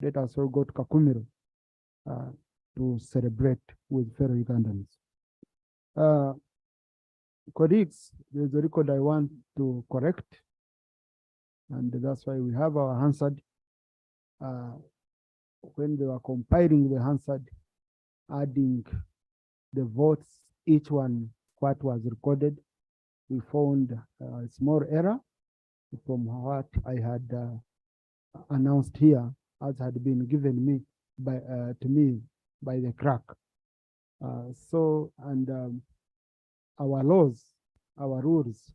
let us all go to Kakumiro to celebrate with fellow Ugandans. Colleagues, there's a record I want to correct, and that's why we have our Hansard. When they were compiling the Hansard, adding the votes, each one what was recorded, we found a small error from what I had announced here, as had been given me by to me by the crack. Our laws, our rules,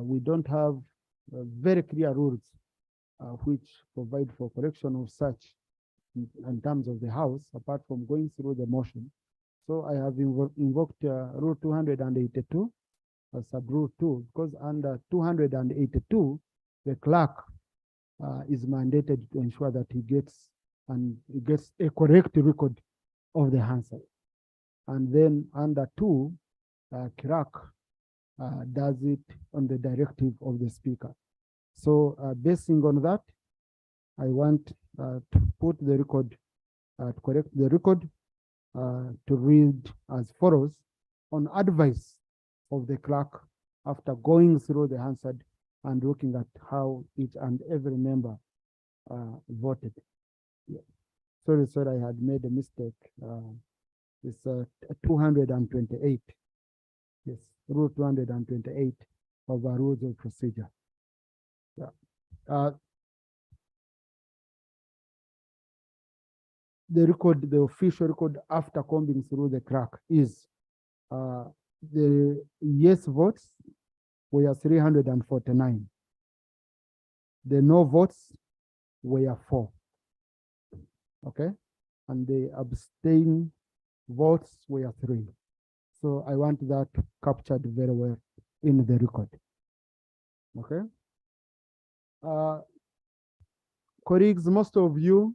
we don't have very clear rules which provide for correction of such in terms of the House, apart from going through the motion. So I have invoked Rule 282, sub-rule 2, because under 282, the clerk is mandated to ensure that he gets a correct record of the Hansard. And then under 2, clerk does it on the directive of the speaker. So basing on that, I want to put the record, to correct the record, to read as follows: on advice of the clerk, after going through the Hansard and looking at how each and every member voted. Yeah. Sorry, I had made a mistake. It's 228. Yes, Rule 228 of our rules of procedure. Yeah. The record, the official record after combing through the crack is the yes votes were 349. The no votes were 4. Okay, and the abstain votes were 3. So I want that captured very well in the record. Okay. Colleagues, most of you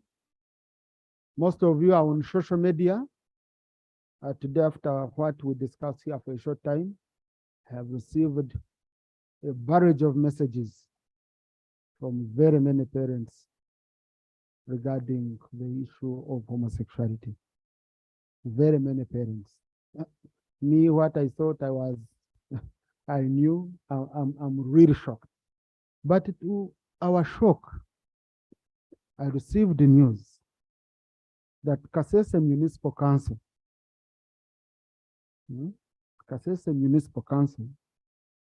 are on social media. Today, after what we discussed here for a short time, have received a barrage of messages from very many parents regarding the issue of homosexuality. Very many parents. Me, what I thought I knew, I'm really shocked. But to our shock, I received the news that Kasese Municipal Council,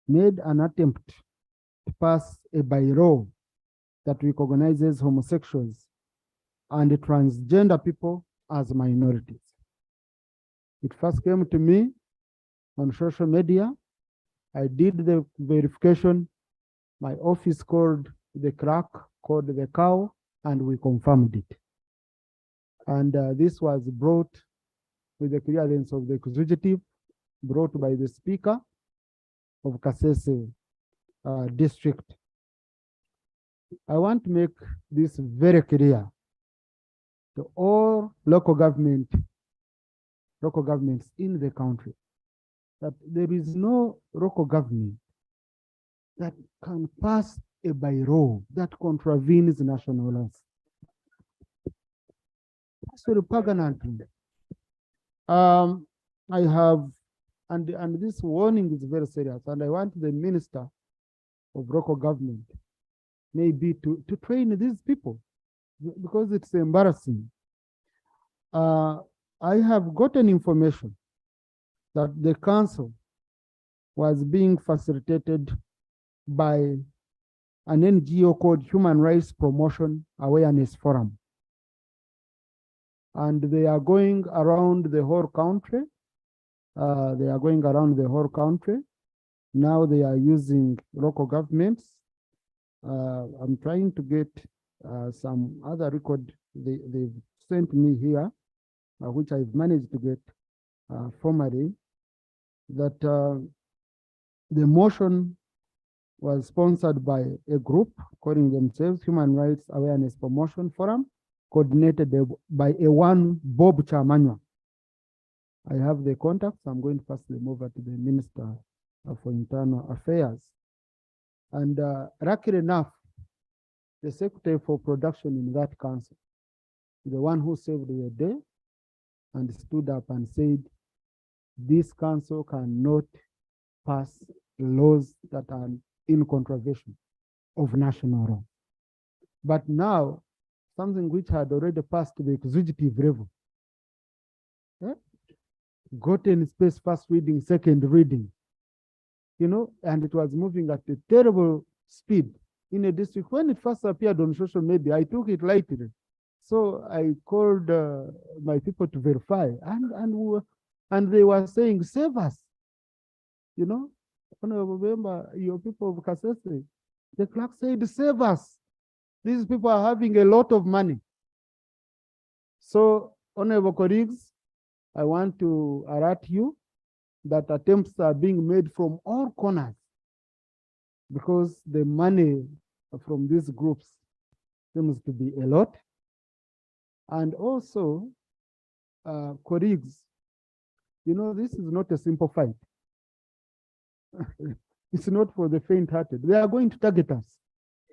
made an attempt to pass a bylaw that recognizes homosexuals and transgender people as minorities. It first came to me on social media. I did the verification. My office called the clerk, called the cow, and we confirmed it. And this was brought with the clearance of the executive, brought by the speaker of Kasese district. I want to make this very clear to all local governments in the country, that there is no local government that can pass a bylaw that contravenes national laws. So repugnantly, I have, and this warning is very serious, and I want the Minister of Local Government maybe to train these people, because it's embarrassing. I have gotten information that the council was being facilitated by an NGO called Human Rights Promotion Awareness Forum. And they are going around the whole country. Now they are using local governments. I'm trying to get some other record they've sent me here, which I've managed to get formally, that the motion was sponsored by a group calling themselves Human Rights Awareness Promotion Forum, coordinated by a one Bob Chamanywa. I have the contacts. I'm going to pass them over to the Minister for Internal Affairs. And luckily enough, the secretary for production in that council, the one who saved the day and stood up and said, this council cannot pass laws that are in contravention of national law. But now, something which had already passed to the executive level, gotten space, first reading, second reading, and it was moving at a terrible speed in a district. When it first appeared on social media, I took it lightly. So I called my people to verify, and they were saying, save us. Remember, your people of Kasese, the clerk said, save us. These people are having a lot of money. So, honorable colleagues, I want to alert you that attempts are being made from all corners because the money from these groups seems to be a lot. And also, colleagues, this is not a simple fight. It's not for the faint-hearted. They are going to target us.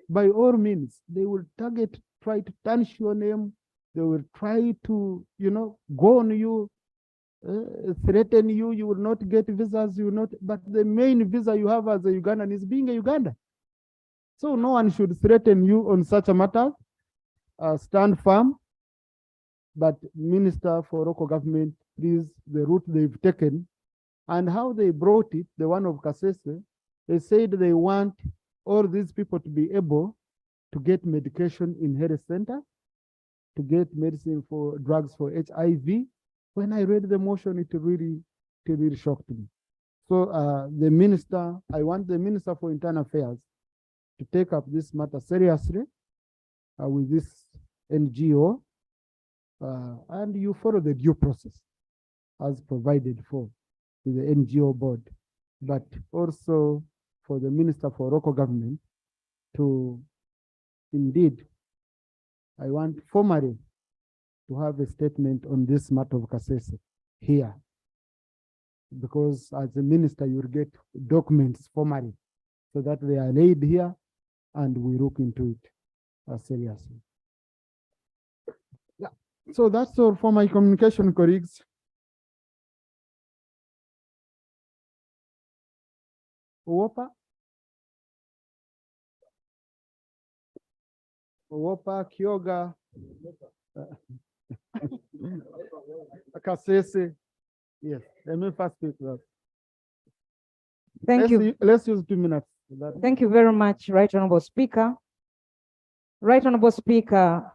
By all means, they will try to tarnish your name. They will try to, go on you, threaten you. You will not get visas. You will not. But the main visa you have as a Ugandan is being a Ugandan. So no one should threaten you on such a matter. Stand firm. But Minister for Local Government, please, the route they've taken and how they brought it, the one of Kasese, they said they want all these people to be able to get medication in health center, to get medicine for drugs for HIV. When I read the motion, it really shocked me. So I want the Minister for Internal Affairs to take up this matter seriously with this NGO, and you follow the due process as provided for with the NGO board, but also for the Minister for Local Government to indeed, I want formally to have a statement on this matter of Kasese here, because as a minister, you'll get documents formally so that they are laid here and we look into it seriously. Yeah, so that's all for my communication, colleagues. Owopa, Kyoga, Kasese. Yes, let me first speak that. Thank you. Let's use 2 minutes. Thank you very much, Right Honorable Speaker. Right Honorable Speaker,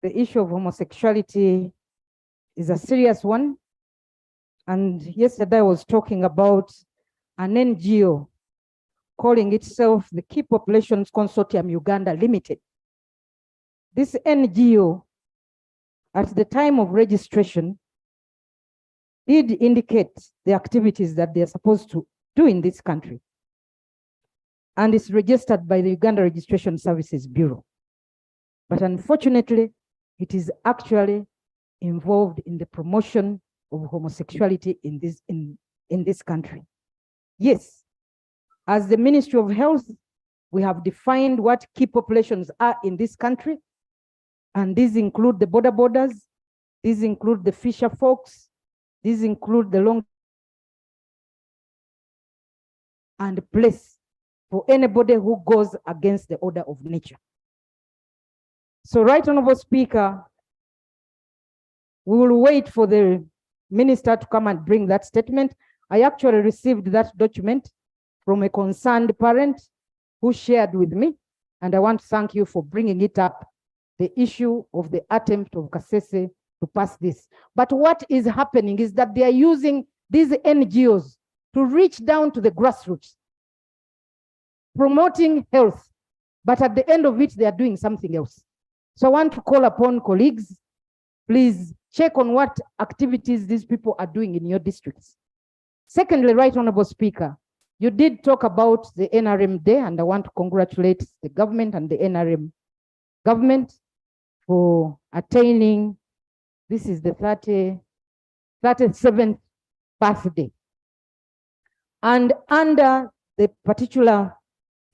the issue of homosexuality is a serious one. And yesterday I was talking about an NGO calling itself the Key Populations Consortium Uganda Limited. This NGO, at the time of registration, did indicate the activities that they're supposed to do in this country. And it's registered by the Uganda Registration Services Bureau. But unfortunately, it is actually involved in the promotion of homosexuality in this country. Yes, as the Ministry of Health, we have defined what key populations are in this country. And these include the borders, these include the fisher folks, these include the long and place for anybody who goes against the order of nature. So, Right Honorable Speaker, we will wait for the minister to come and bring that statement. I actually received that document from a concerned parent who shared with me, and I want to thank you for bringing it up, the issue of the attempt of Kasese to pass this. But what is happening is that they are using these NGOs to reach down to the grassroots, promoting health, but at the end of it, they are doing something else. So I want to call upon colleagues, please check on what activities these people are doing in your districts. Secondly, Right Honorable Speaker, you did talk about the NRM Day, and I want to congratulate the government and the NRM government for attaining, this is the 37th birthday. And under the particular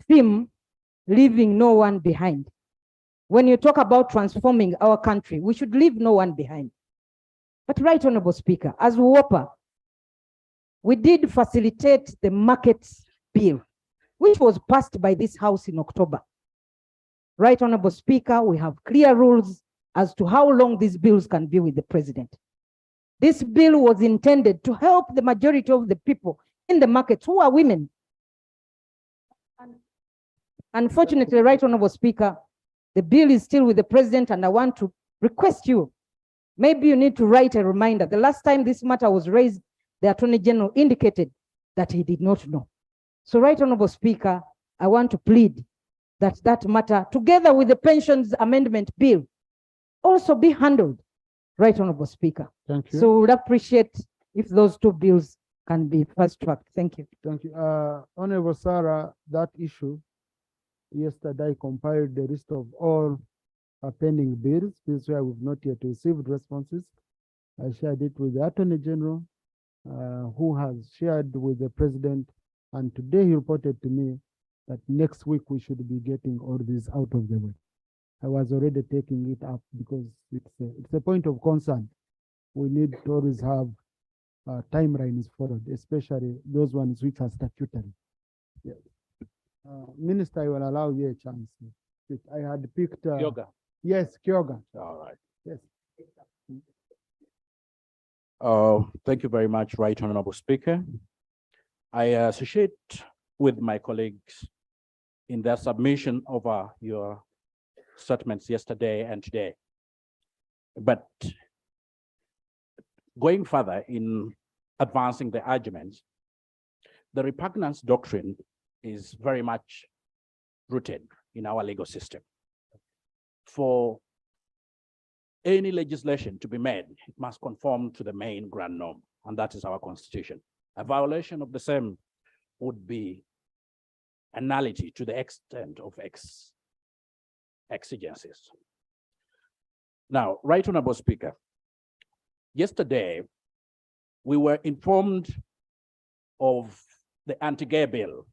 theme leaving no one behind. When you talk about transforming our country, we should leave no one behind. But Right Honorable Speaker, as WOPA, we did facilitate the markets bill, which was passed by this House in October. Right Honorable Speaker, we have clear rules as to how long these bills can be with the president. This bill was intended to help the majority of the people in the markets who are women. Unfortunately, Right Honorable Speaker, the bill is still with the president, and I want to request you, maybe you need to write a reminder. The last time this matter was raised, the Attorney General indicated that he did not know. So Right Honorable Speaker, I want to plead that that matter, together with the pensions amendment bill, also be handled, Right Honorable Speaker. Thank you. So we'd appreciate if those two bills can be fast-tracked. Thank you. Thank you. Honorable Sarah, that issue, yesterday I compiled the list of all pending bills. This is where we've not yet received responses. I shared it with the Attorney General, who has shared with the President, and today he reported to me that next week we should be getting all these out of the way. I was already taking it up because it's a point of concern. We need to always have timelines followed, especially those ones which are statutory. Yes. Minister, I will allow you a chance. I had picked. Yoga. Yes, Kyoga. All right. Yes. Thank you very much, Right Honorable Speaker. I associate with my colleagues in their submission of your statements yesterday and today. But going further in advancing the arguments, the repugnance doctrine is very much rooted in our legal system. For any legislation to be made, it must conform to the main grand norm, and that is our Constitution. A violation of the same would be a nullity to the extent of exigencies. Now, Right Honorable Speaker, yesterday we were informed of the anti-gay bill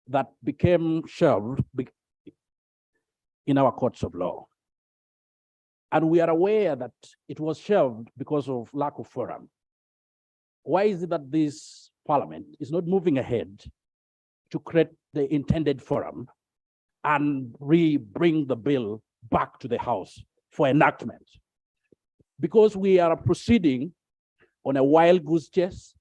that became shelved in our courts of law. And we are aware that it was shelved because of lack of forum. Why is it that this parliament is not moving ahead to create the intended forum and bring the bill back to the House for enactment? Because we are proceeding on a wild goose chase,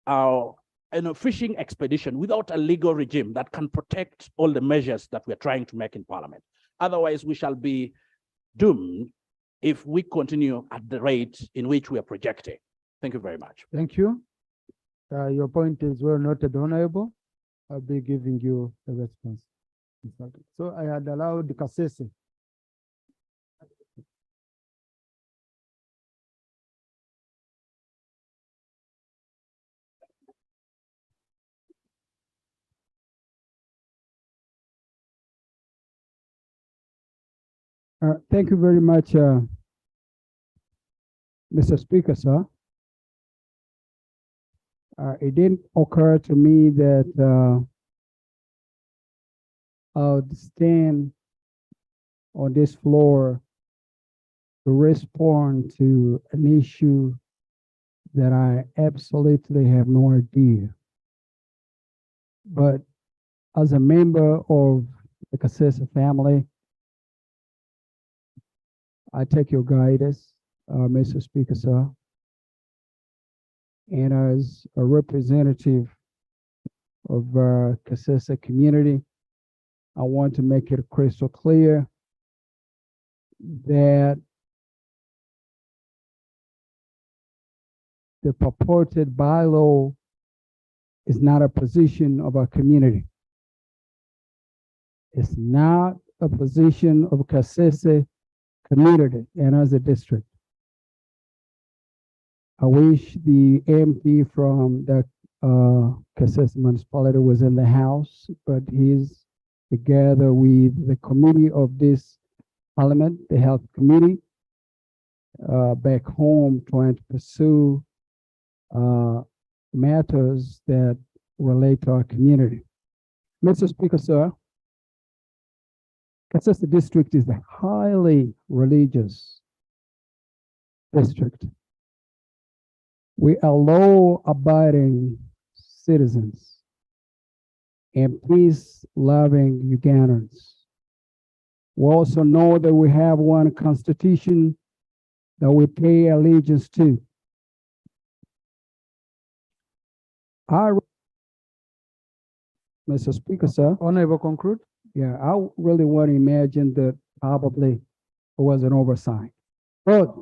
in a fishing expedition without a legal regime that can protect all the measures that we're trying to make in Parliament. Otherwise, we shall be doomed if we continue at the rate in which we are projecting. Thank you very much. Thank you. Your point is well noted, Honorable. I'll be giving you a response. So I had allowed Kasese. Thank you very much, Mr. Speaker, sir. It didn't occur to me that I would stand on this floor to respond to an issue that I absolutely have no idea. But as a member of the Kasese family, I take your guidance, Mr. Speaker, sir. And as a representative of Kasese community, I want to make it crystal clear that the purported bylaw is not a position of our community. It's not a position of Kasese community and as a district. I wish the MP from the Kasese municipality was in the house, but he's together with the committee of this parliament, the health committee, back home trying to pursue matters that relate to our community. Mr. Speaker, sir, Kasese district is a highly religious district. We are law-abiding citizens and peace-loving Ugandans. We also know that we have one constitution that we pay allegiance to. Mr. Speaker, sir. Honorable, conclude. Yeah, I really want to imagine that probably it was an oversight. But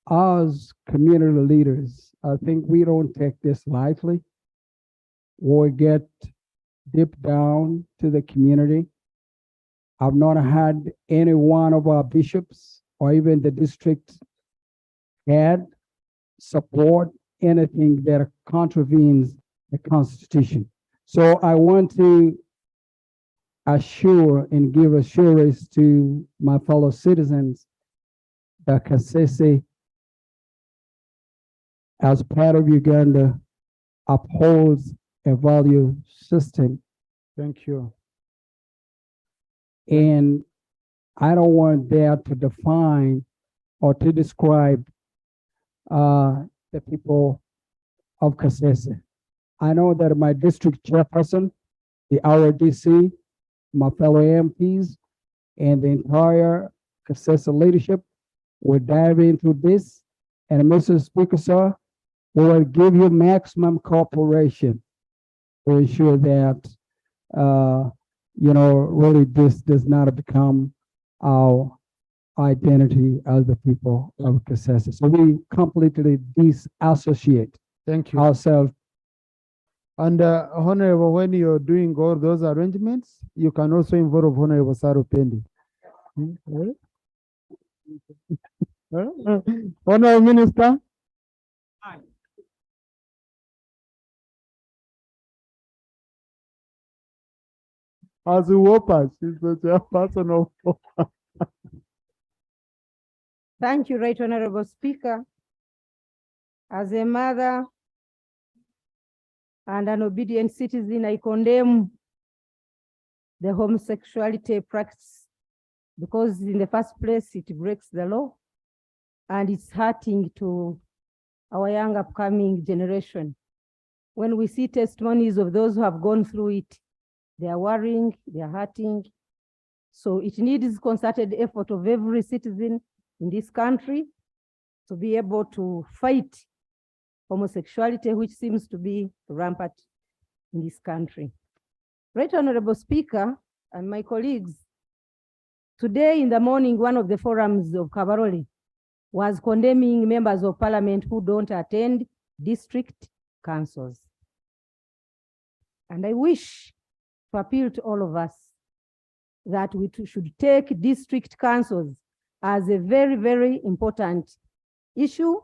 as community leaders, I think we don't take this lightly. We get deep down to the community. I've not had any one of our bishops or even the district head support anything that contravenes the Constitution. So I want to assure and give assurance to my fellow citizens that Kasese, as part of Uganda, upholds a value system. Thank you. And I don't want that to define or to describe the people of Kasese. I know that my district chairperson, the RDC, my fellow MPs, and the entire Kasese leadership will dive into this. And Mr. Speaker, sir, we will give you maximum cooperation to ensure that, really this does not become our identity as the people of Kasese. So we completely disassociate Thank you. ourselves. And Honorable, when you're doing all those arrangements, you can also involve Honorable Sarupendi. Honorable Minister. As a worker, she's the chairperson of. Thank you, Right Honorable Speaker. As a mother and an obedient citizen, I condemn the homosexuality practice because in the first place, it breaks the law and it's hurting to our young upcoming generation. When we see testimonies of those who have gone through it, they are worrying, they are hurting. So it needs concerted effort of every citizen in this country to be able to fight homosexuality, which seems to be rampant in this country. Right Honorable Speaker and my colleagues, today in the morning, one of the forums of Kabarole was condemning members of parliament who don't attend district councils. And I wish to appeal to all of us that we should take district councils as a very, very important issue.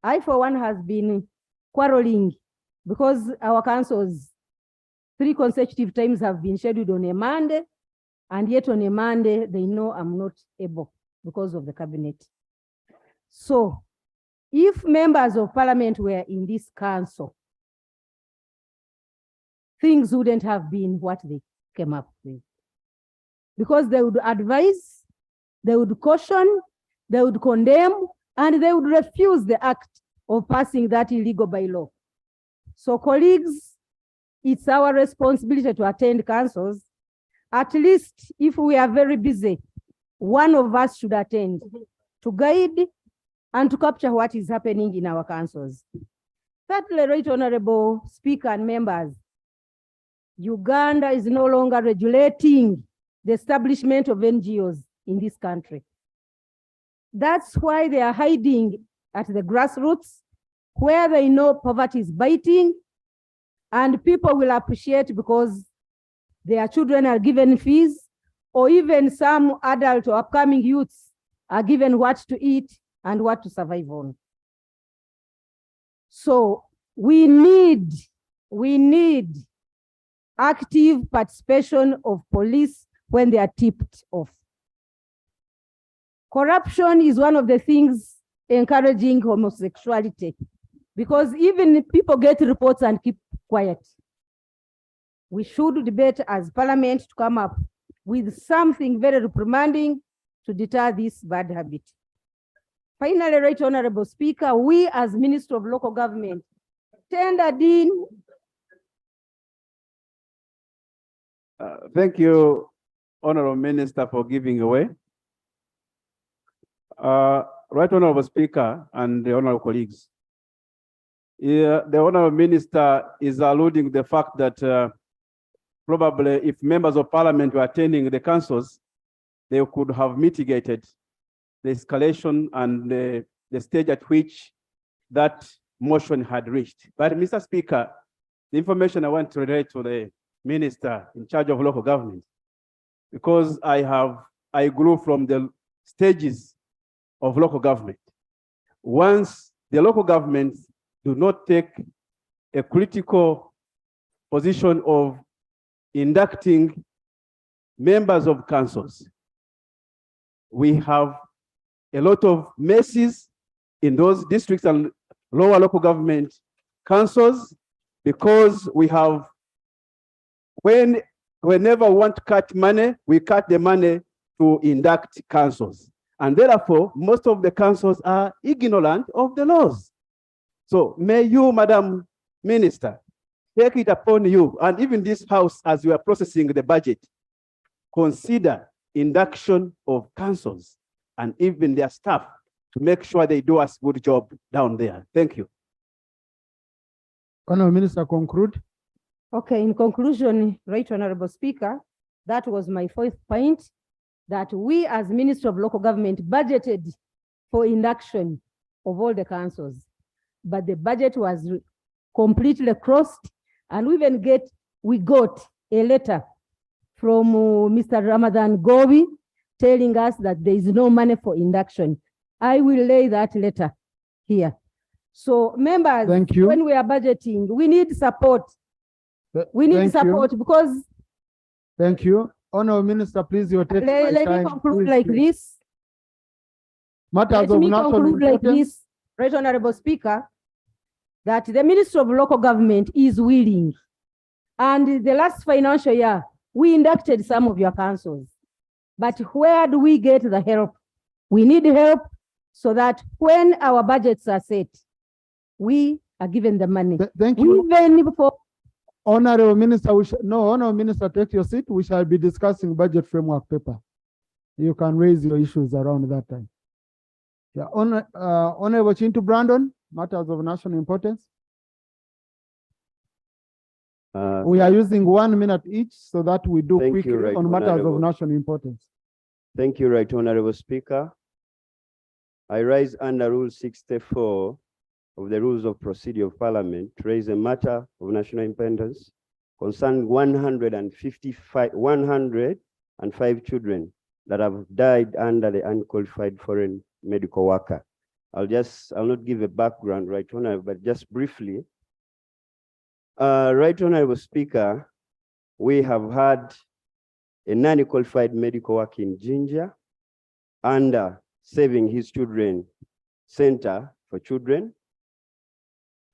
I, for one, has been quarreling because our councils 3 consecutive times have been scheduled on a Monday, and yet on a Monday, they know I'm not able because of the cabinet. So if members of parliament were in this council, things wouldn't have been what they came up with. Because they would advise, they would caution, they would condemn, and they would refuse the act of passing that illegal bylaw. So colleagues, it's our responsibility to attend councils. At least if we are very busy, one of us should attend to guide and to capture what is happening in our councils. Thirdly, Right Honorable Speaker and members, Uganda is no longer regulating the establishment of NGOs in this country. That's why they are hiding at the grassroots, where they know poverty is biting, and people will appreciate because their children are given fees, or even some adult or upcoming youths are given what to eat and what to survive on. So we need active participation of police when they are tipped off. Corruption is one of the things encouraging homosexuality, because even people get reports and keep quiet. we should debate as Parliament to come up with something very reprimanding to deter this bad habit. Finally, Right Honorable Speaker, we as Minister of Local Government tendered in. Thank you, Honorable Minister, for giving away. Right Honorable Speaker and the Honorable colleagues. Yeah, the Honorable Minister is alluding to the fact that probably if members of Parliament were attending the councils, they could have mitigated the escalation and the stage at which that motion had reached. But Mr. Speaker, the information I want to relate to the Minister in charge of local government, because I grew from the stages of local government. Once the local governments do not take a critical position of inducting members of councils, we have a lot of messes in those districts and lower local government councils, because we have, whenever we want to cut money, we cut the money to induct councils. And therefore, most of the councils are ignorant of the laws. So may you, Madam Minister, take it upon you, and even this House, as we are processing the budget, consider induction of councils and even their staff to make sure they do a good job down there. Thank you. Honorable Minister, conclude. Okay, in conclusion, Right Honorable Speaker, that was my fourth point, that we as Minister of Local Government budgeted for induction of all the councils, but the budget was completely crossed, and we got a letter from Mr. Ramadan Gobi telling us that there is no money for induction. I will lay that letter here. So members, Thank you. when we are budgeting, we need support. We need Thank you. support because. Thank you. Honorable Minister, please, your take. Let me conclude Please, like please. this. Matters Let of me national conclude like importance. this, Right Honorable Speaker, that the Minister of Local Government is willing. And the last financial year, we inducted some of your councils. But where do we get the help? We need help so that when our budgets are set, we are given the money. Thank you. Even before. Honorable Minister, Honorable Minister, take your seat. We shall be discussing budget framework paper. You can raise your issues around that time. Yeah, Honorable Chintu Brandon, matters of national importance. We are using 1 minute each so that we do Thank you, quickly Right on matters of Honorable. national importance. Thank you, Right Honorable Speaker. I rise under Rule 64 of the Rules of Procedure of Parliament to raise a matter of national importance concerning 105 children that have died under the unqualified foreign medical worker. I'll not give a background, Right Honorable, but just briefly. Right Honorable Speaker, we have had a non-qualified medical worker in Jinja under Saving His Children Center for Children.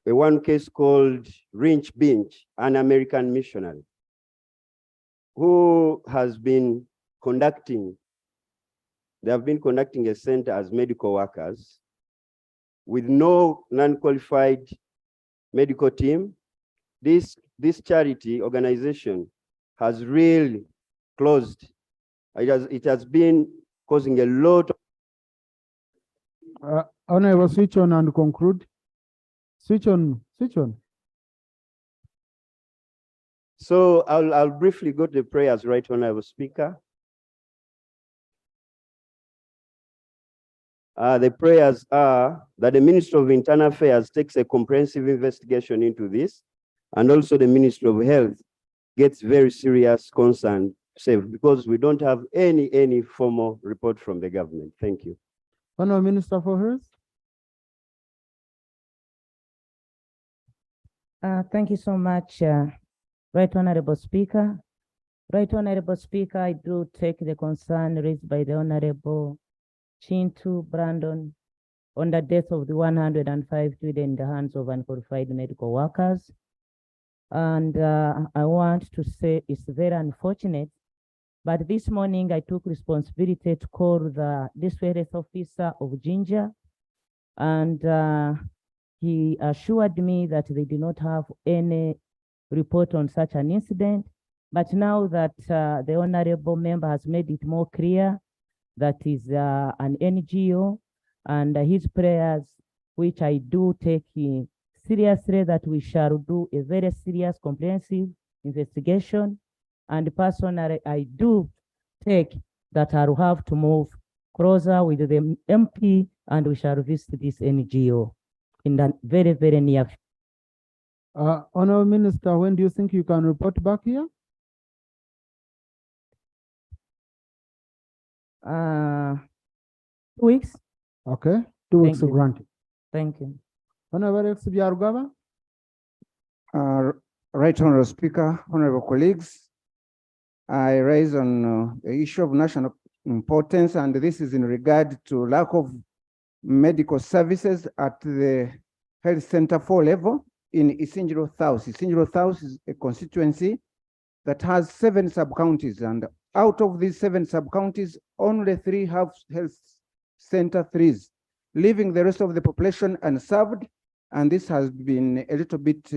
A one case called Rinch Binch, an American missionary, who has been conducting, they have been conducting a center as medical workers with no non-qualified medical team. This charity organization has really closed. It has been causing a lot of. Honorable, switch on and conclude. Switch on. So I'll briefly go to the prayers, Right Honorable Speaker. The prayers are that the Ministry of Internal Affairs takes a comprehensive investigation into this, and also the Ministry of Health gets very serious concern, because we don't have any formal report from the government. Thank you. Honorable Minister for Health. Thank you so much, Right Honorable Speaker. Right Honorable Speaker, I do take the concern raised by the Honorable Chintu Brandon on the death of the 105 children in the hands of unqualified medical workers. And I want to say it's very unfortunate, but this morning I took responsibility to call the district health officer of Jinja, and he assured me that they did not have any report on such an incident. But now that the honorable member has made it more clear that is an NGO, and his prayers, which I do take seriously, that we shall do a very serious comprehensive investigation. And personally, I do take that I'll have to move closer with the MP, and we shall visit this NGO in the very, very near future. Honorable Minister, when do you think you can report back here? 2 weeks. Okay, 2 weeks Thank you. granted. Thank you. Honorable Rex Byarugaba? Right Honorable Speaker, honorable colleagues, I raise on the issue of national importance, and this is in regard to lack of medical services at the health center 4 level in Isingiro South. Isingiro South is a constituency that has 7 sub-counties, and out of these 7 sub-counties, only 3 have health center 3s, leaving the rest of the population unserved. And this has been a little bit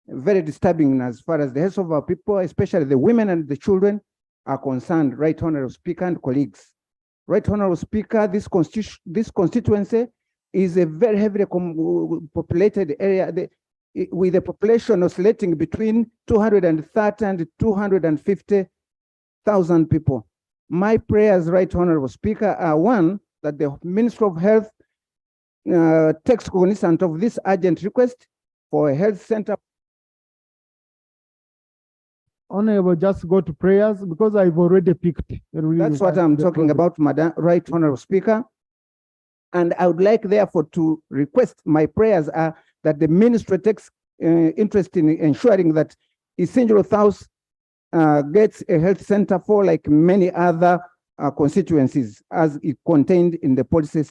very disturbing as far as the health of our people, especially the women and the children, are concerned. Right Honorable Speaker and colleagues. Right Honorable Speaker, this constituency is a very heavily populated area with a population oscillating between 230 and 250,000 people. My prayers, Right Honorable Speaker, are one, that the Ministry of Health takes cognizance of this urgent request for a health center. Honorable, just go to prayers because I've already picked. That's what I'm talking about, Madam Right Honorable Speaker. And I would like, therefore, to request, my prayers are that the ministry takes interest in ensuring that Isingiro South gets a health center for like many other constituencies as it contained in the policy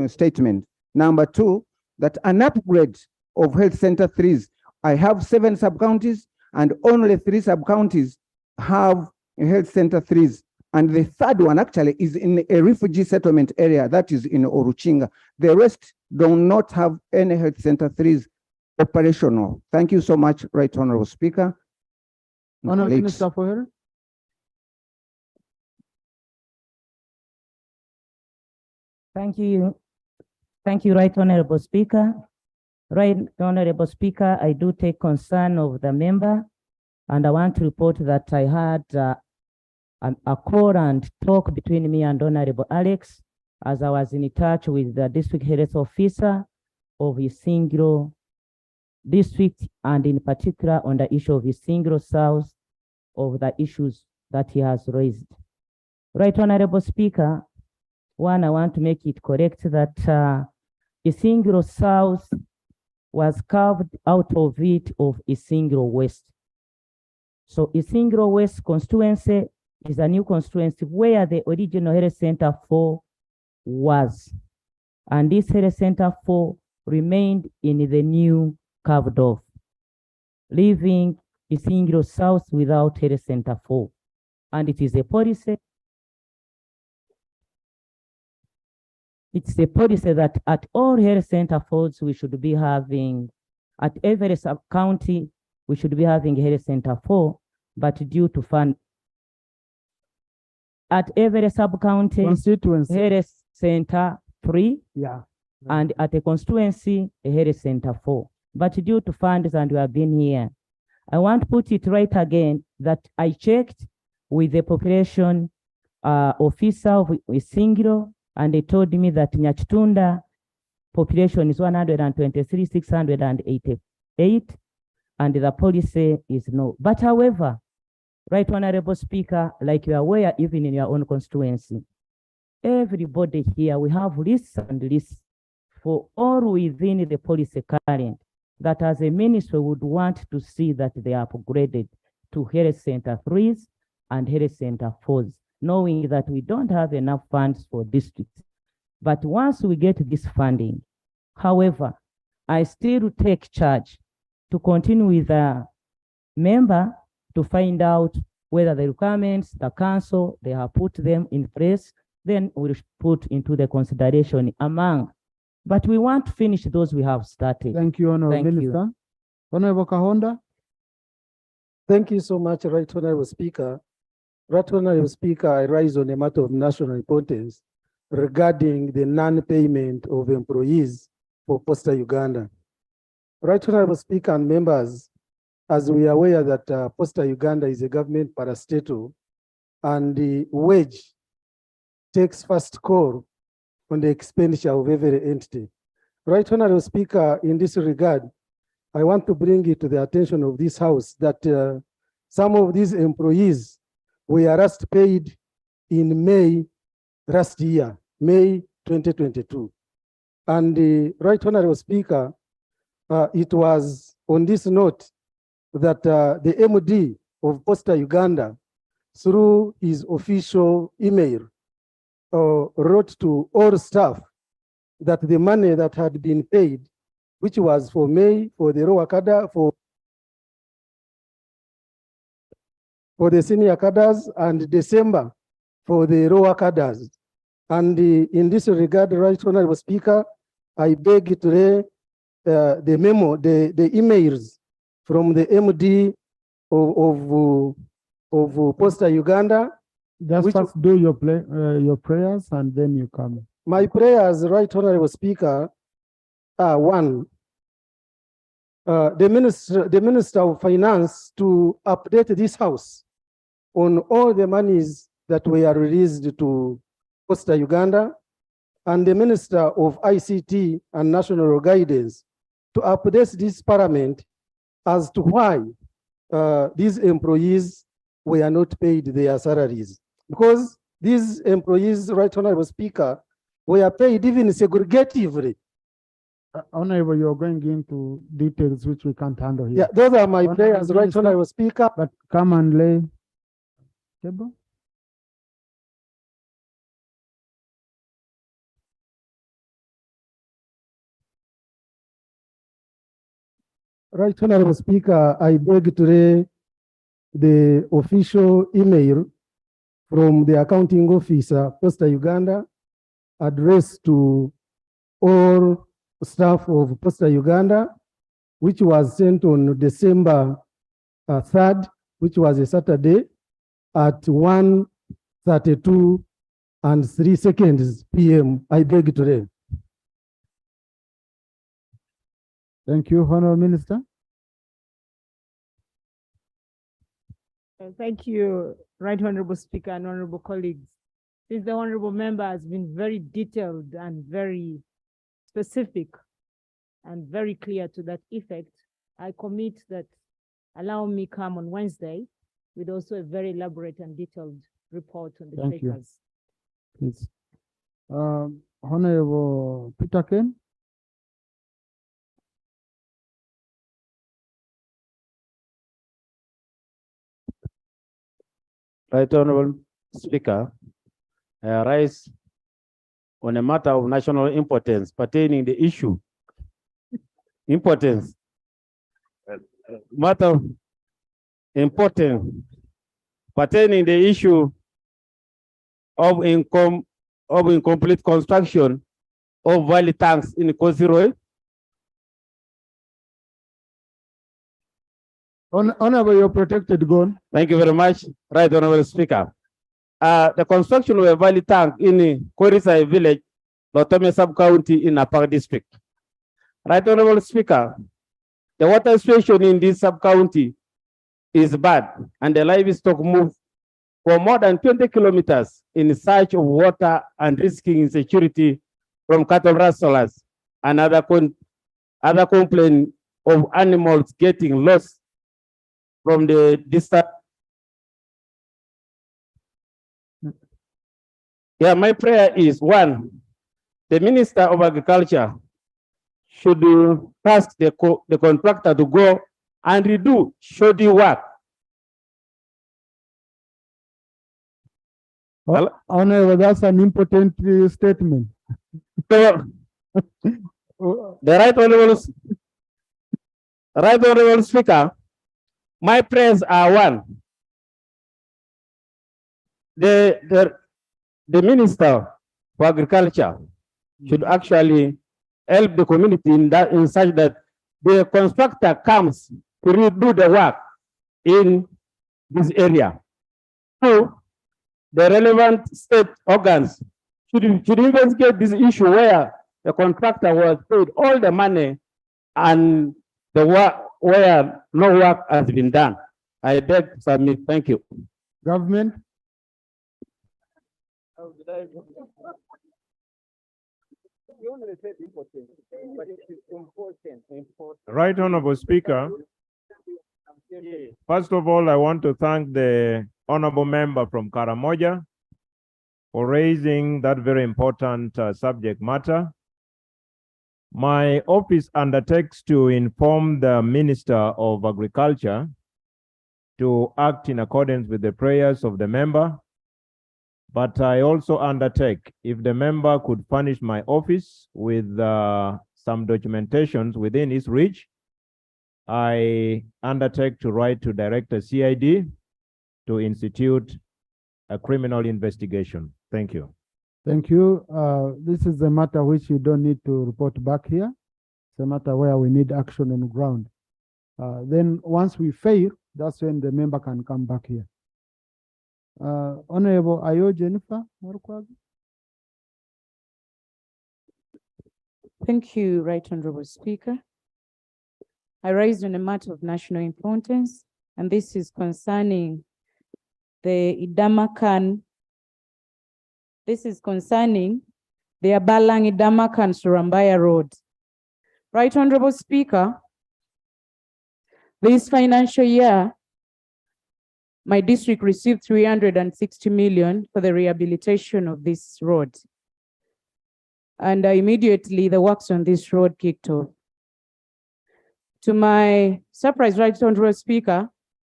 statement. Number 2, that an upgrade of health center 3s. I have 7 sub-counties and only 3 sub-counties have health center 3s. And the 3rd one actually is in a refugee settlement area, that is in Oruchinga. The rest do not have any health center 3s operational. Thank you so much, Right Honorable Speaker. Honorable Minister for Health. Thank you. Thank you, Right Honorable Speaker. Right Honorable Speaker, I do take concern of the member, and I want to report that I had a call and talk between me and Honorable Alex as I was in touch with the district health officer of Isingiro district, and in particular on the issue of Isingiro South, of the issues that he has raised. Right Honorable Speaker, one, I want to make it correct that Isingiro South was carved out of it of Isingiro West. So Isingiro West constituency is a new constituency where the original health center 4 was. And this health center 4 remained in the new carved off, leaving Isingiro South without health center 4. And it is a policy. It's a policy that at all health center 4s, we should be having, at every sub-county, we should be having health center 4, but due to fund, at every sub-county, Constituency. health center 3, Yeah. and at a constituency, a health center 4. But due to funds, and we have been here, I want to put it right again that I checked with the population officer of Isingiro, and they told me that Nyachitunda population is 123,688, and the policy is no. But however, Right Honorable Speaker, like you are aware, even in your own constituency, everybody here, we have lists and lists for all within the policy current that as a ministry would want to see that they are upgraded to health center 3s and health center 4s, knowing that we don't have enough funds for districts. But once we get this funding, however, I still take charge to continue with the member to find out whether the requirements, the council, they have put them in place, then we'll put into the consideration among. But we want to finish those we have started. Thank you, Honorable Thank you. Minister. Honorable Kahonda. Thank you so much, Right Honorable Speaker. Right Honorable Speaker, I rise on a matter of national importance regarding the non-payment of employees for Posta Uganda. Right Honorable Speaker and members, as we are aware that Posta Uganda is a government parastatal and the wage takes first call on the expenditure of every entity. Right Honorable Speaker, in this regard, I want to bring it to the attention of this House that some of these employees were last paid in May last year, May 2022. And the Right Honorable Speaker, it was on this note that the MD of Posta Uganda, through his official email, wrote to all staff that the money that had been paid, which was for May, for the lower cadre, for the senior cadres, and December for the lower cadres. And in this regard, Right Honorable Speaker, I beg to lay the memo, the emails from the MD of Posta Uganda. Just first do your prayers and then you come. My prayers, Right Honorable Speaker, are one, the Minister of Finance to update this House on all the monies that were released to Posta Uganda, and the Minister of ICT and National Guidance to update this Parliament as to why these employees were not paid their salaries. Because these employees, Right Honorable Speaker, were paid even segregatively. Honorable, you're going into details which we can't handle here. Yeah, those are my Honorable prayers, Right Minister. Honorable Speaker. But come and lay table. Right Honorable Speaker, I beg to lay the official email from the accounting officer, Posta Uganda, addressed to all staff of Posta Uganda, which was sent on December 3rd, which was a Saturday, at 1:32 and 3 seconds PM. I beg to lay. Thank you, Honorable Minister. Thank you, Right Honorable Speaker and honorable colleagues. Since the honorable member has been very detailed and very specific and very clear to that effect, I commit that allow me come on Wednesday with also a very elaborate and detailed report on the Thank you. papers. Please. Honorable Peter Ken. Right Honorable Speaker, I arise on a matter of national importance pertaining the issue. Matter of importance pertaining the issue of incomplete construction of valley tanks in Kosiroi. Honorable, you're protected. Go on. Thank you very much, Right Honorable Speaker. The construction of a valley tank in Korisai village, Lotome sub-county in Upper district. Right Honorable Speaker, the water situation in this sub-county is bad and the livestock move for more than 20 kilometers in search of water and risking insecurity from cattle rustlers and other complaint of animals getting lost from the distant. Yeah, my prayer is one, the Minister of Agriculture should task the contractor to go and redo shoddy work. Honorable, that's an important statement. So, the Right Honorable, Right Honorable Speaker, my prayers are one. The Minister for Agriculture should actually help the community in such that the constructor comes to redo the work in this area. So the relevant state organs should investigate this issue where the contractor was paid all the money and the work where no work has been done. I beg to submit. Thank you. Government. Right Honorable Speaker, first of all, I want to thank the honorable member from Karamoja for raising that very important subject matter. My office undertakes to inform the Minister of Agriculture to act in accordance with the prayers of the member. But I also undertake, if the member could furnish my office with some documentations within its reach, I undertake to write to Director CID to institute a criminal investigation. Thank you. Thank you. This is a matter which you don't need to report back here. It's a matter where we need action on the ground. Then once we fail, that's when the member can come back here. Honorable Ayo Jennifer. Thank you, Right Honorable Speaker. I raised on a matter of national importance, and this is concerning the Idamakan. This is concerning the Abalang Idamakan Surambaya Road. Right Honorable Speaker, this financial year, my district received 360 million for the rehabilitation of this road. And immediately the works on this road kicked off. To my surprise, Right Honorable Speaker,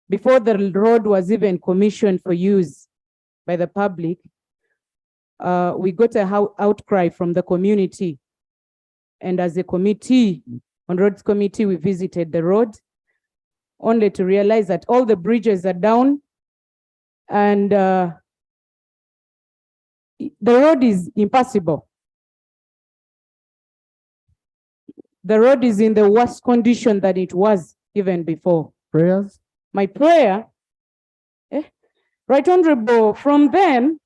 before the road was even commissioned for use by the public, we got an outcry from the community. And as a committee, on roads committee, we visited the road, only to realize that all the bridges are down and the road is impassable. The road is in the worst condition than it was even before. Prayers? My prayer, Right Honorable, from then.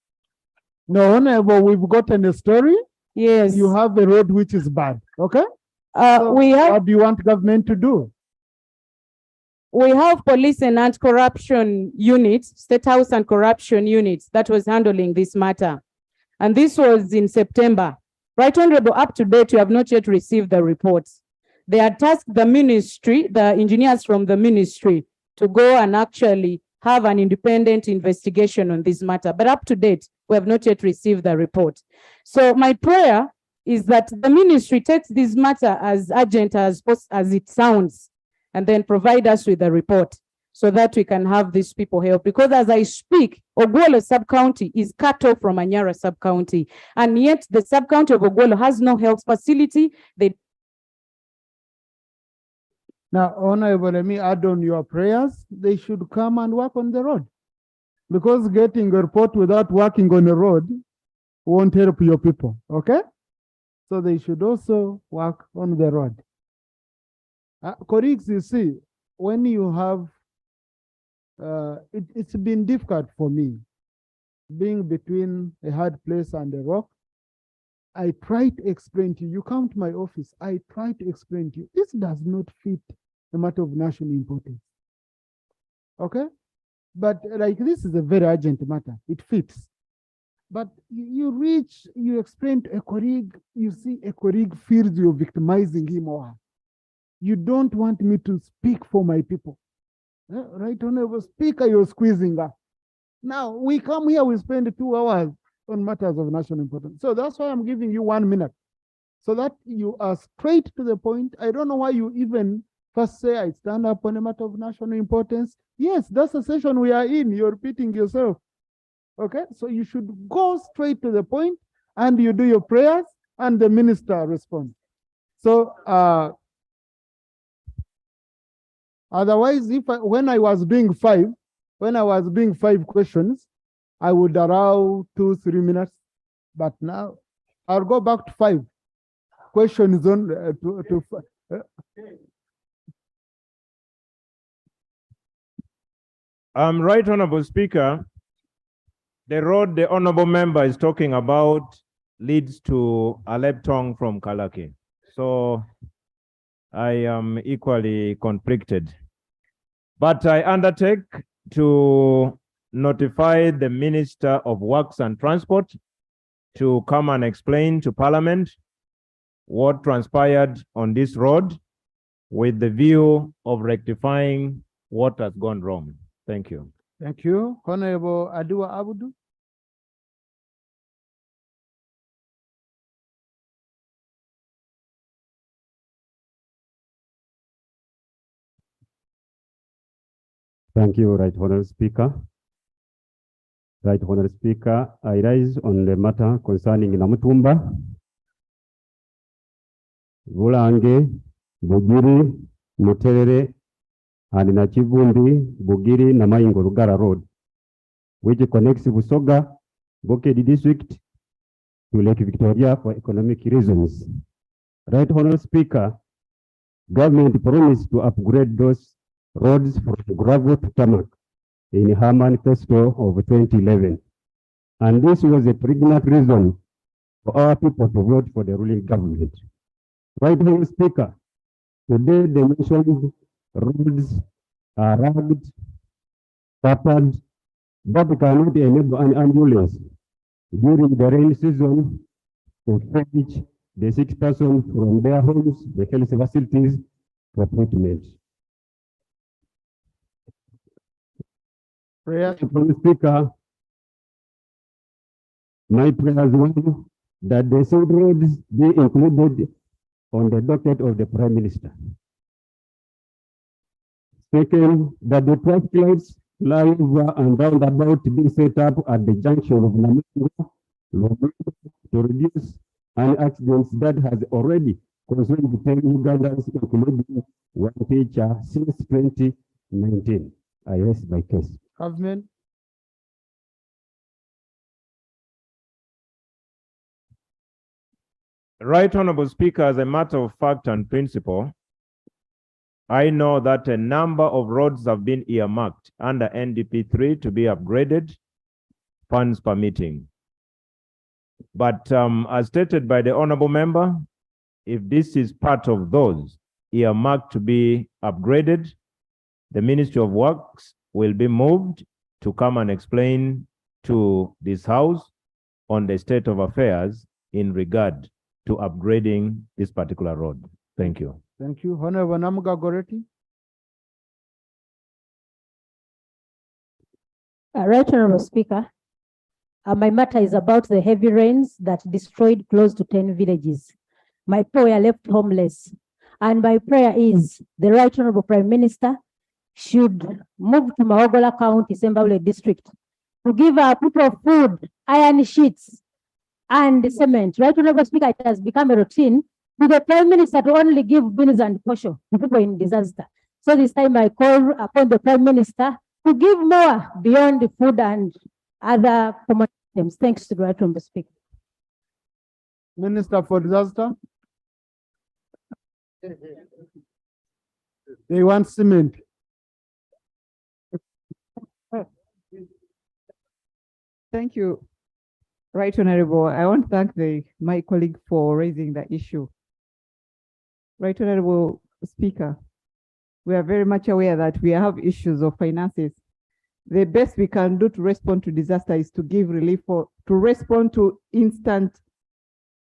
No, Honorable, we've gotten a story. Yes. You have a road which is bad, okay? We have. What do you want government to do? We have police and anti-corruption units, State House and corruption units that was handling this matter. And this was in September. Right Honorable, up to date, you have not yet received the reports. They had tasked the ministry, the engineers from the ministry, to go and actually have an independent investigation on this matter. But up to date, we have not yet received the report. So my prayer is that the ministry takes this matter as urgent as it sounds, and then provide us with a report so that we can have these people help. Because as I speak, Ogwolo sub-county is cut off from Anyara sub-county, and yet the sub-county of Ogwolo has no health facility. Now, Honorable, let me add on your prayers. They should come and work on the road. Because getting a report without working on the road won't help your people, okay? So they should also work on the road. Colleagues, you see, when you have, it's been difficult for me, being between a hard place and a rock. I try to explain to you, you come to my office, I try to explain to you, this does not fit a matter of national importance, okay? But like this is a very urgent matter, it fits. But you explain to a colleague, you see a colleague feels you're victimizing him or her. You don't want me to speak for my people. Right, Honorable Speaker, you're squeezing up. Now, we come here, we spend 2 hours on matters of national importance. So that's why I'm giving you 1 minute, so that you are straight to the point. I don't know why you even first say I stand up on a matter of national importance. Yes, that's the session we are in. You're repeating yourself. Okay, so you should go straight to the point and you do your prayers and the minister responds. So, Otherwise, when I was doing five questions, I would allow 2-3 minutes. But now I'll go back to 5 questions on Right Honorable Speaker, the road the honorable member is talking about leads to Aleptong from Kalaki. So I am equally conflicted. But I undertake to notify the Minister of Works and Transport to come and explain to Parliament what transpired on this road with the view of rectifying what has gone wrong. Thank you. Thank you. Honorable Adua Abudu. Thank you, Right Honorable Speaker. Right Honorable Speaker, I rise on the matter concerning Namutumba, Bulange, Bugiri, Muterere, and Nachivundi, Bugiri, Namaingo, Lugara Road, which connects Busoga, Bokedi District to Lake Victoria for economic reasons. Right Honorable Speaker, government promised to upgrade those roads from gravel to tarmac in her manifesto of 2011. And this was a pregnant reason for our people to vote for the ruling government. Right Honorable Speaker, today the mentioned roads are rugged, tattered, but cannot enable an ambulance during the rainy season to fetch the 6 persons from their homes, the health facilities, for treatment. Prayer. Speaker, my prayer is one that the said roads be included on the docket of the Prime Minister. Second, that the traffic lights, flyover, and roundabout be set up at the junction of Namungo to reduce any accidents that has already consumed 10 Ugandans, including one teacher, since 2019. I rest my case. Government. Right Honorable Speaker, as a matter of fact and principle, I know that a number of roads have been earmarked under NDP 3 to be upgraded, funds permitting. But as stated by the honorable member, if this is part of those earmarked to be upgraded, the Ministry of Works will be moved to come and explain to this House on the state of affairs in regard to upgrading this particular road. Thank you. Thank you. Honorable Namuga Goreti. Right Honorable Speaker, my matter is about the heavy rains that destroyed close to 10 villages. My poor were left homeless. And my prayer is the Right Honorable Prime Minister should move to Maogola County, Sembabule District, to give our people food, iron sheets, and cement. Right Honorable Speaker, it has become a routine to the Prime Minister to only give beans and posho to people in disaster. So this time I call upon the Prime Minister to give more beyond the food and other common items. Thanks to the Right Honorable Speaker. Minister for Disaster. They want cement. Thank you, Right Honorable. I want to thank my colleague for raising the issue. Right Honorable Speaker, we are very much aware that we have issues of finances. The best we can do to respond to disaster is to give relief or to respond to instant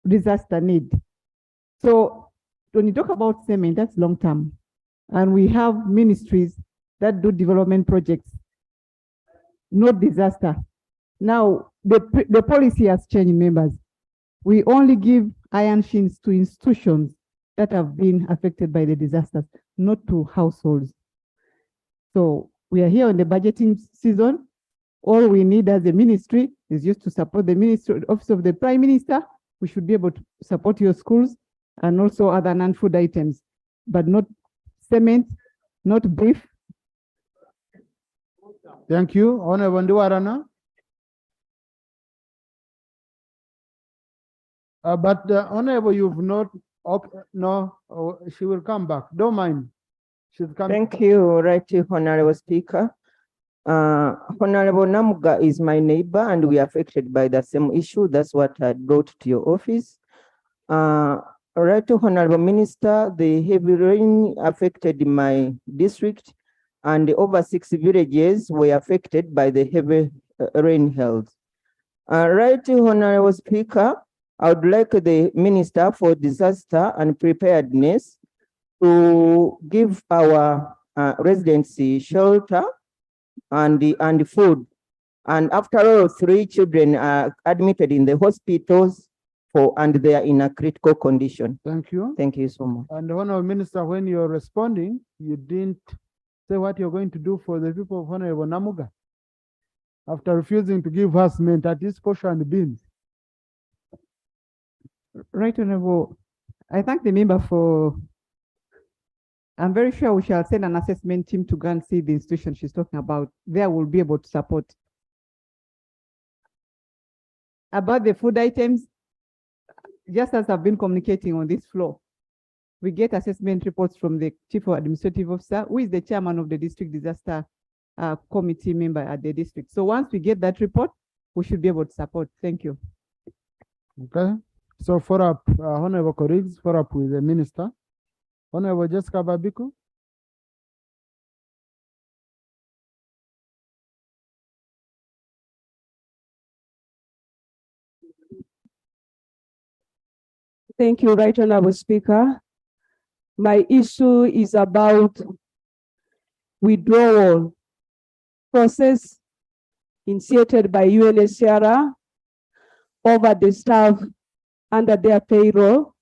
disaster need. So when you talk about cement, that's long term. And we have ministries that do development projects, not disaster. Now, the policy has changed, members. We only give iron sheets to institutions that have been affected by the disasters, not to households. So we are here on the budgeting season. All we need as a ministry is just to support the Ministry, Office of the Prime Minister. We should be able to support your schools and also other non-food items, but not cement not beef. Thank you. Honorable Ndiwarana. But Honorable, you've not, okay, no, oh, she will come back. Don't mind. She's coming. Thank you, Right Honorable Speaker. Honorable Namuga is my neighbor and we are affected by the same issue. That's what I brought to your office. Right Honorable Minister, the heavy rain affected my district and over 6 villages were affected by the heavy rain held. Right Honorable Speaker, I would like the Minister for Disaster and Preparedness to give our residency shelter and food. And after all, 3 children are admitted in the hospitals and they are in a critical condition. Thank you. Thank you so much. And Honorable Minister, when you're responding, you didn't say what you're going to do for the people of Honorable Namuga after refusing to give us mint, at least kosher and beans. Right Honorable, I thank the member for, I'm very sure we shall send an assessment team to go and see the institution she's talking about. There will be able to support. About the food items, just as I've been communicating on this floor, we get assessment reports from the Chief Administrative Officer, who is the chairman of the district disaster committee member at the district. So once we get that report, we should be able to support. Thank you. Okay. So follow up, Honorable colleagues, follow up with the Minister. Honorable Jessica Babiko. Thank you, Right Honorable Speaker. My issue is about withdrawal process initiated by UNHCR over the staff under their payroll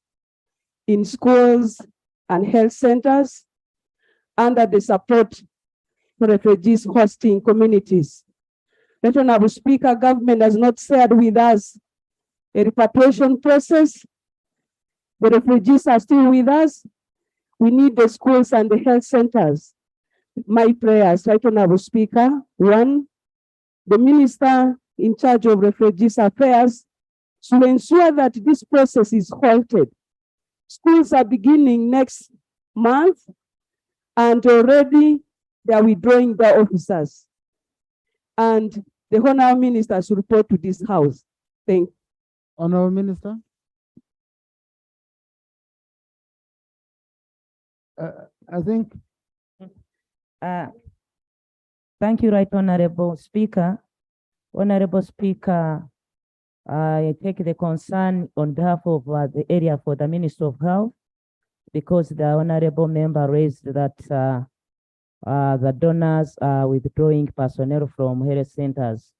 in schools and health centers under the support for refugees hosting communities. Right Honorable Speaker, government has not shared with us a repatriation process. The refugees are still with us. We need the schools and the health centers. My prayers, Right Honorable Speaker, 1, the minister in charge of refugees affairs should ensure that this process is halted. Schools are beginning next month and already they are withdrawing their officers. And the Honorable Minister should report to this House. Thank you. Honorable Minister. I think. Thank you, Right Honorable Speaker. Honorable Speaker, I take the concern on behalf of the area for the Minister of Health, because the honorable member raised that the donors are withdrawing personnel from health centers.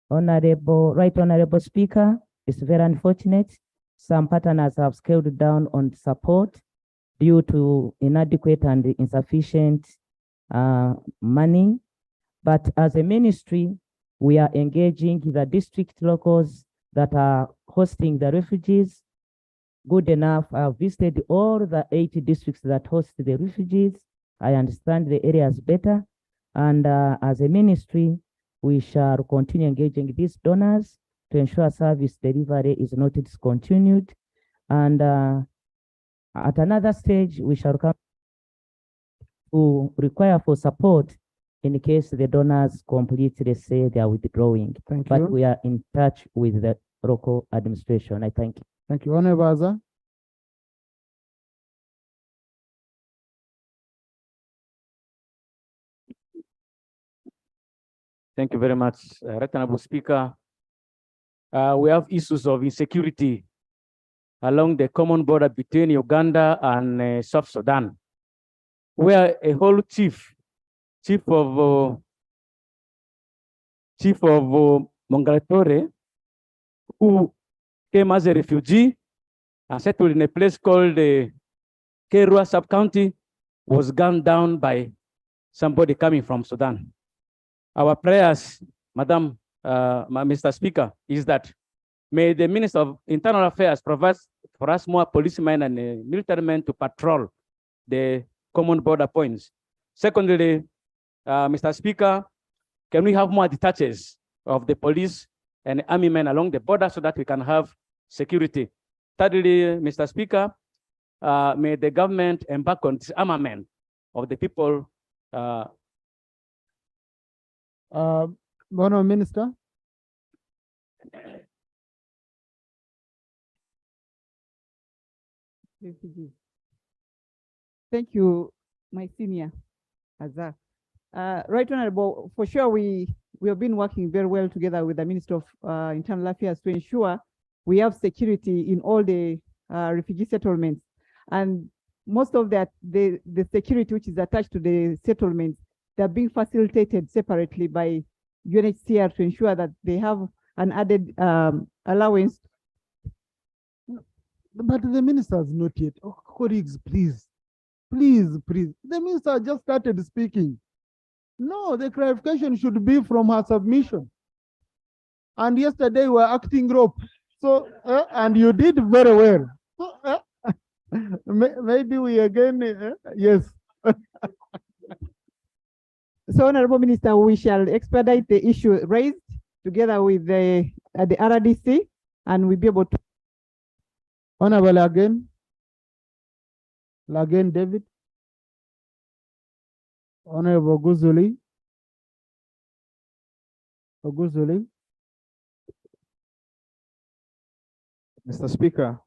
Right Honorable Speaker, it's very unfortunate. Some partners have scaled down on support due to inadequate and insufficient money. But as a ministry, we are engaging the district locals that are hosting the refugees. Good enough, I've visited all the 8 districts that host the refugees. I understand the areas better. And as a ministry, we shall continue engaging these donors to ensure service delivery is not discontinued. And at another stage, we shall come to require for support in case the donors completely say they are withdrawing. Thank but you. We are in touch with the local administration. I thank you. Thank you. Honorable Azza. Thank you very much, Right Honorable Speaker. We have issues of insecurity along the common border between Uganda and South Sudan, where a whole chief of Mongalatore, who came as a refugee and settled in a place called Kerua sub-county, was gunned down by somebody coming from Sudan. Our prayers, Madam, Mr. Speaker, is that may the Minister of Internal Affairs provide for us more policemen and military men to patrol the common border points. Secondly, Mr. Speaker, can we have more detaches of the police and army men along the border so that we can have security? Thirdly, Mr. Speaker, may the government embark on disarmament of the people. Honourable Minister. Refugees. Thank you, my senior, Azar. Right Honorable, for sure we have been working very well together with the Minister of Internal Affairs to ensure we have security in all the refugee settlements. And most of that, the security which is attached to the settlements, they're being facilitated separately by UNHCR to ensure that they have an added allowance. But the minister has not yet. Oh, colleagues, please. Please. The minister just started speaking. No, the clarification should be from her submission. And yesterday we were acting rope. So, and you did very well. So, maybe we again, yes. So, Honorable Minister, we shall expedite the issue raised together with the RDC, and we'll be able to. Honorable again. Again, David. Honorable Oguzuli. Mr. Speaker,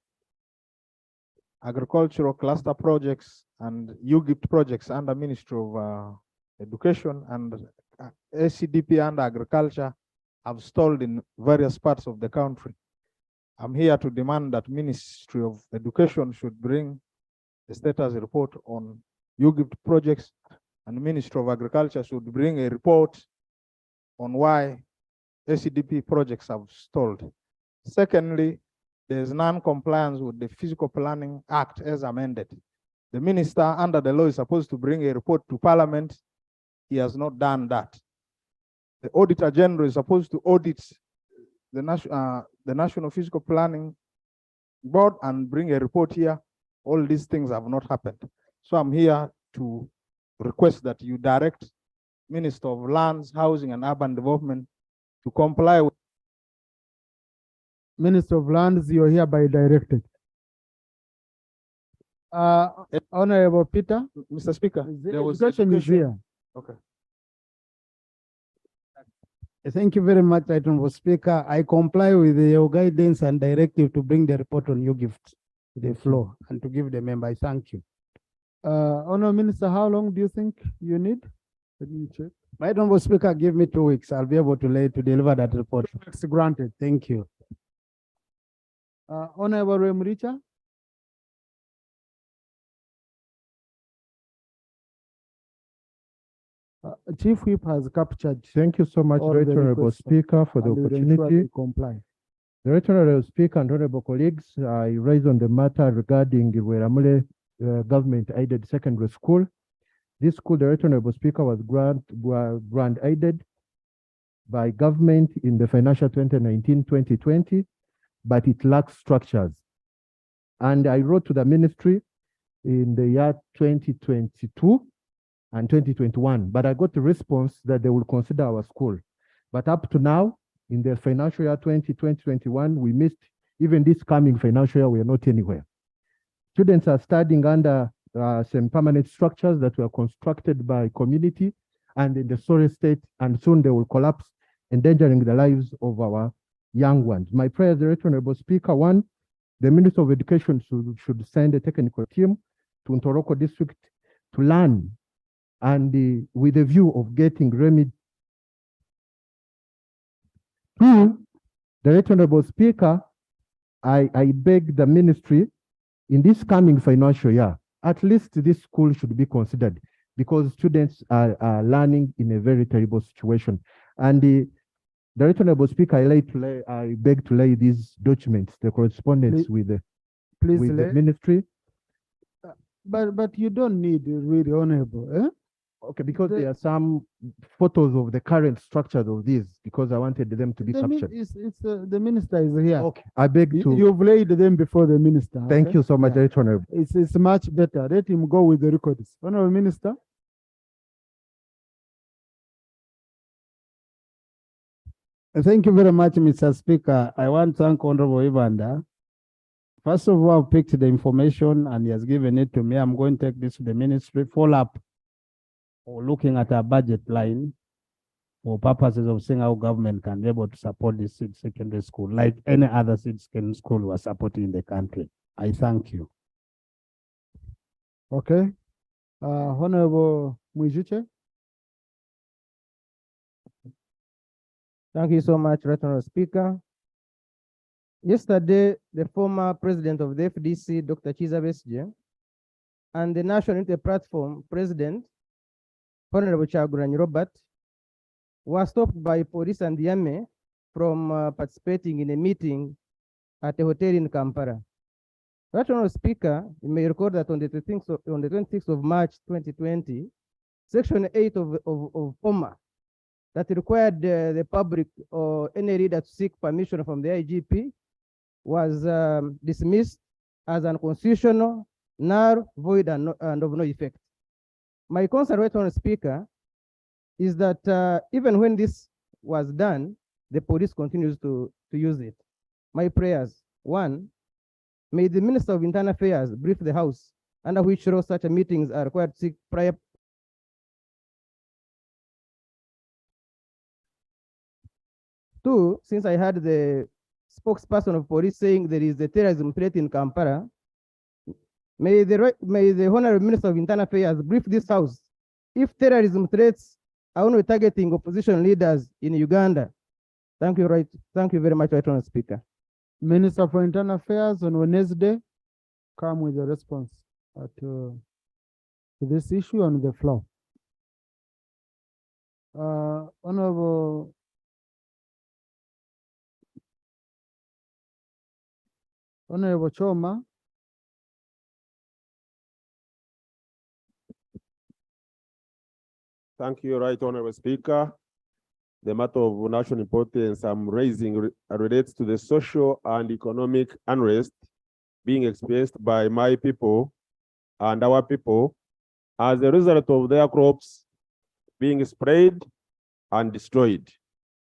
agricultural cluster projects and UGIFT projects under Ministry of Education and ACDP and agriculture have stalled in various parts of the country. I'm here to demand that Ministry of Education should bring a status report on UGIFT projects, and the Ministry of Agriculture should bring a report on why ACDP projects have stalled. Secondly, there is non-compliance with the Physical Planning Act as amended. The minister under the law is supposed to bring a report to Parliament. He has not done that. The Auditor General is supposed to audit the National Physical Planning Board and bring a report here. All these things have not happened. So I'm here to request that you direct Minister of Lands, Housing and Urban Development to comply with. Minister of Lands, you're hereby directed. Honorable Peter. Mr. Speaker, there was education is here. Okay. Thank you very much, Honorable Speaker. I comply with your guidance and directive to bring the report on UGIFT to the floor and to give the member. I thank you. Honorable Minister, how long do you think you need? Let me check. My Honorable Speaker, give me 2 weeks. I'll be able to deliver that report. 2 weeks granted. Thank you. Honorable Remricha. Chief Whip has captured. Thank you so much, Right Honorable Speaker, for the opportunity. Comply. The Right Honorable Speaker and Honorable colleagues, I raise on the matter regarding Weramule government-aided secondary school. This school, the Right Honorable Speaker, was grant-aided by government in the financial 2019-2020, but it lacks structures. And I wrote to the ministry in the year 2022 and 2021, but I got the response that they will consider our school. But up to now, in the financial year 2020-21, we missed, even this coming financial year, we are not anywhere. Students are studying under some permanent structures that were constructed by community and in the sorry state, and soon they will collapse, endangering the lives of our young ones. My prayer, the Right Honorable Speaker, one, the Minister of Education should send a technical team to Ntoroko district to learn and with a view of getting remedy. Two, the Right Honorable Speaker, I beg the ministry in this coming financial year, at least this school should be considered because students are learning in a very terrible situation. And the Right Honorable Speaker, I beg to lay these documents, the correspondence with the ministry. But you don't need really honorable, eh? Okay, because there are some photos of the current structures of these, because I wanted them to be captured. The minister is here. Okay, I beg to. You've laid them before the minister. Thank you so much, Right Honorable. It's much better. Let him go with the records. Honorable Minister. Thank you very much, Mr. Speaker. I want to thank Honorable Uganda. First of all, I've picked the information and he has given it to me. I'm going to take this to the ministry, follow up, or looking at our budget line for purposes of seeing how government can be able to support this seed secondary school, like any other seed secondary school we are supporting in the country. I thank you. Okay. Honorable Mwijuche. Thank you so much, Right Honorable Speaker. Yesterday, the former president of the FDC, Dr. Chiza Besigye, and the National Unity Platform president, Honorable Chagulanyi Robert, were stopped by police and the army from participating in a meeting at a hotel in Kampala. Right Honorable Speaker, you may recall that on the 26th of March 2020, Section 8 of FOMA that required the public or any reader to seek permission from the IGP was dismissed as unconstitutional, null, void, and of no effect. My concern, Right Honorable Speaker, is that even when this was done, the police continues to use it. My prayers, one, may the Minister of Internal Affairs brief the House under which law such meetings are required to seek prior. Two, since I heard the spokesperson of police saying there is a terrorism threat in Kampala, may the Honorable Minister of Internal Affairs brief this House if terrorism threats are only targeting opposition leaders in Uganda. Thank you very much, Right Honorable Speaker. Minister for Internal Affairs on Wednesday, come with a response to this issue on the floor. Honorable Choma. Thank you, Right Honorable Speaker. The matter of national importance I'm raising relates to the social and economic unrest being experienced by my people and our people as a result of their crops being sprayed and destroyed.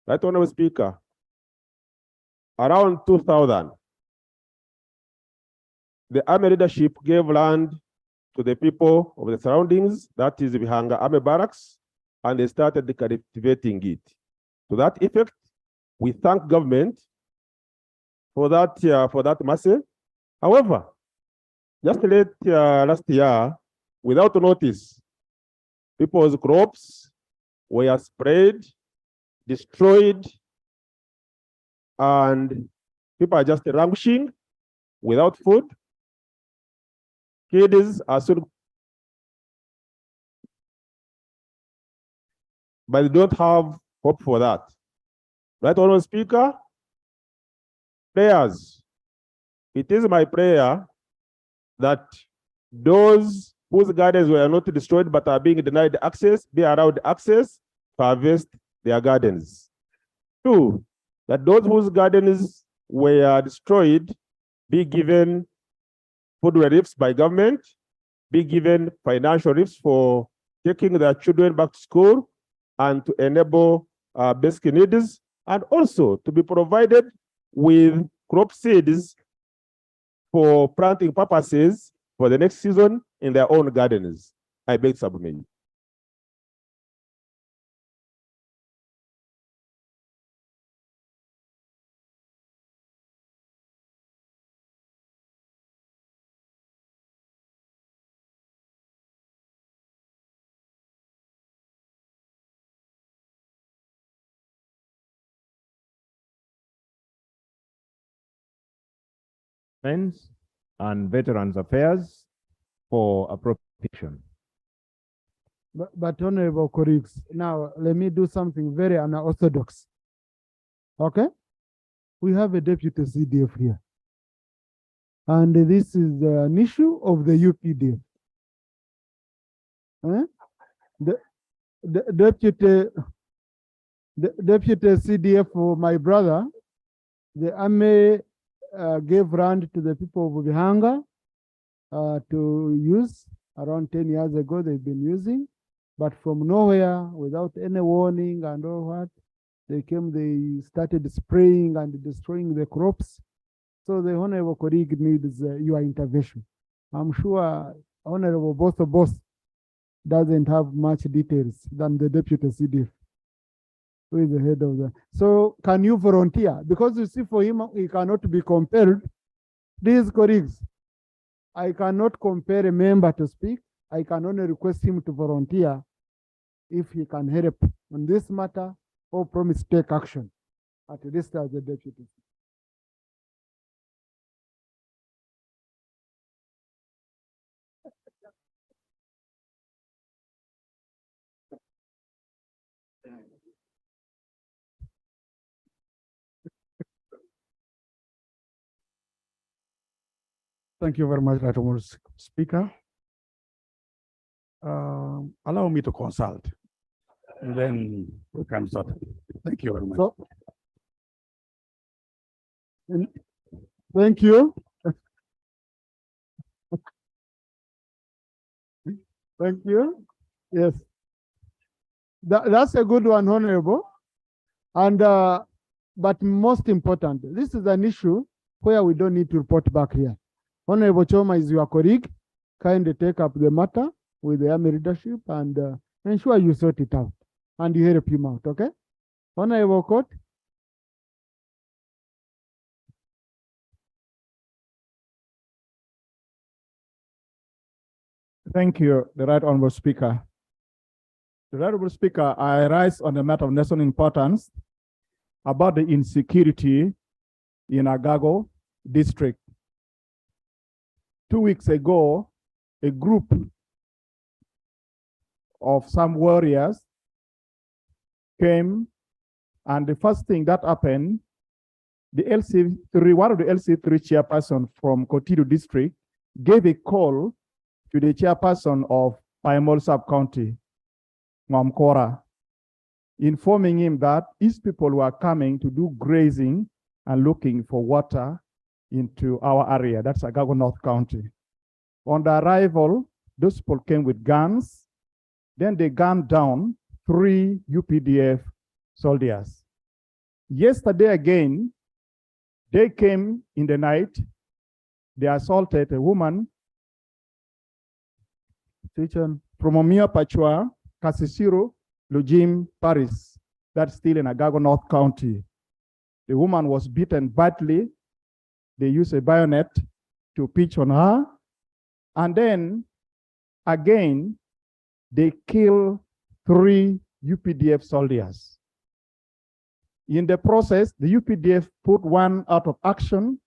Right Honorable Speaker, around 2000, the army leadership gave land to the people of the surroundings, that is Bihanga Army Barracks, and they started cultivating it. To that effect, we thank government for that mercy. However, just late last year, without notice, people's crops were sprayed, destroyed, and people are just languishing without food. Kids are soon, but they don't have hope for that. Right Honorable Speaker, prayers. It is my prayer that those whose gardens were not destroyed but are being denied access be allowed access to harvest their gardens. Two, that those whose gardens were destroyed be given food reliefs by government, be given financial reliefs for taking their children back to school and to enable basic needs, and also to be provided with crop seeds for planting purposes for the next season in their own gardens. I beg to submit. And Veterans Affairs for appropriation. But honorable colleagues, now let me do something very unorthodox. Okay? We have a deputy CDF here. And this is an issue of the UPDF. The deputy CDF for my brother, the army gave land to the people of Bihanga to use. Around 10 years ago, they've been using, but from nowhere, without any warning and all what, They came, they started spraying and destroying the crops. So the honorable colleague needs your intervention. I'm sure Honorable Boss doesn't have much details than the deputy CDF, who is the head of the. So can you volunteer? Because you see, for him, he cannot be compelled. These colleagues, I cannot compare a member to speak. I can only request him to volunteer if he can help on this matter or promise to take action, at least as a deputy. Thank you very much, Honorable Speaker. Allow me to consult, and then we can start. Thank you very much. So, thank you. Thank you. Yes. That's a good one, Honorable. And but most important, this is an issue where we don't need to report back here. Honorable Choma is your colleague. Kindly take up the matter with the army leadership and ensure you sort it out and you help him out, okay? Honorable Court. Thank you, the Right Honorable Speaker. The Right Honorable Speaker, I rise on a matter of national importance about the insecurity in Agago district. 2 weeks ago, a group of some warriors came, and the first thing that happened, the LC3, one of the LC3 chairperson from Kotiru district gave a call to the chairperson of Paimol sub-county, Mwamkora, informing him that his people were coming to do grazing and looking for water into our area, that's Agago North County. On the arrival, those people came with guns. Then they gunned down 3 UPDF soldiers. Yesterday again, they came in the night. They assaulted a woman from Omia Pachua, Kasisiro, Lujim, Paris, that's still in Agago North County. The woman was beaten badly. They used a bayonet to pitch on her. And then again, they killed 3 UPDF soldiers. In the process, the UPDF put one out of action,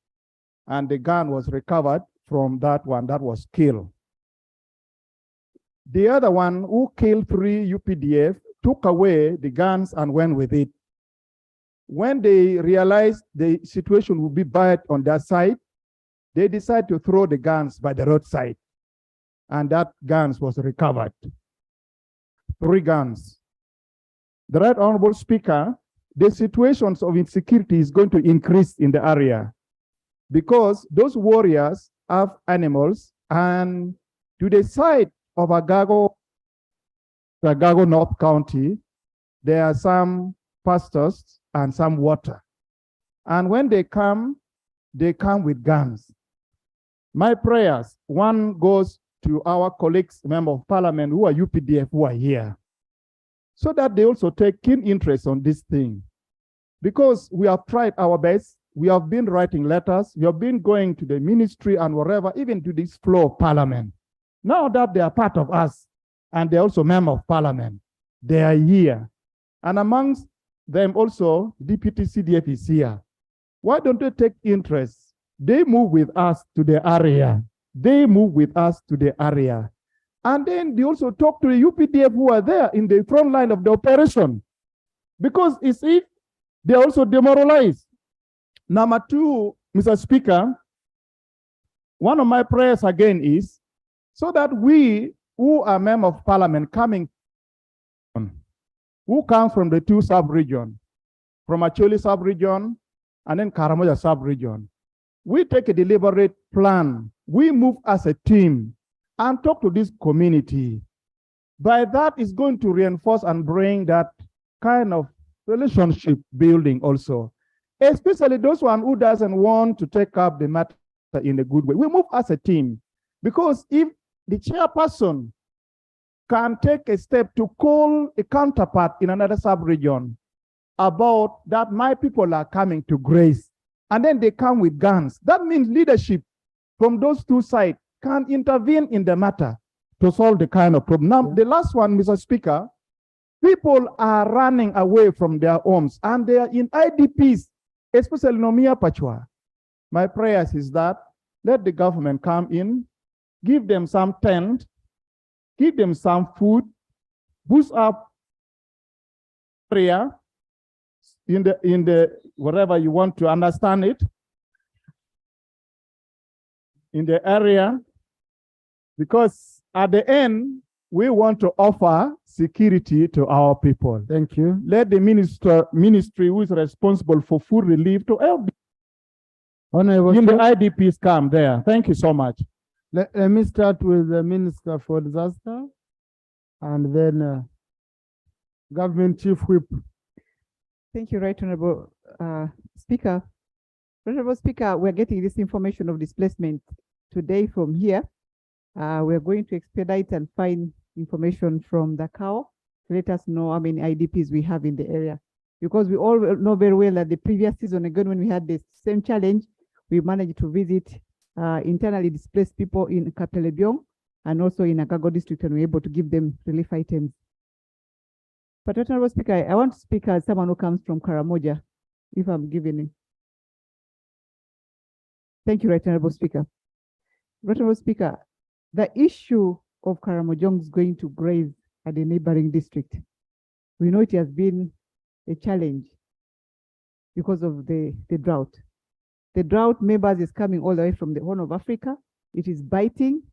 and the gun was recovered from that one that was killed. The other one who killed 3 UPDF took away the guns and went with it. When they realized the situation would be bad on their side, they decided to throw the guns by the roadside, and that guns was recovered. 3 guns. The Right Honorable Speaker, the situations of insecurity is going to increase in the area because those warriors have animals, and to the side of Agago North County, there are some pastures and some water. And when they come with guns. My prayers, one goes to our colleagues, members of parliament who are UPDF who are here, so that they also take keen interest on this thing. Because we have tried our best, we have been writing letters, we have been going to the ministry and wherever, even to this floor of parliament. Now that they are part of us, and they're also members of parliament, they are here. And amongst them also, Deputy CDF is here. Why don't they take interest? They move with us to the area. They move with us to the area. And then they also talk to the UPDF who are there in the front line of the operation. Because it's if they also demoralized. Number 2, Mr. Speaker, one of my prayers again is so that we who are members of parliament coming, who come from the 2 sub-regions, from Acholi sub-region and then Karamoja sub-region, we take a deliberate plan. We move as a team and talk to this community. By that, is going to reinforce and bring that kind of relationship building also, especially those one who doesn't want to take up the matter in a good way. We move as a team, because if the chairperson can take a step to call a counterpart in another sub-region about that my people are coming to grace, and then they come with guns, that means leadership from those two sides can intervene in the matter to solve the kind of problem. Now, the last one, Mr. Speaker, people are running away from their homes and they are in IDPs, especially Nomia Pachwa. My prayers is that let the government come in, give them some tent, give them some food, boost up prayer in the whatever you want to understand it, in the area, because at the end, we want to offer security to our people. Thank you. Let the ministry who is responsible for food relief to help Honorable in the IDPs come there. Thank you so much. Let me start with the Minister for Disaster and then Government Chief Whip. Thank you, Right Honorable Speaker. Honorable Speaker, we're getting this information of displacement today from here. We're going to expedite and find information from the CAO to let us know how many IDPs we have in the area. Because we all know very well that the previous season, again, when we had the same challenge, we managed to visit internally displaced people in Kapelebyong and also in Agago district, and we're able to give them relief items. But Honorable Speaker, I want to speak as someone who comes from Karamoja, if I'm given it. Thank you, Right Honorable Speaker. Right Honorable Speaker, the issue of Karamojong is going to graze at the neighboring district. We know it has been a challenge because of the drought. The drought, members, is coming all the way from the Horn of Africa. It is biting.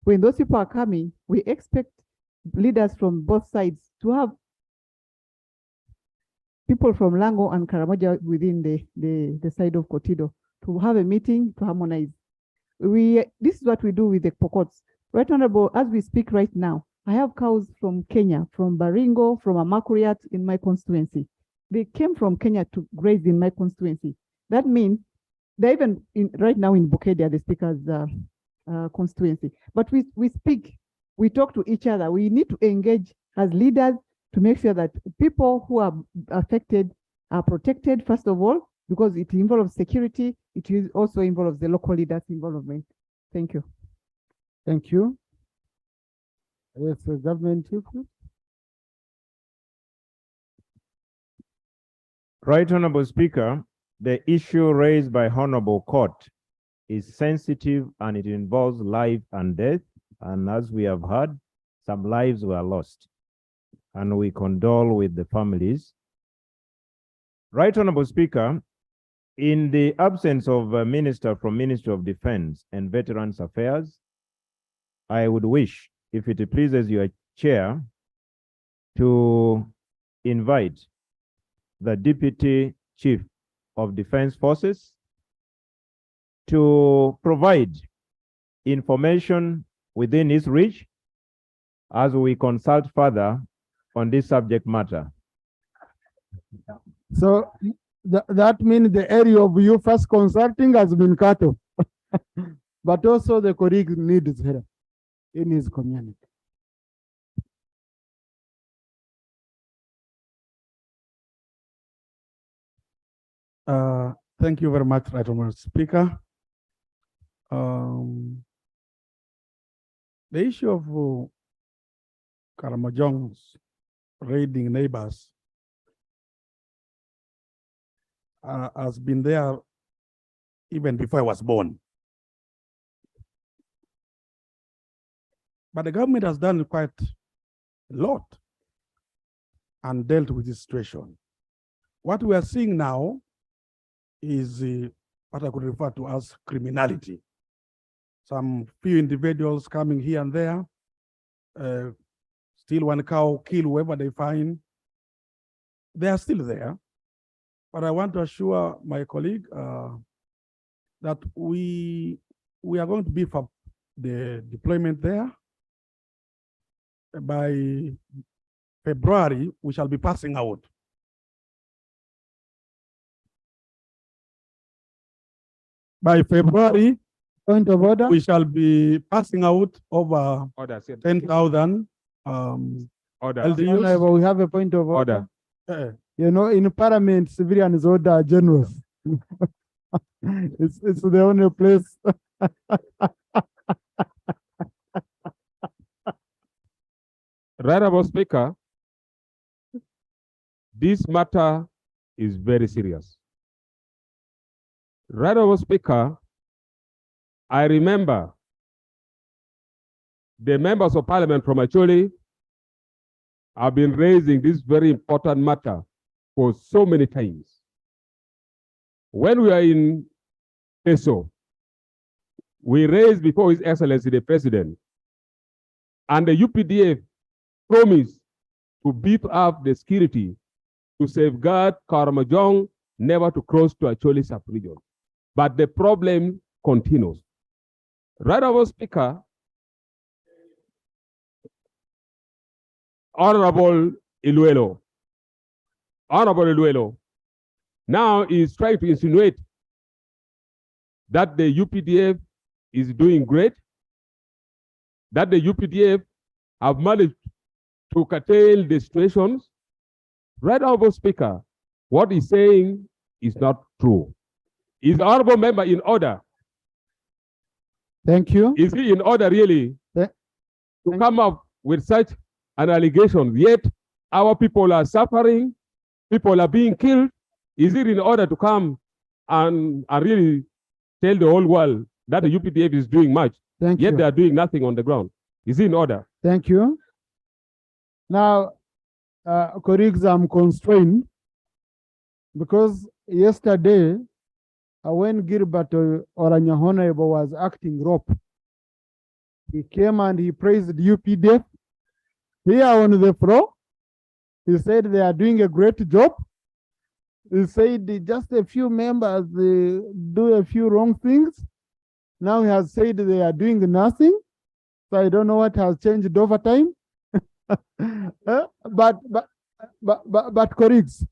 When those people are coming, we expect leaders from both sides to have people from Lango and Karamoja within the side of Kotido to have a meeting to harmonize. This is what we do with the Pokots. Right Honorable, as we speak right now, I have cows from Kenya, from Baringo, from Amakuriat in my constituency. They came from Kenya to graze in my constituency. That means they're even right now in Bukedia, the speaker's constituency. But we speak, we talk to each other. We need to engage as leaders to make sure that people who are affected are protected, first of all, because it involves security. It also involves the local leaders' involvement. Thank you. Thank you. Yes, Government Chief. Right Honorable Speaker, the issue raised by Honorable Court is sensitive and it involves life and death. And as we have heard, some lives were lost. And we condole with the families. Right Honorable Speaker, in the absence of a minister from Ministry of Defense and Veterans Affairs, I would wish, if it pleases your chair, to invite the Deputy Chief of Defense Forces to provide information within his reach as we consult further on this subject matter. So that means the area of you first consulting has been cut off, but also the colleague needs help in his community. Thank you very much, Right Honorable Speaker. The issue of Karamojong's raiding neighbors has been there even before I was born. But the government has done quite a lot and dealt with this situation. What we are seeing now is what I could refer to as criminality. Some few individuals coming here and there, steal one cow, kill whoever they find. They are still there. But I want to assure my colleague that we are going to beef up the deployment there. By February, we shall be passing out by February, Point of order. we shall be passing out over Order, sir. 10,000 Order. LDUs. Honorable, we have a point of order. Eh, You know, in Parliament, civilians order generous. It's the only place. Right about Speaker, this matter is very serious. Right about Speaker, I remember the members of Parliament from Acholi have been raising this very important matter for so many times. When we are in Peso, we raised before His Excellency the President, and the UPDF promised to beef up the security to safeguard Karamojong never to cross to Acholi sub-region. But the problem continues. Right, our Speaker, Honorable Iluelo now is trying to insinuate that the UPDF is doing great, that the UPDF have managed to curtail the situations. Right, Honorable Speaker, what he's saying is not true. Is the honorable member in order? Thank you. Is he in order really to come up with such an allegation? Yet our people are suffering, people are being killed. Is it in order to come and really tell the whole world that the UPDF is doing much, Thank yet you. they are doing nothing on the ground? Is it in order? Thank you. Now, colleagues, I'm constrained because yesterday, when Gilbert Oranyahonebo was acting rope, he came and he praised UPDF here on the floor. He said they are doing a great job. He said just a few members do a few wrong things. Now he has said they are doing nothing. So I don't know what has changed over time. But colleagues,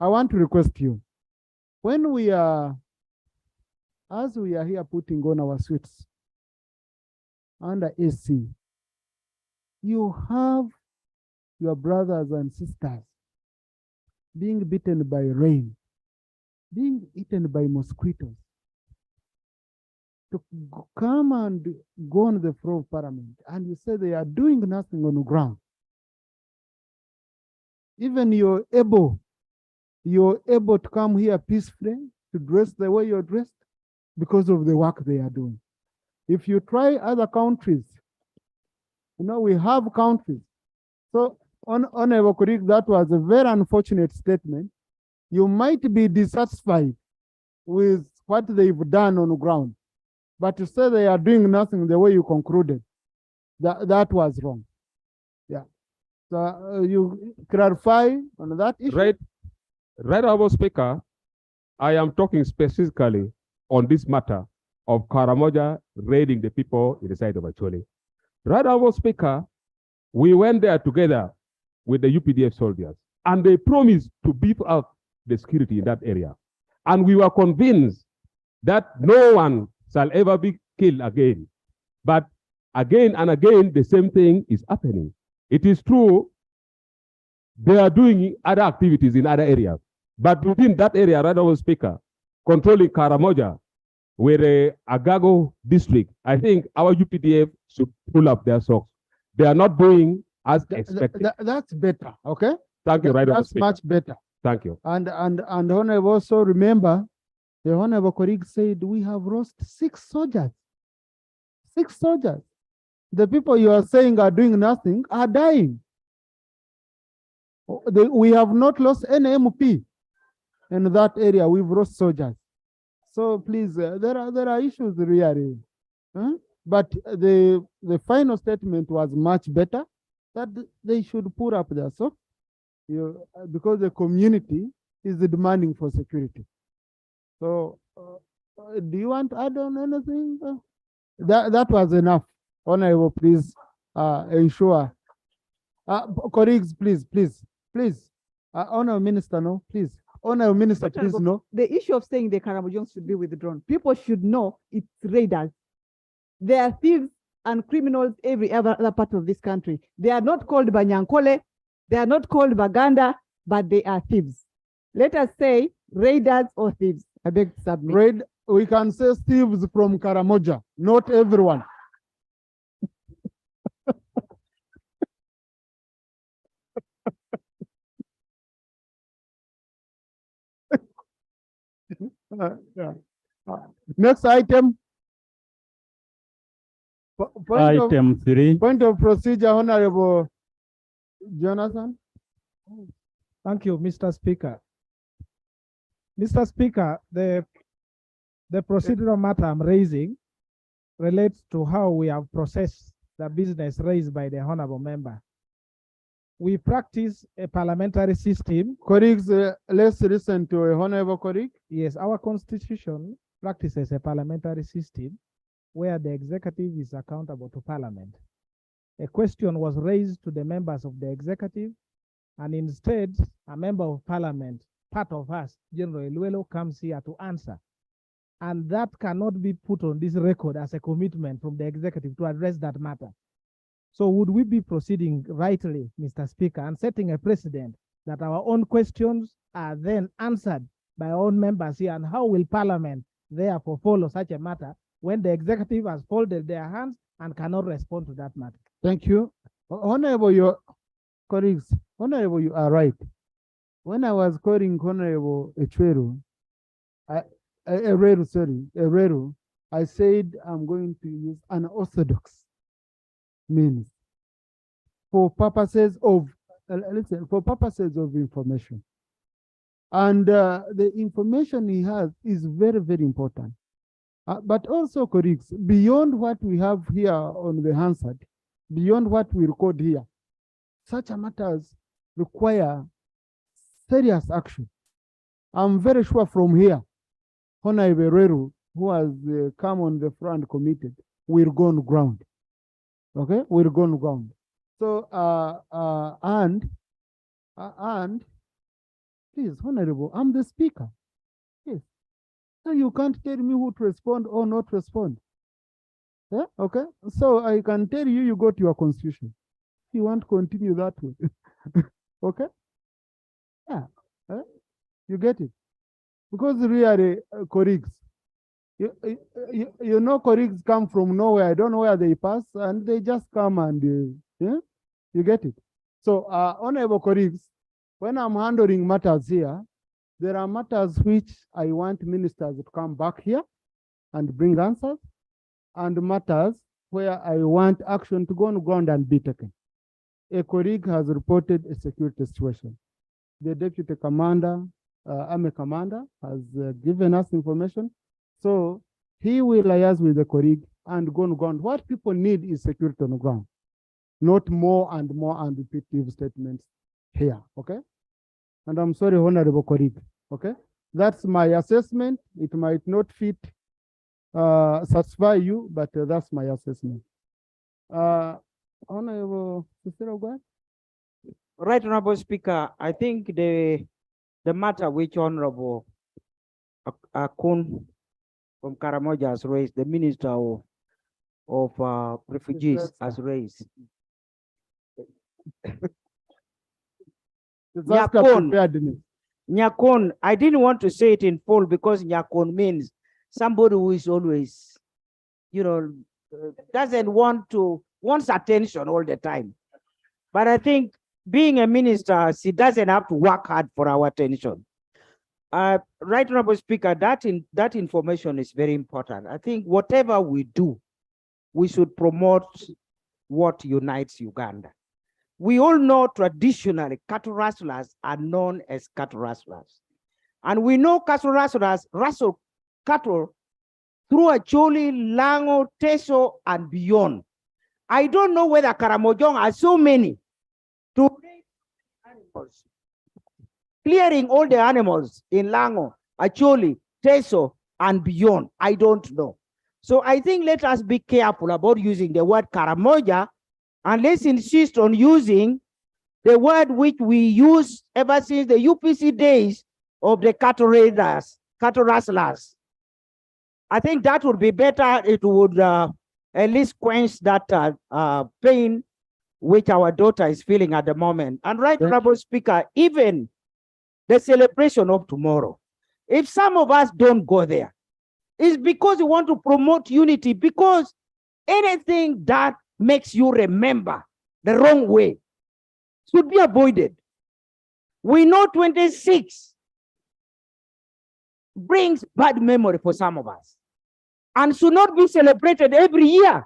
I want to request you. When we are, as we are here putting on our suits under AC, you have your brothers and sisters being bitten by rain, being eaten by mosquitoes, to come and go on the floor of Parliament, and you say they are doing nothing on the ground. Even you're able to come here peacefully, to dress the way you're dressed because of the work they are doing. If you try other countries, you know, we have countries. So, Honorable colleague, that was a very unfortunate statement. You might be dissatisfied with what they've done on the ground, but to say they are doing nothing the way you concluded, that was wrong. Yeah. So you clarify on that issue. Right, Honorable Speaker, I am talking specifically on this matter of Karamoja raiding the people in the side of Acholi. Right, Honorable Speaker, we went there together with the UPDF soldiers, and they promised to beef up the security in that area. And we were convinced that no one shall ever be killed again. But again and again, the same thing is happening. It is true, they are doing other activities in other areas. But within that area, right, Honorable Speaker, controlling Karamoja, with the Agago district, I think our UPDF should pull up their socks. They are not doing as expected. That's better, okay? Thank you, right, Honorable That's Speaker. much better. Thank you. And Honorable, also remember, the Honorable colleague said we have lost 6 soldiers. 6 soldiers. The people you are saying are doing nothing are dying. We have not lost any MP in that area. We've lost soldiers. So please, there are issues really. But the final statement was much better, that they should put up their socks, because the community is demanding for security. So do you want to add on anything? That was enough. Honorable, please ensure. Colleagues, please. Honorable Minister, no, please. Honorable Minister, please know. The issue of saying the Karamojong should be withdrawn. People should know it's raiders. They are thieves and criminals every other part of this country. They are not called Banyankole, they are not called Baganda, but they are thieves. Let us say raiders or thieves. I beg to submit. We can say thieves from Karamoja, not everyone. Yeah. Next item. Item 3. Point of procedure, Honorable Jonathan. Thank you, Mr. Speaker. Mr. Speaker, the procedural matter I'm raising relates to how we have processed the business raised by the honorable member. We practice a parliamentary system. Colleagues, let's listen to a honorable colleague. Yes, our constitution practices a parliamentary system where the executive is accountable to parliament. A question was raised to the members of the executive, and instead, a member of parliament, part of us, General Eluelo, comes here to answer. And that cannot be put on this record as a commitment from the executive to address that matter. So would we be proceeding rightly, Mr. Speaker, and setting a precedent that our own questions are then answered by our own members here? And how will Parliament therefore follow such a matter when the executive has folded their hands and cannot respond to that matter? Thank you. Honorable, your colleagues, Honorable, you are right. When I was calling Honorable Echweru, Ereru, I said I'm going to use an orthodox means for purposes of information. And the information he has is very, very important. But also, colleagues, beyond what we have here on the Hansard, beyond what we record here, such matters require serious action. I'm very sure from here, Honorable Ereru, who has come on the front committed, will go on ground. Okay, we're going to ground. So, and please, Honorable, I'm the speaker. Yes. So you can't tell me who to respond or not respond. Yeah, okay. So I can tell you, you go to your constitution. If you want to continue that way. Okay? Yeah. You get it? Because really, colleagues, you know, colleagues come from nowhere. I don't know where they pass, and they just come and yeah, you get it. So, honorable colleagues, when I'm handling matters here, there are matters which I want ministers to come back here and bring answers, and matters where I want action to go on ground and be taken. A colleague has reported a security situation. The deputy commander, army commander, has given us information. So he will liaise with the colleague and go on ground. What people need is security on the ground, not more and repetitive statements here, okay? And I'm sorry, honorable colleague, okay? That's my assessment. It might not fit, satisfy you, but that's my assessment. Honorable Sister Ogwad? Right, Honorable Speaker, I think the matter which Honorable Akun from Karamoja has raised, the Minister of Refugees has raised. Nyakon, I didn't want to say it in full because Nyakon means somebody who is always, doesn't wants attention all the time. But I think being a minister, she doesn't have to work hard for our attention. Right, Honorable Speaker, that information is very important. I think whatever we do, we should promote what unites Uganda. We all know traditionally cattle rustlers are known as cattle rustlers. And we know cattle rustlers rustle cattle through Acholi, Lango, Teso, and beyond. I don't know whether Karamojong are so many to raise animals, clearing all the animals in Lango, Acholi, Teso, and beyond. I don't know. So I think let us be careful about using the word Karamoja, and let's insist on using the word which we use ever since the UPC days of the cattle raiders, cattle rustlers. I think that would be better. It would at least quench that pain which our daughter is feeling at the moment. And Right Honorable Speaker, even the celebration of tomorrow, if some of us don't go there, it's because we want to promote unity, because anything that makes you remember the wrong way should be avoided. We know 26 brings bad memory for some of us and should not be celebrated every year.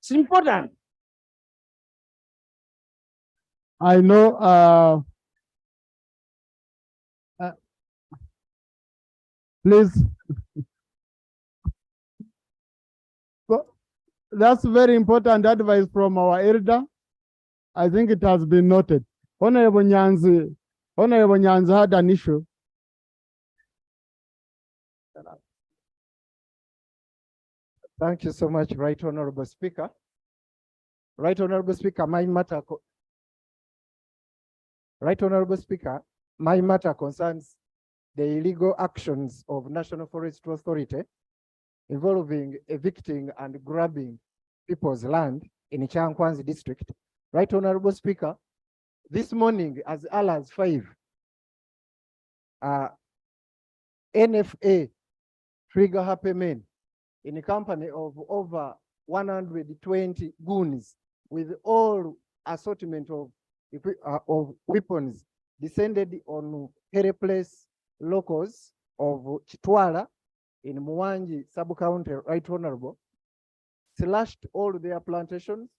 It's important. I know, please. That's very important advice from our elder. I think it has been noted. Honorable Nyanzi had an issue. Thank you so much, Right Honorable Speaker. Right Honorable Speaker, my matter concerns the illegal actions of National Forest Authority involving evicting and grabbing people's land in Chankwanzi district. Right Honorable Speaker, this morning as early as 5, NFA trigger happy men in a company of over 120 goons with all assortment of weapons descended on helpless locals of Chitwala in Mwangi sub-county, Right Honorable, slashed all their plantations,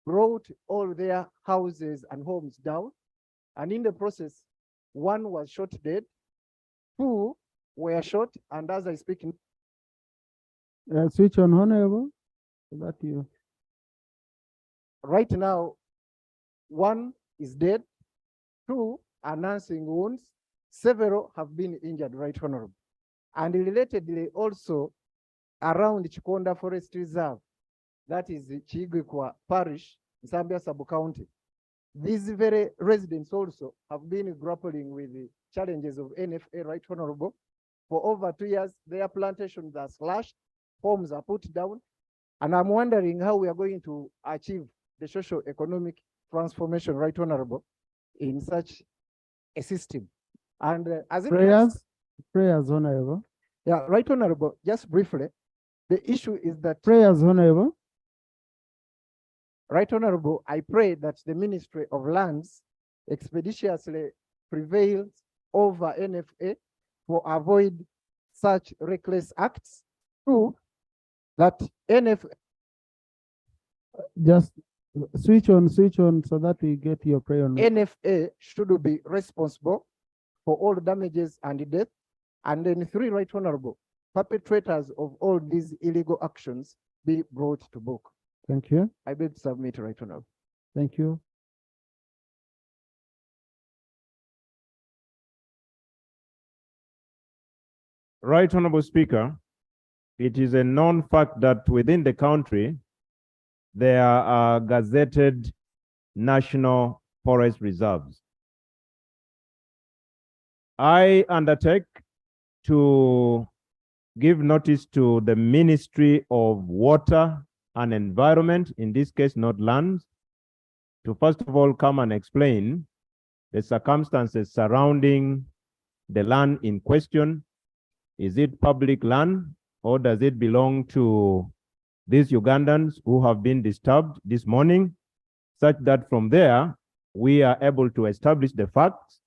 brought all their houses and homes down, and in the process, 1 was shot dead, 2 were shot, and as I speak, Switch on, Honorable. That you. Right now, 1 is dead, 2 are nursing wounds, several have been injured, Right Honorable. And relatedly also around Chikonda Forest Reserve, that is Chigwikwa Parish, Zambia Sub-County. These very residents also have been grappling with the challenges of NFA, Right Honorable. For over 2 years, their plantations are slashed, homes are put down, and I'm wondering how we are going to achieve the socio-economic transformation, Right Honorable, in such a system. And as it Prayers, Honorable. Yeah, Right Honorable, just briefly, the issue is that Prayers, Honorable. Right Honorable, I pray that the Ministry of Lands expeditiously prevails over NFA to avoid such reckless acts. 2, that NFA Just switch on so that we get your prayer on. NFA should be responsible for all damages and death. And then 3, Right Honorable, perpetrators of all these illegal actions be brought to book. Thank you. I beg to submit, Right Honorable. Thank you. Right Honorable Speaker, it is a known fact that within the country, there are gazetted national forest reserves. I undertake to give notice to the Ministry of Water and Environment, in this case, not lands, to first of all come and explain the circumstances surrounding the land in question. Is it public land or does it belong to these Ugandans who have been disturbed this morning, such that from there we are able to establish the facts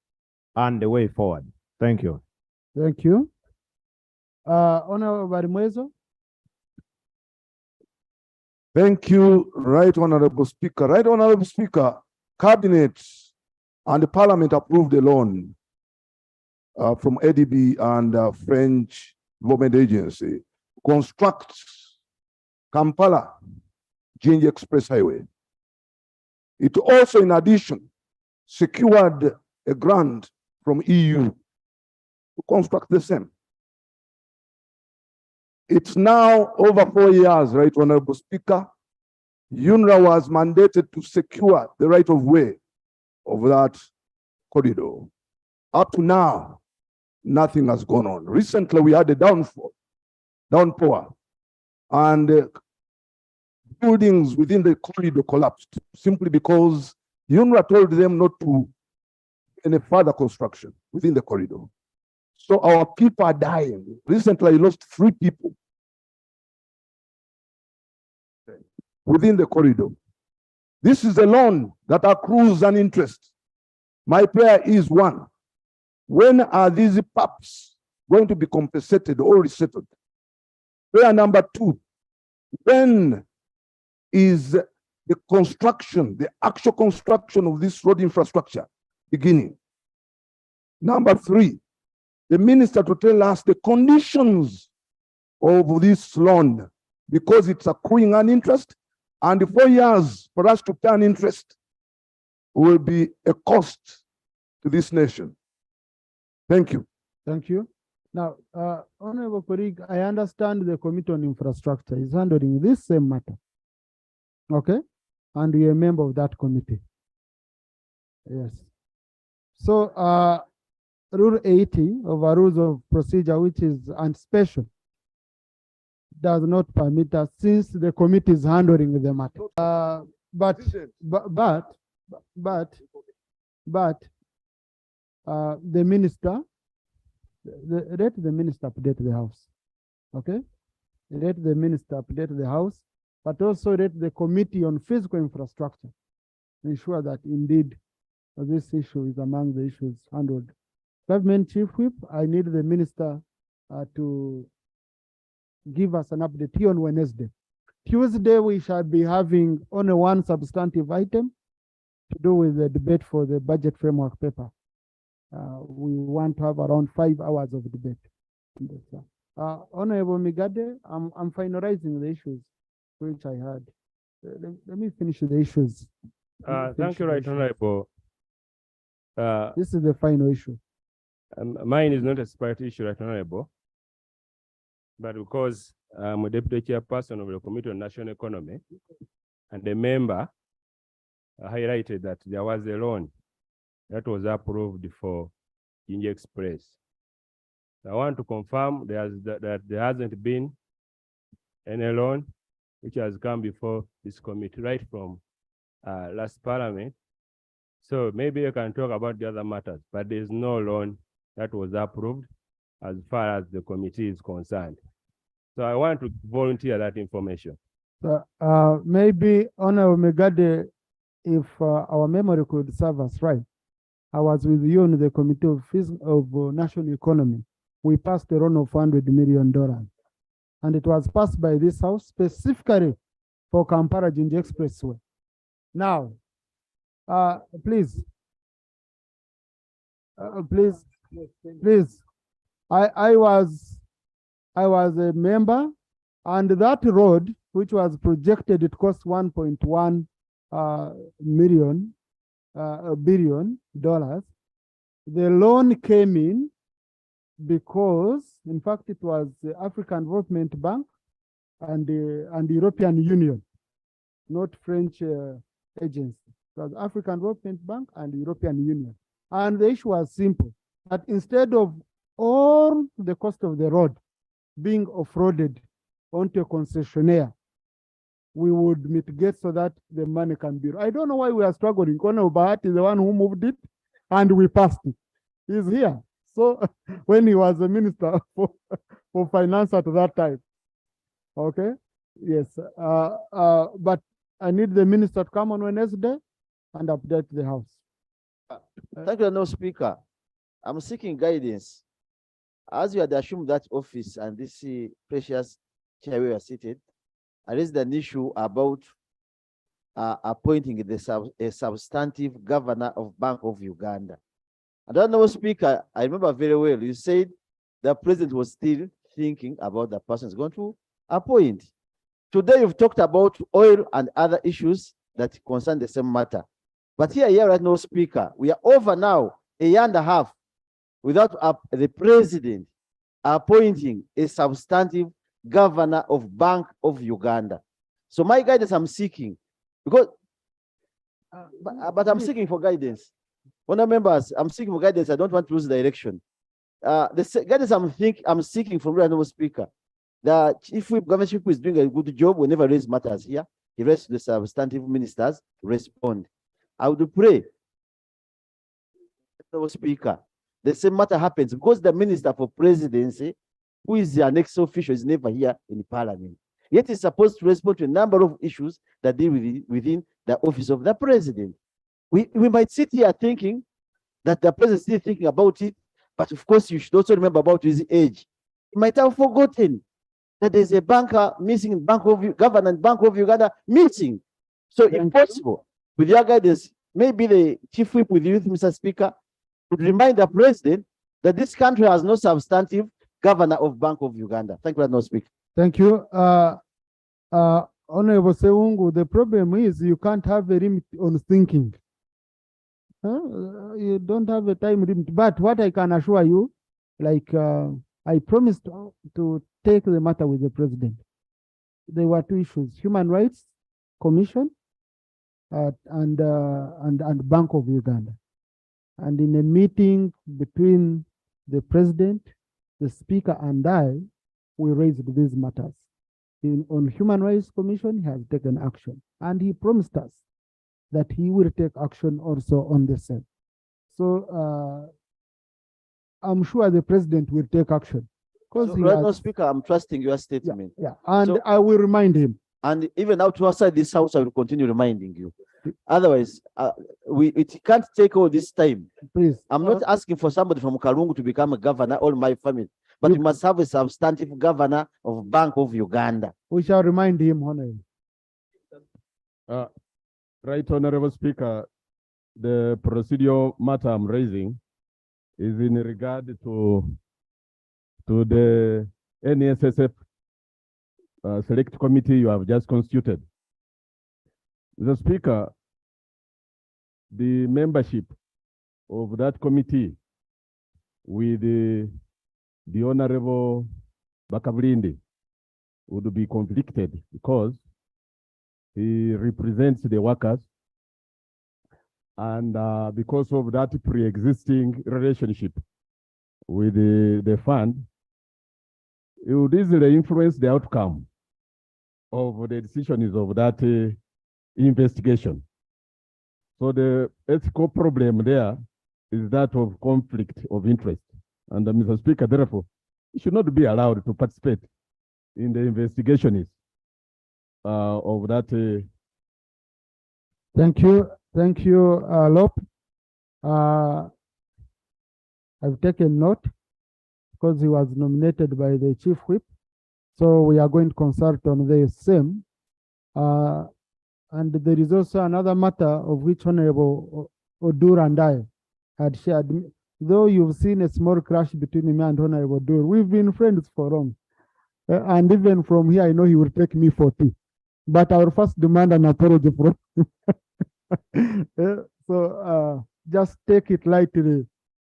and the way forward. Thank you. Thank you. Honorable Barimwezo. Thank you, Right Honorable Speaker. Right Honorable Speaker, Cabinet and the Parliament approved a loan from ADB and French Government Agency to construct Kampala Jinja Express Highway. It also, in addition, secured a grant from EU to construct the same. It's now over 4 years, Right Honorable Speaker. UNRWA was mandated to secure the right of way of that corridor. Up to now, nothing has gone on. Recently, we had a downpour, and buildings within the corridor collapsed simply because the UNRWA told them not to do any further construction within the corridor. So our people are dying. Recently, I lost 3 people within the corridor. This is a loan that accrues an interest. My prayer is, 1, when are these PAPs going to be compensated or resettled? Prayer number 2, when is the construction, the actual construction of this road infrastructure beginning? Number 3, the minister to tell us the conditions of this loan, because it's accruing an interest, and 4 years for us to pay an interest will be a cost to this nation. Thank you. Thank you. Now, Honorable colleague, I understand the Committee on Infrastructure is handling this same matter. Okay? And you're a member of that committee. Yes. So, Rule 80 of our rules of procedure, which is anti-special, does not permit us, since the committee is handling the matter. But the minister, let the minister update the House. Okay? Let the minister update the House, but also let the Committee on Physical Infrastructure ensure that indeed this issue is among the issues handled. Government Chief Whip, I need the minister to give us an update here on Wednesday. Tuesday, we shall be having only one substantive item to do with the debate for the budget framework paper. We want to have around 5 hours of debate. Honorable Migade, I'm finalizing the issues which I had. Let me finish the issues. Thank you, Right Honorable. This is the final issue. Mine is not a separate issue, Right Honorable, but because I'm a deputy chairperson of the Committee on National Economy, and the member highlighted that there was a loan that was approved for Ginger Express. I want to confirm that there hasn't been any loan which has come before this committee right from last parliament. So maybe you can talk about the other matters, but there's no loan that was approved as far as the committee is concerned. So I want to volunteer that information. Maybe Honorable Megade, if our memory could serve us right, I was with you in the Committee of National Economy. We passed a loan of $100 million, and it was passed by this House specifically for Kampala-Jinja Expressway. Now, please, I was a member, and that road, which was projected, it cost $1.1 billion. The loan came in because, in fact, it was the African Development Bank and the European Union, not French agency. It was African Development Bank and the European Union. And the issue was simple, that instead of all the cost of the road being off-roaded onto a concessionaire, we would mitigate so that the money can be. I don't know why we are struggling. Kono Bahati is the one who moved it, and we passed it. He's here. So when he was the minister for finance at that time. Okay. Yes. But I need the minister to come on Wednesday and update the House. Thank you, no Speaker. I'm seeking guidance. As you had assumed that office and this precious chair where you are seated, I raised an issue about appointing a substantive governor of Bank of Uganda. I don't know, Speaker, I remember very well, you said the president was still thinking about the person is going to appoint. Today, you've talked about oil and other issues that concern the same matter. But here right now, Speaker, we are over now a year and a half without the president appointing a substantive governor of Bank of Uganda. So my guidance I'm seeking, because, but I'm seeking for guidance. Honourable members, I'm seeking for guidance. I don't want to lose direction. the guidance I'm seeking from the Honorable Speaker, the Chief Whip, Government Chief Whip is doing a good job whenever raise matters here. He raises the substantive ministers respond. I would pray, Honorable Speaker, the same matter happens because the Minister for Presidency, who is the next official, is never here in Parliament. Yet is supposed to respond to a number of issues that deal within the office of the President. We might sit here thinking that the President is still thinking about it, but of course you should also remember about his age. He might have forgotten that there's a banker missing in Governor Bank of Uganda meeting. So if possible, with your guidance, maybe the Chief Whip with you, Mr. Speaker, would remind the President that this country has no substantive governor of Bank of Uganda. Thank you, Mr. Speaker. Thank you. Honorable Seungu, the problem is you can't have a limit on thinking. You don't have a time limit. But what I can assure you, like I promised to take the matter with the President. There were two issues: Human Rights Commission and Bank of Uganda. And in a meeting between the President, the Speaker, and I, we raised these matters. On Human Rights Commission, he has taken action, and he promised us that he will take action also on the same. So I'm sure the President will take action. So, Speaker, I'm trusting your statement. Yeah, and I will remind him. And even out outside this house, I will continue reminding you. Otherwise, it can't take all this time. Please. I'm not asking for somebody from Kalungu to become a governor or my family, but we must have a substantive governor of Bank of Uganda. We shall remind him, Honorable. Right, Honorable Speaker, the procedural matter I'm raising is in regard to the NSSF select committee you have just constituted. Mr. Speaker, the membership of that committee with the Honorable Bakabulindi would be conflicted because he represents the workers, and because of that pre-existing relationship with the fund, it would easily influence the outcome of the decisions of that investigation. So the ethical problem there is that of conflict of interest. And Mr. Speaker, therefore, he should not be allowed to participate in the investigations of that. Thank you. Thank you, Lop. I've taken note because he was nominated by the Chief Whip. So we are going to consult on the same. And there is also another matter of which Honorable Odur and I had shared. Though you've seen a small clash between me and Honorable Odur, we've been friends for long. And even from here, I know he will take me for tea. But I will first demand an apology from so just take it lightly,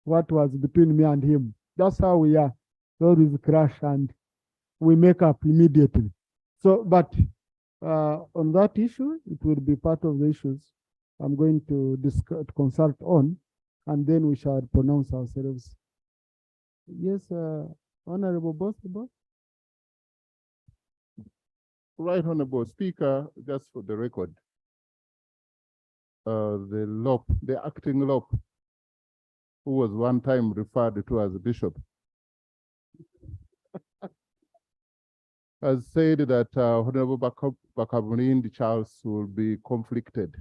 what was between me and him. That's how we are. There is a crash and we make up immediately. So, but on that issue, it will be part of the issues I'm going to discuss, consult on, and then we shall pronounce ourselves. Yes, Honorable Boss. Right, Honorable Speaker, just for the record, the acting LOP, who was one time referred to as a bishop, has said that Honorable Bakabulindi Charles will be conflicted.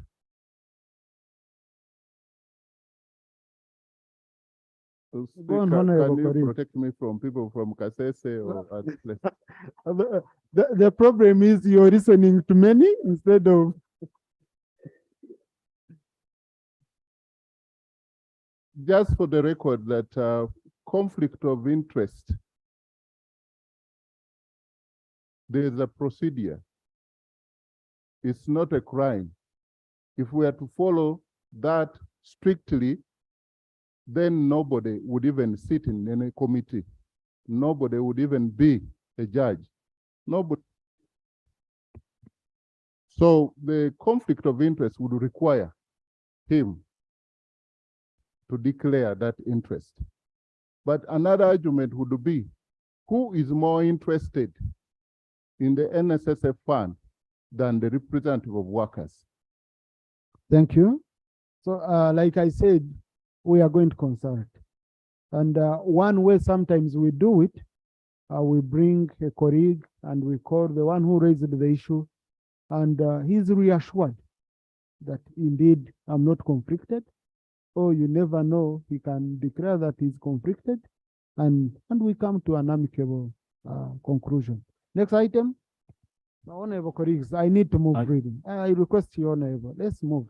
So Speaker, can you protect me from people from Kasese or other place? The problem is you're listening to many instead of. Just for the record, that conflict of interest, there is a procedure. It's not a crime. If we are to follow that strictly, then nobody would even sit in any committee. Nobody would even be a judge. Nobody. So the conflict of interest would require him to declare that interest. But another argument would be, who is more interested in the NSSF fund than the representative of workers? Thank you. So, like I said, we are going to consult. And one way sometimes we do it, we bring a colleague and we call the one who raised the issue, and he's reassured that indeed I'm not conflicted. Or you never know, he can declare that he's conflicted, and we come to an amicable conclusion. Next item. Honorable colleagues, I need to move reading. I request you, Honorable, let's move.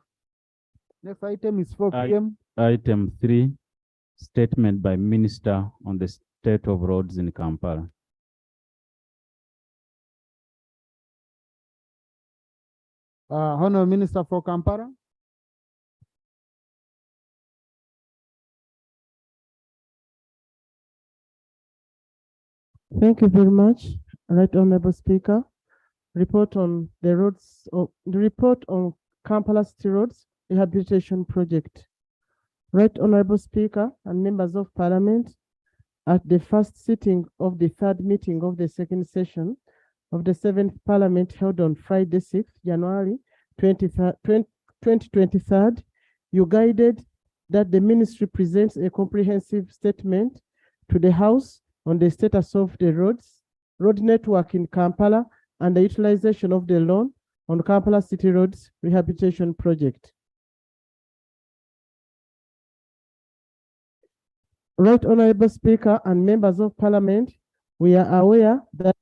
Next item is 4 p.m. Item 3, statement by Minister on the state of roads in Kampala. Honorable Minister for Kampala. Thank you very much, Right Honorable Speaker. Report on the roads, the report on Kampala City Roads Rehabilitation Project. Right Honorable Speaker and members of Parliament, at the first sitting of the third meeting of the second session of the 7th Parliament held on Friday, 6th January 2023, you guided that the ministry presents a comprehensive statement to the House on the status of the road network in Kampala and the utilization of the loan on Kampala City Roads Rehabilitation Project. Right Honorable Speaker and members of Parliament, we are aware that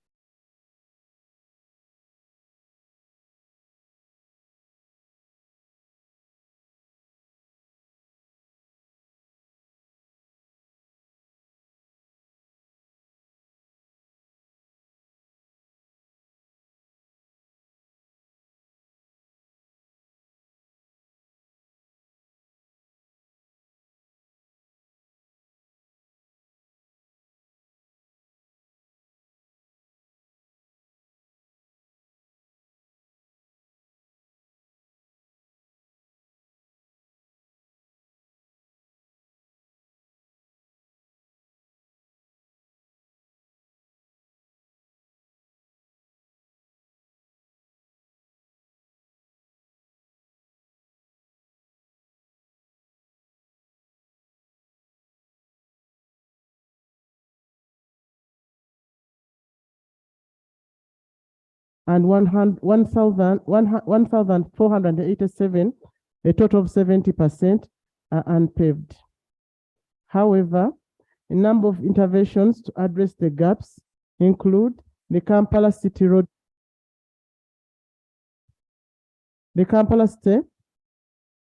and 1,487, a total of 70% are unpaved. However, a number of interventions to address the gaps include the Kampala City Road, the Kampala City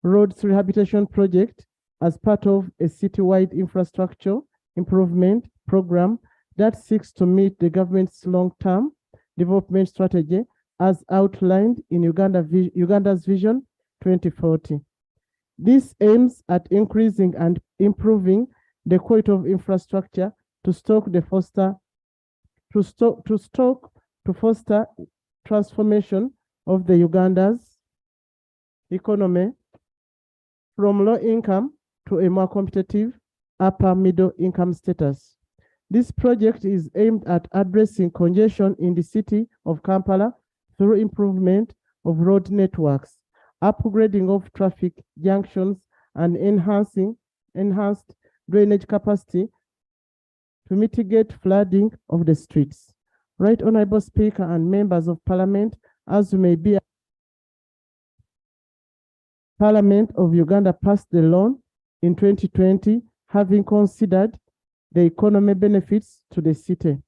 Roads Rehabilitation Project as part of a citywide infrastructure improvement program that seeks to meet the government's long-term development strategy as outlined in Uganda's Vision 2040. This aims at increasing and improving the quality of infrastructure to foster transformation of the Uganda's economy from low income to a more competitive upper middle income status. This project is aimed at addressing congestion in the city of Kampala through improvement of road networks, upgrading of traffic junctions, and enhanced drainage capacity to mitigate flooding of the streets. Right Honorable Speaker and members of Parliament, as you may be, Parliament of Uganda passed the loan in 2020, having considered the economic benefits to the city.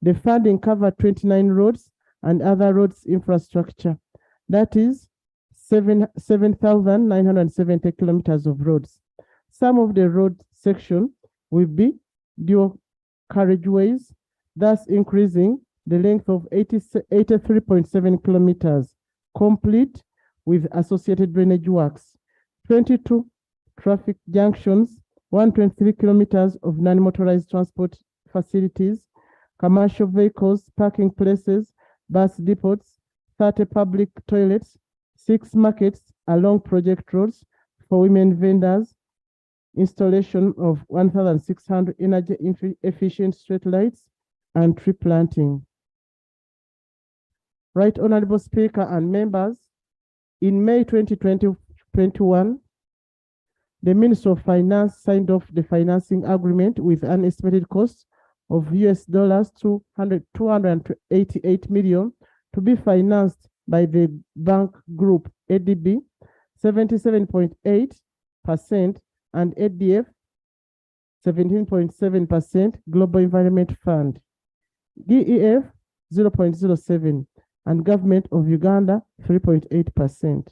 The funding covered 29 roads and other roads infrastructure. That is 7,970 kilometers of roads. Some of the road section will be dual carriageways, thus increasing the length of 83.7 kilometers, complete with associated drainage works. 22 traffic junctions, 123 kilometers of non-motorized transport facilities, commercial vehicles, parking places, bus depots, 30 public toilets, 6 markets along project roads for women vendors, installation of 1,600 energy efficient street lights, and tree planting. Right Honorable Speaker and members, in May 2021, the Minister of Finance signed off the financing agreement with an estimated cost of US dollars 288 million to be financed by the bank group ADB 77.8% and ADF 17.7%, Global Environment Fund, DEF 0.07%, and Government of Uganda 3.8%.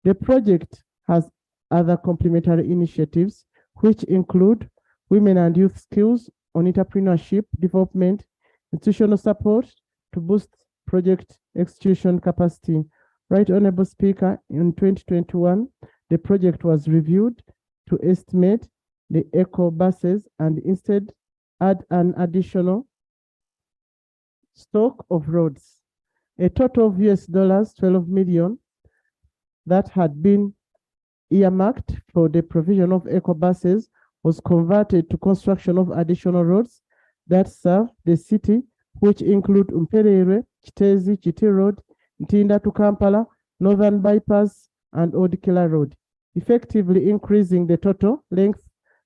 The project has other complementary initiatives, which include women and youth skills on entrepreneurship development, institutional support to boost project execution capacity. Right Honorable Speaker, in 2021, the project was reviewed to estimate the eco buses and instead add an additional stock of roads. A total of US dollars 12 million that had been earmarked for the provision of eco buses was converted to construction of additional roads that serve the city, which include Umperere, Kitezi, Chiti Road, Ntinda to Kampala, Northern Bypass, and Old Killer Road, effectively increasing the total length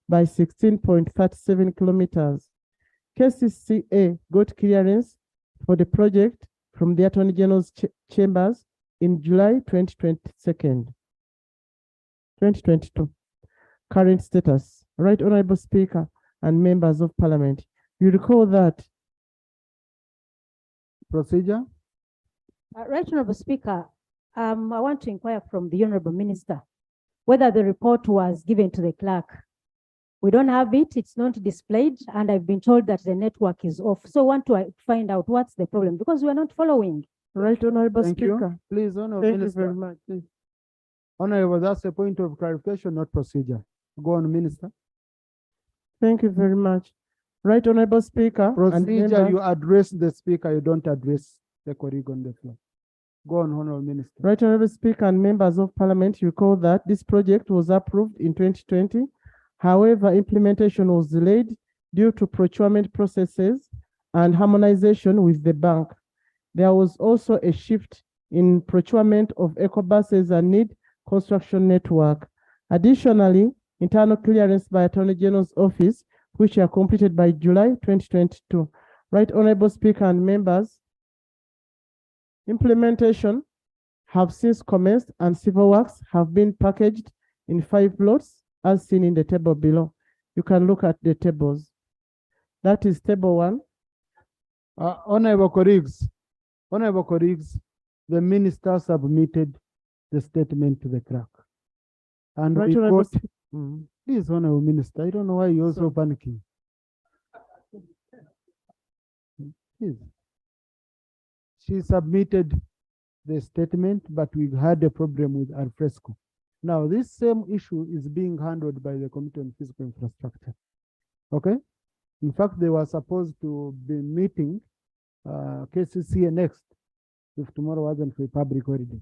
by 16.37 kilometers. KCCA got clearance for the project from the Attorney General's chambers in July 2022. Current status. Right Honorable Speaker and members of Parliament, you recall that procedure. Right Honorable Speaker, I want to inquire from the Honorable Minister whether the report was given to the clerk. We don't have it, it's not displayed, and I've been told that the network is off. So I want to find out what's the problem because we are not following. Right Honorable Thank Speaker. you. Please, Honorable Thank Minister. you very much. Please. Honorable, that's a point of clarification, not procedure. Go on, Minister. Thank you very much. Right Honorable Speaker. Procedure, you address the speaker, you don't address the colleague on the floor. Go on, Honorable Minister. Right Honorable Speaker and members of Parliament, you recall that this project was approved in 2020. However, implementation was delayed due to procurement processes and harmonization with the bank. There was also a shift in procurement of eco buses and need construction network. Additionally, internal clearance by Attorney General's office, which are completed by July 2022. Right Honorable Speaker and members, implementation have since commenced and civil works have been packaged in 5 plots as seen in the table below. You can look at the tables. That is table 1. Honorable colleagues, the minister submitted the statement to the clerk. And Right we Honorable got, please, Honorable Minister, I don't know why you're also panicking. Please. She submitted the statement, but we've had a problem with Alfresco. Now, this same issue is being handled by the Committee on Physical Infrastructure. Okay? In fact, they were supposed to be meeting KCCA next, if tomorrow wasn't for a public holiday.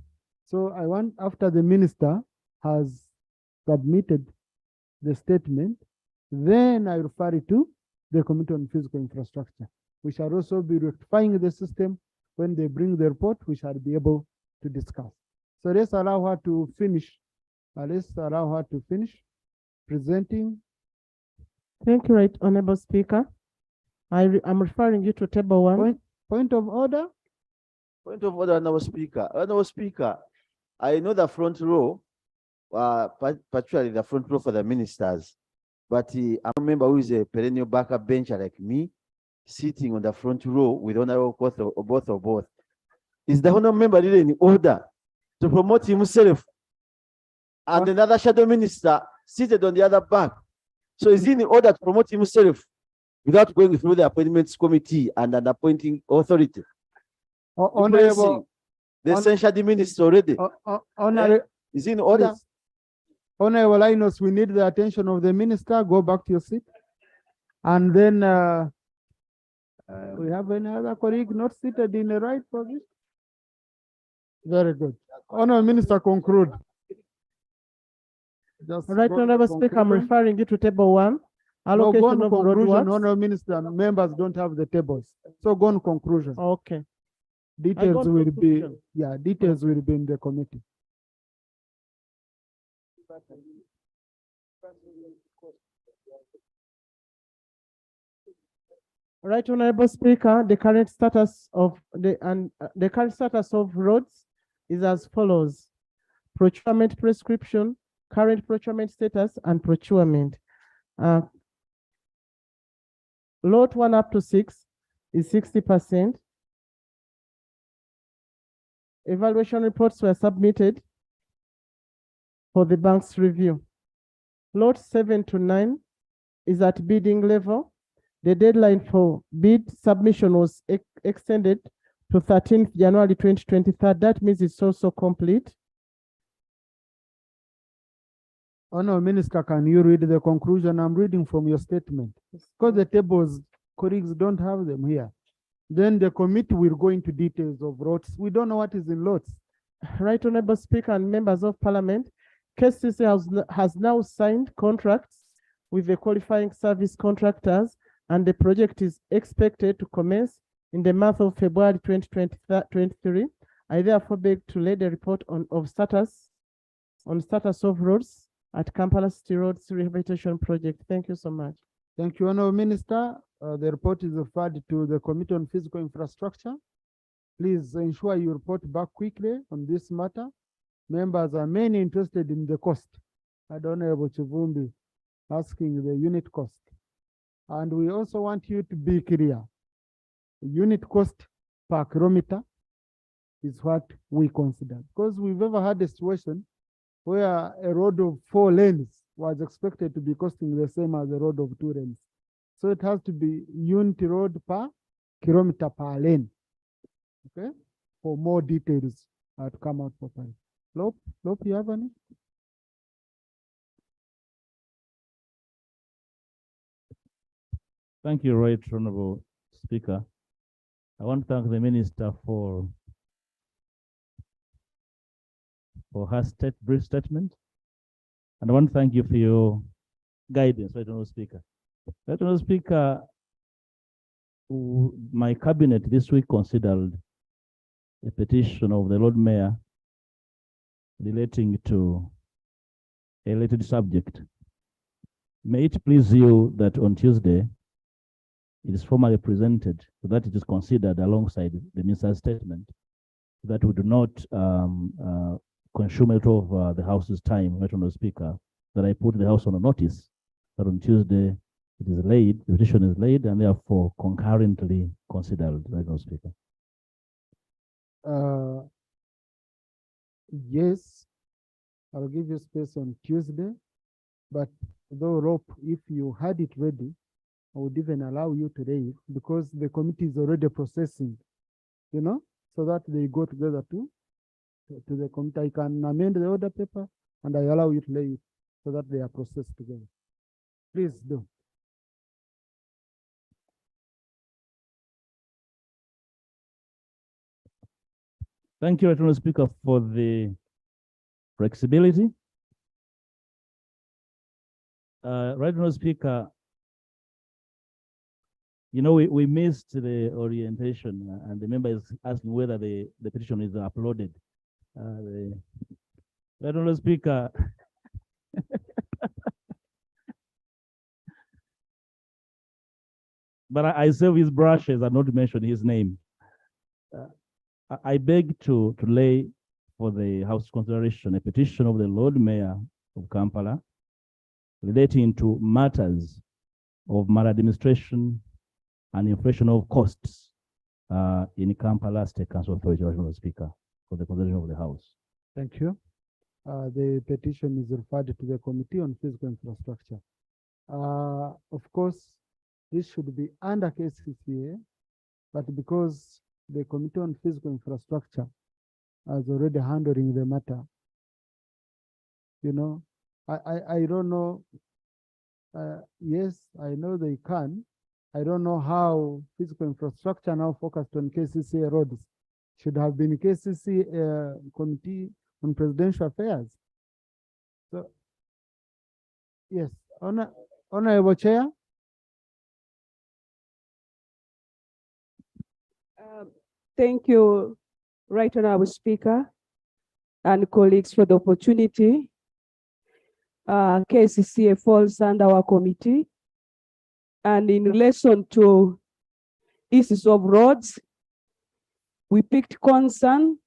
So I want, after the minister has submitted the statement, then I refer it to the Committee on Physical Infrastructure. We shall also be rectifying the system. When they bring the report, we shall be able to discuss. So let's allow her to finish. Presenting. Thank you, Right Honorable Speaker. I'm referring you to table 1. Point of order. Point of order, Honorable Speaker. Honorable Speaker, I know the front row, particularly the front row for the ministers, but I'm a member who is a perennial backup bencher like me, sitting on the front row with Honorable both. Is the Honorable member really in order to promote himself and another shadow minister seated on the other back? So is he in order to promote himself without going through the appointments committee and an appointing authority? Honorable, the essential minister already. Is he in order? Please. Honorable Linus, we need the attention of the minister. Go back to your seat. And then we have another colleague not seated in the right position. Very good. Honorable Minister, conclude. Just Right, go to Honorable Speaker, I'm conclusion. referring you to table 1, No, go allocation on of conclusion, roadworks. Honorable Minister, members don't have the tables. So go on conclusion. Okay. Details on will be, conclusion. yeah, details will be in the committee. Right, Honorable Speaker, the current status of roads is as follows: procurement prescription, current procurement status, and procurement. Lot 1 up to 6 is 60%. Evaluation reports were submitted for the bank's review. Lot 7 to 9 is at bidding level. The deadline for bid submission was extended to 13th January 2023. That means it's also complete. Honorable Minister, can you read the conclusion? I'm reading from your statement. Because the tables, colleagues don't have them here. Then the committee will go into details of lots. We don't know what is in lots. Right, Honorable Speaker and members of Parliament, KCC has now signed contracts with the qualifying service contractors, and the project is expected to commence in the month of February 2023. I therefore beg to lay the report on status of roads at Kampala City Roads Rehabilitation Project. Thank you so much. Thank you, Honorable Minister. The report is referred to the Committee on Physical Infrastructure. Please ensure you report back quickly on this matter. Members are mainly interested in the cost. I don't know about Chivumbi asking the unit cost. And we also want you to be clear. Unit cost per kilometer is what we consider. Because we've ever had a situation where a road of 4 lanes was expected to be costing the same as a road of 2 lanes. So it has to be unit road per kilometer per lane. Okay? For more details to come out for time. Lope, you have any? Thank you, Right Honorable Speaker. I want to thank the Minister for her brief statement. And I want to thank you for your guidance, Right Honorable Speaker. Right Honorable Speaker, my cabinet this week considered a petition of the Lord Mayor relating to a related subject. May it please you that on Tuesday, it is formally presented so that it is considered alongside the minister's statement, so that we do not consume it of the House's time, Right Honorable Speaker, that I put the House on a notice that on Tuesday it is laid, the petition is laid, and therefore concurrently considered, Right Honorable Speaker. Yes, I'll give you space on Tuesday, but though Rope, if you had it ready, I would even allow you to read because the committee is already processing, you know, so that they go together to the committee. I can amend the order paper and I allow you to lay it so that they are processed together. Please do. Thank you, Right Honorable Speaker, for the flexibility. Right Honorable Speaker, you know, we missed the orientation and the member is asking whether the petition is uploaded. Right Honorable Speaker, but I save his brushes and not mention his name. I beg to lay for the House consideration a petition of the Lord Mayor of Kampala relating to matters of maladministration and inflation of costs in Kampala State Council Authority, Honorable Speaker, for the consideration of the House. Thank you. The petition is referred to the Committee on Physical Infrastructure. Of course, this should be under KCCA, but because the Committee on Physical Infrastructure is already handling the matter, you know, I don't know. Yes, I know they can. I don't know how physical infrastructure now focused on KCCA roads should have been KCCA Committee on Presidential Affairs. So Yes, Honorable Chair. Thank you, Right Honorable Speaker and colleagues for the opportunity. KCCA falls under our committee. And in relation to issues of roads, we picked concern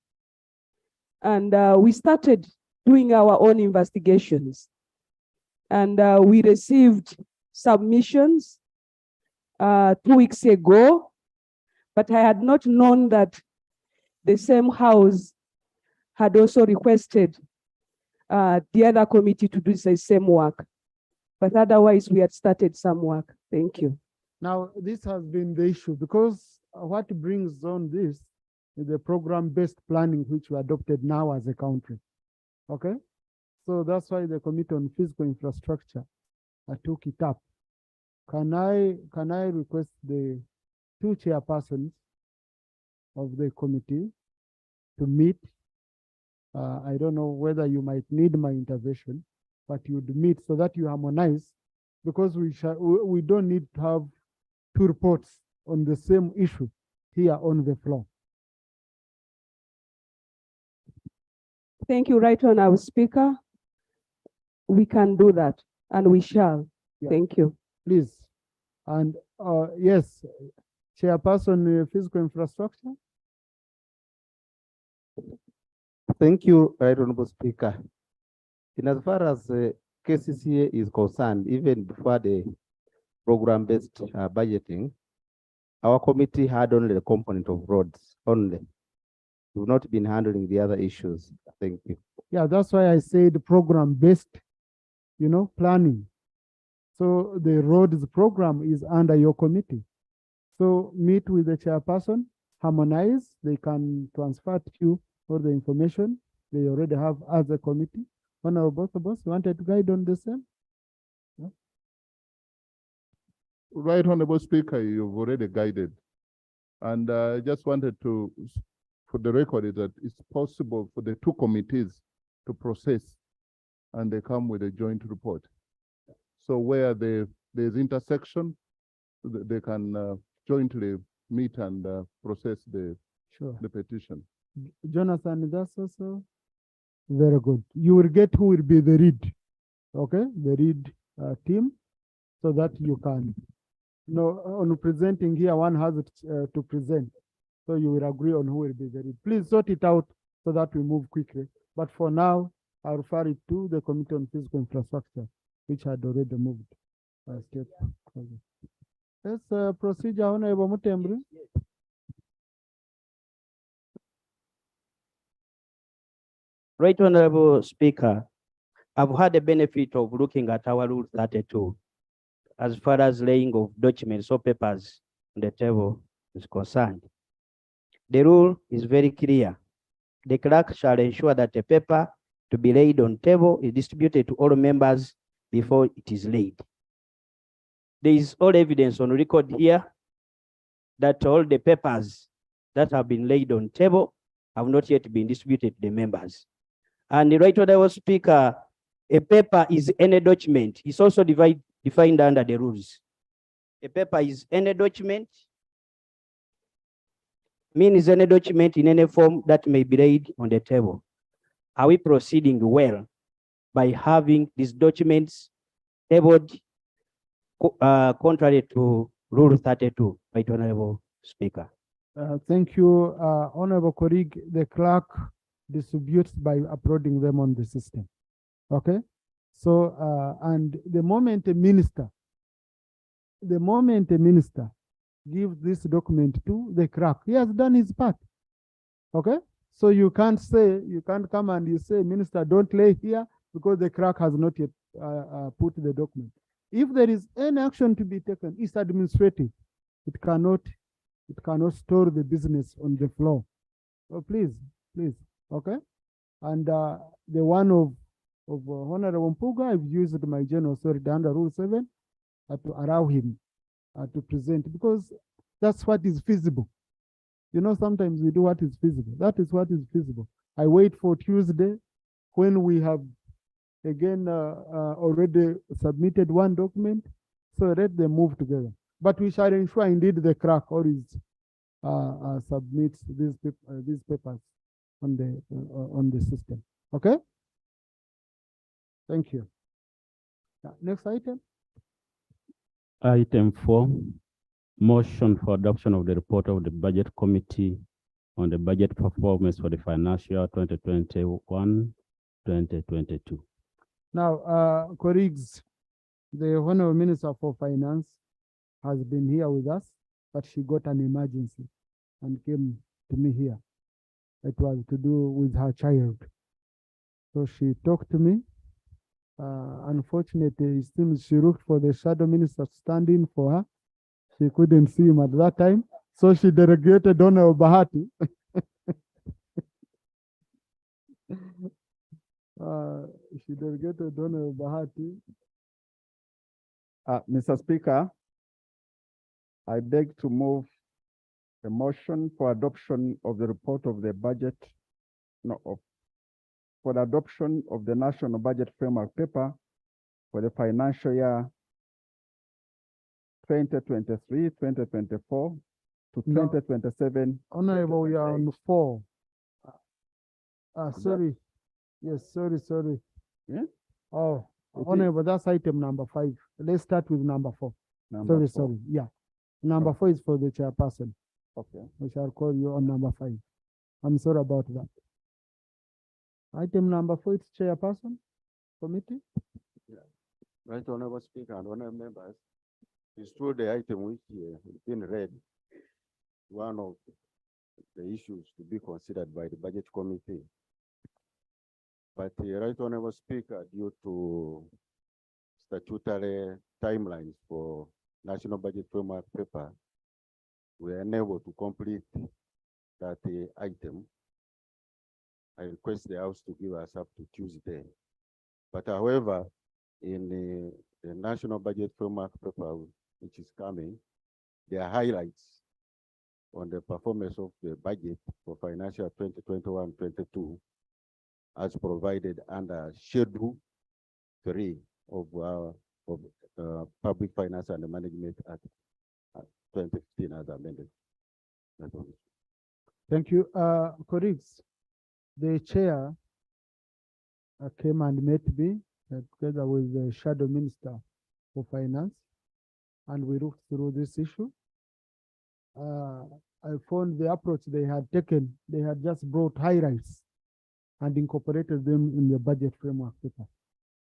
and we started doing our own investigations. And we received submissions 2 weeks ago, but I had not known that the same house had also requested the other committee to do the same work. But otherwise, we had started some work. Thank you. Now, this has been the issue because what brings on this is the program-based planning which we adopted now as a country. Okay, so that's why the Committee on Physical Infrastructure took it up. Can I request the two chairpersons of the committee to meet? I don't know whether you might need my intervention, but you'd meet so that you harmonize, because we don't need to have two reports on the same issue here on the floor. Thank you, Right Honorable Speaker. We can do that, and we shall. Yeah. Thank you. Please. And yes, Chairperson, Physical Infrastructure. Thank you, Right Honorable Speaker. In as far as KCCA is concerned, even before the program-based budgeting, our committee had only the component of roads only. We've not been handling the other issues. Thank you. Yeah, that's why I said program-based, planning. So the roads program is under your committee. So meet with the chairperson, harmonize, they can transfer to you all the information they already have as a committee. Honorable boss, you wanted to guide on the same? Yeah. Right, Honorable Speaker, you've already guided. And I just wanted to, for the record, is that it's possible for the two committees to process and they come with a joint report. So where there's intersection, they can jointly meet and process the petition. Jonathan, that's also very good. You will get who will be the read, okay? The read team, so that you can, on presenting here, one has to present. So you will agree on who will be the read. Please sort it out so that we move quickly. But for now, I refer it to the Committee on Physical Infrastructure, which had already moved. Yes, procedure, Honorable Mutembri. Right Honorable Speaker, I've had the benefit of looking at our Rule 32 as far as laying of documents or papers on the table is concerned. The rule is very clear. The clerk shall ensure that a paper to be laid on table is distributed to all members before it is laid. There is all evidence on record here that all the papers that have been laid on table have not yet been distributed to the members. And the Right Honorable Speaker, a paper is any document. It's also defined under the rules. A paper is any document, means any document in any form that may be laid on the table. Are we proceeding well by having these documents tabled contrary to Rule 32, Right Honorable Speaker? Thank you, Honorable colleague. The clerk distributes by uploading them on the system. Okay, so and the moment a minister gives this document to the clerk, he has done his part. Okay, so you can't come and you say, Minister, don't lay here because the clerk has not yet put the document. If there is any action to be taken, it's administrative. It cannot store the business on the floor. So please, okay. And the one of Honorable Mpuga, I've used my general authority under Rule 7 to allow him to present, because that's what is feasible. Sometimes we do what is feasible. That is what is feasible. I wait for Tuesday when we have again already submitted one document, so let them move together. But we shall ensure indeed the clerk always submits these papers on the system. Okay. Thank you. Next item. Item 4, motion for adoption of the report of the Budget Committee on the budget performance for the financial year 2021-2022. Now, colleagues, the Honorable Minister for Finance has been here with us, but she got an emergency and came to me here. It was to do with her child. So she talked to me. Unfortunately, it seems she looked for the shadow minister standing for her. She couldn't see him at that time. So she delegated Honorable Bahati. She delegated Honorable Bahati. Mr. Speaker, I beg to move a motion for adoption of the report of the budget, for the adoption of the National Budget Framework Paper for the financial year 2023, 2024 to No. 2027. Honorable, we are on 4. Sorry. Yes, sorry. Yeah? Oh, Okay. Honorable, that's item number 5. Let's start with number 4. Number Sorry, 4. sorry. Yeah. Number 4 is for the chairperson. Okay. We shall call you on number 5. I'm sorry about that. Item number 4 is chairperson committee. Right, Honorable Speaker and honorable members, it's true the item which has been read, one of the issues to be considered by the Budget Committee. But Right Honorable Speaker, due to statutory timelines for National Budget Framework Paper, we are unable to complete that item. I request the House to give us up to Tuesday. But however, in the National Budget Framework Paper, which is coming, there are highlights on the performance of the budget for financial 2021-22 as provided under Schedule 3 of Public Finance and Management Act 2015 as amended. Thank you. Colleagues, the chair came and met me together with the shadow minister for finance, and we looked through this issue. I found the approach they had taken, they had just brought highlights and incorporated them in the budget framework paper.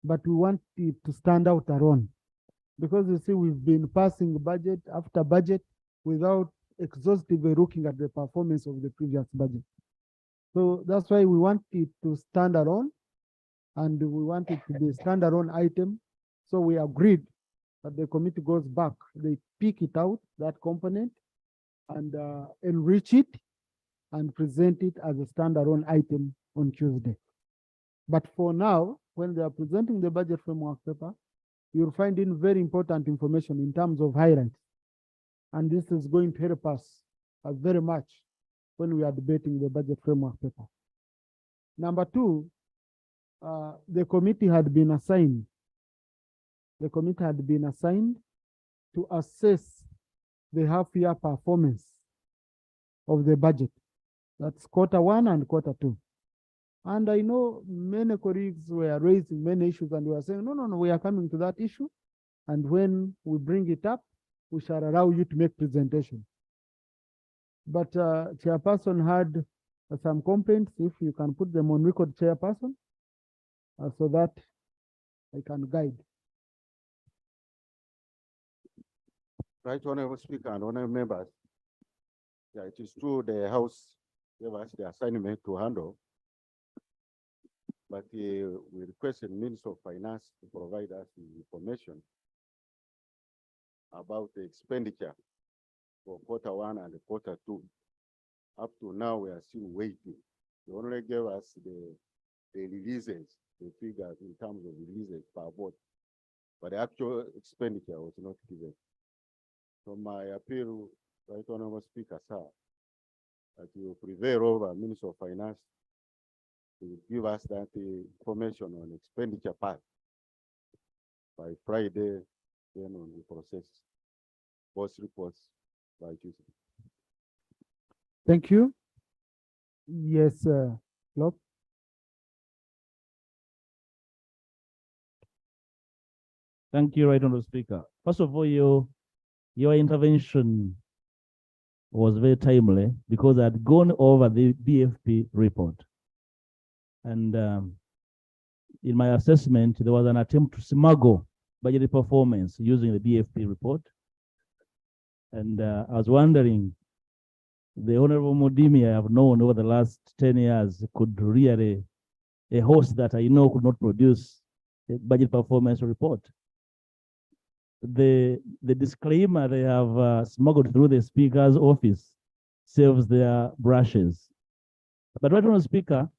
But we want it to stand out alone, because you see, we've been passing budget after budget without exhaustively looking at the performance of the previous budget. So that's why we want it to stand alone, and we want it to be a standalone item. So we agreed that the committee goes back, they pick it out, that component, and enrich it and present it as a standalone item on Tuesday. But for now, when they are presenting the budget framework paper, you'll find in very important information in terms of highlights. And this is going to help us very much when we are debating the budget framework paper. Number 2, the committee had been assigned. The committee had been assigned to assess the half-year performance of the budget. That's Q1 and Q2. And I know many colleagues were raising many issues, and we were saying, no, we are coming to that issue. And when we bring it up, we shall allow you to make presentation. But chairperson had some complaints. If you can put them on record, chairperson, so that I can guide. Right, Honorable Speaker and honorable members. Yeah, it is true the House gave us the assignment to handle, but we requested Minister of Finance to provide us with information about the expenditure for Q1 and Q2. Up to now, we are still waiting. They only gave us the releases, the figures in terms of releases per board, but the actual expenditure was not given. So my appeal, Right Honorable Speaker, sir, that you prevail over Minister of Finance to give us that information on expenditure part by Friday, then on the process both reports by Tuesday. Thank you. Yes, Lop. Thank you, Right Honorable Speaker. First of all, your intervention was very timely because I had gone over the BFP report. And in my assessment, there was an attempt to smuggle budget performance using the BFP report. And I was wondering, the Honorable Modimi I have known over the last 10 years could really, a host that I know could not produce a budget performance report. The disclaimer they have smuggled through the Speaker's office saves their brushes. But Right Honorable Speaker,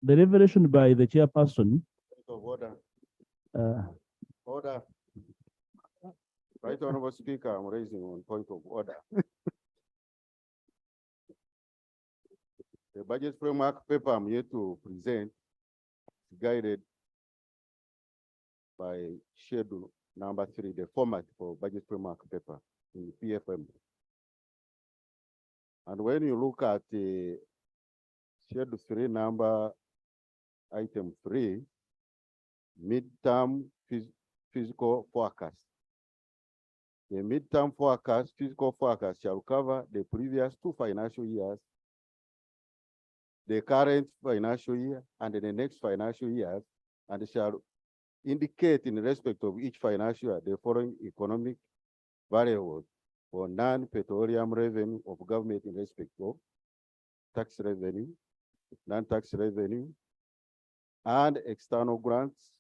the revelation by the chairperson. Order. Uh, Order. Right Honorable Speaker, I'm raising one point of order. The budget framework paper I'm here to present is guided by schedule number 3, the format for budget framework paper in the PFM. And when you look at the schedule 3 number item 3, midterm physical forecast. The midterm forecast, physical forecast shall cover the previous 2 financial years, the current financial year, and the next financial year, and shall indicate in respect of each financial year the following economic variables for non-petroleum revenue of government in respect of tax revenue, non-tax revenue, and external grants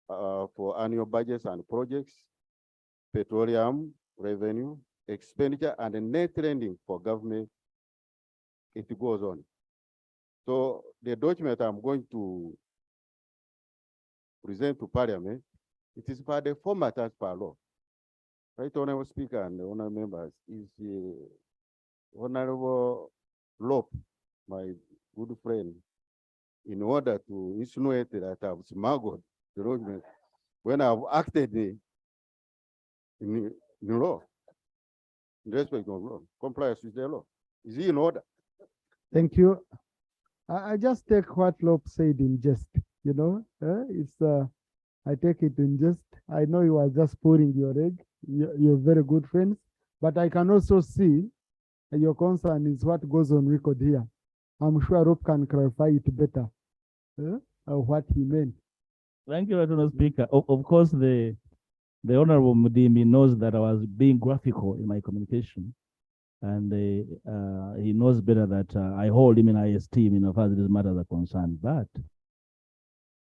for annual budgets and projects, petroleum revenue, expenditure, and the net lending for government. It goes on. So the document I'm going to present to Parliament, it is by the format as per law. Right, Honorable Speaker and the honorable members, is Honorable Lop, my good friend, in order to insinuate that I've smuggled the document when I've acted in law, in respect of law, compliance with the law. Is he in order? Thank you. I just take what Lop said in jest, I take it in jest. I know you are just pouring your egg. You're very good friends, but I can also see your concern is what goes on record here. I'm sure Rob can clarify it better, what he meant. Thank you, Honorable Speaker. Of course, the Honorable Mudimi knows that I was being graphical in my communication, and he knows better that I hold him in high esteem, as far as these matters are concerned. But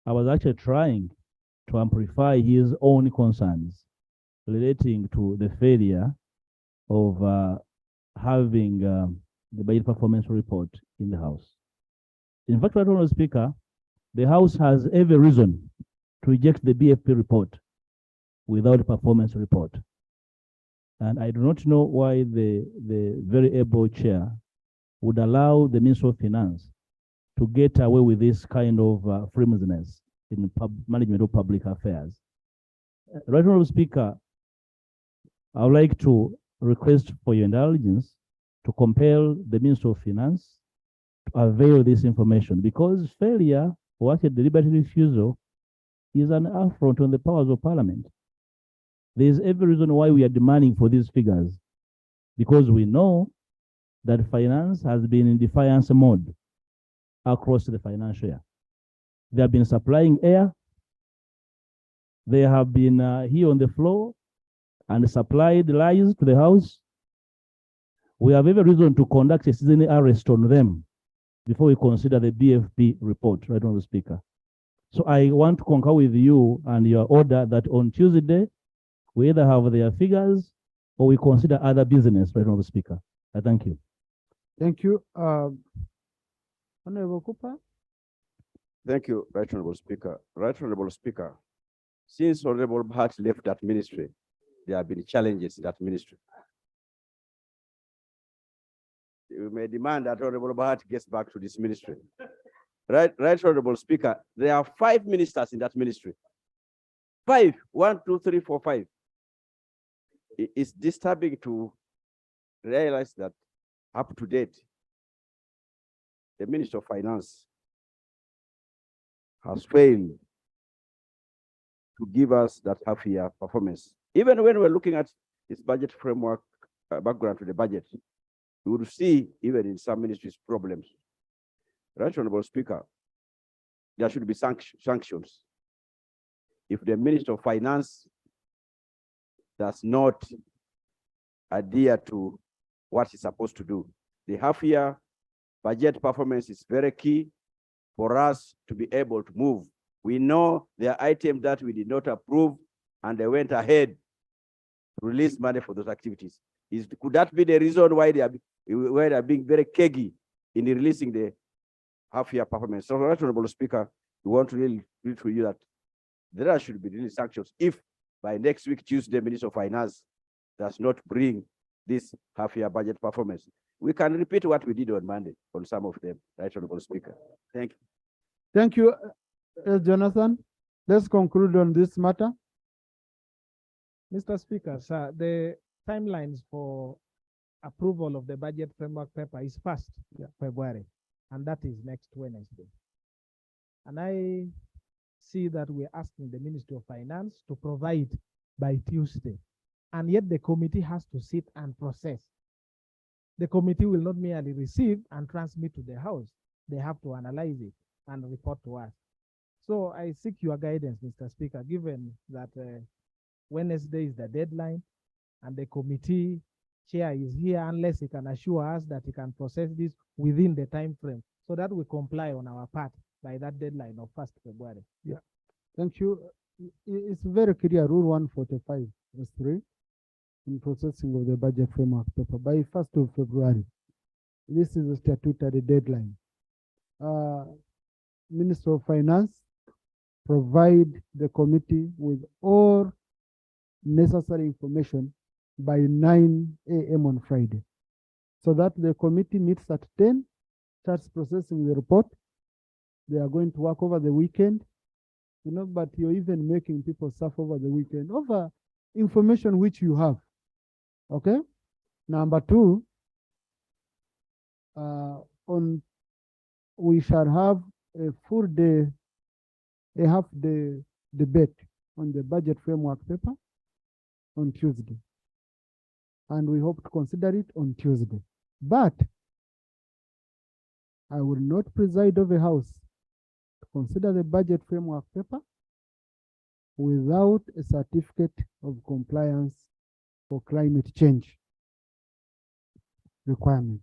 I was actually trying to amplify his own concerns relating to the failure of having the budget performance report in the House. In fact, Honorable Speaker, the House has every reason to reject the BFP report without a performance report. And I do not know why the very able chair would allow the Minister of Finance to get away with this kind of flimsiness in management of public affairs. Right Honorable Speaker, I would like to request for your indulgence to compel the Minister of Finance to avail this information, because failure or actually deliberate refusal is an affront on the powers of Parliament. There is every reason why we are demanding for these figures, because we know that finance has been in defiance mode across the financial year. They have been supplying air. They have been here on the floor and supplied lies to the House. We have every reason to conduct a citizen arrest on them before we consider the BFP report, right, Honorable Speaker. So I want to concur with you and your order that on Tuesday, we either have their figures or we consider other business, right, Honorable Speaker. I thank you. Thank you. Honorable Cooper. Thank you, Right Honorable Speaker. Right Honorable Speaker, since Honorable Bhat left that ministry, there have been challenges in that ministry. we may demand that Honorable Bahat gets back to this ministry. Right, Honorable Speaker, there are 5 ministers in that ministry. 5, 1, 2, 3, 4, 5. It's disturbing to realize that up to date, the Minister of Finance has failed to give us that half-year performance. Even when we're looking at this budget framework, background to the budget, we would see even in some ministries problems. Right, Honorable Speaker, there should be sanctions. If the Minister of Finance does not adhere to what he's supposed to do. The half-year budget performance is very key for us to be able to move. We know there are items that we did not approve and they went ahead to release money for those activities. Could that be the reason why they are being very cagey in releasing the half-year performance? So, Honorable Speaker, we want to really read to you that there should be really sanctions if by next week, Tuesday, Minister of Finance does not bring this half-year budget performance. We can repeat what we did on Monday on some of them, Right, Honorable Speaker. Thank you. Thank you, Jonathan. Let's conclude on this matter. Mr. Speaker, sir, the timelines for approval of the budget framework paper is 1st February, and that is next Wednesday. And I see that we're asking the Ministry of Finance to provide by Tuesday, and yet the committee has to sit and process. The committee will not merely receive and transmit to the House. They have to analyze it and report to us. So I seek your guidance, Mr. Speaker, given that Wednesday is the deadline and the committee chair is here, unless he can assure us that he can process this within the time frame so that we comply on our part by that deadline of 1st February. Yeah, thank you. It's very clear, Rule 145, verse 3, in processing of the budget framework paper by 1st of February. This is a statutory deadline. Minister of Finance provide the committee with all necessary information by 9 a.m. on Friday, so that the committee meets at 10, starts processing the report. They are going to work over the weekend, but you're even making people suffer over the weekend over information which you have. Okay. Number 2, we shall have a full day, a half day debate on the budget framework paper on Tuesday. And we hope to consider it on Tuesday. But I will not preside over the House to consider the budget framework paper without a certificate of compliance for climate change requirement.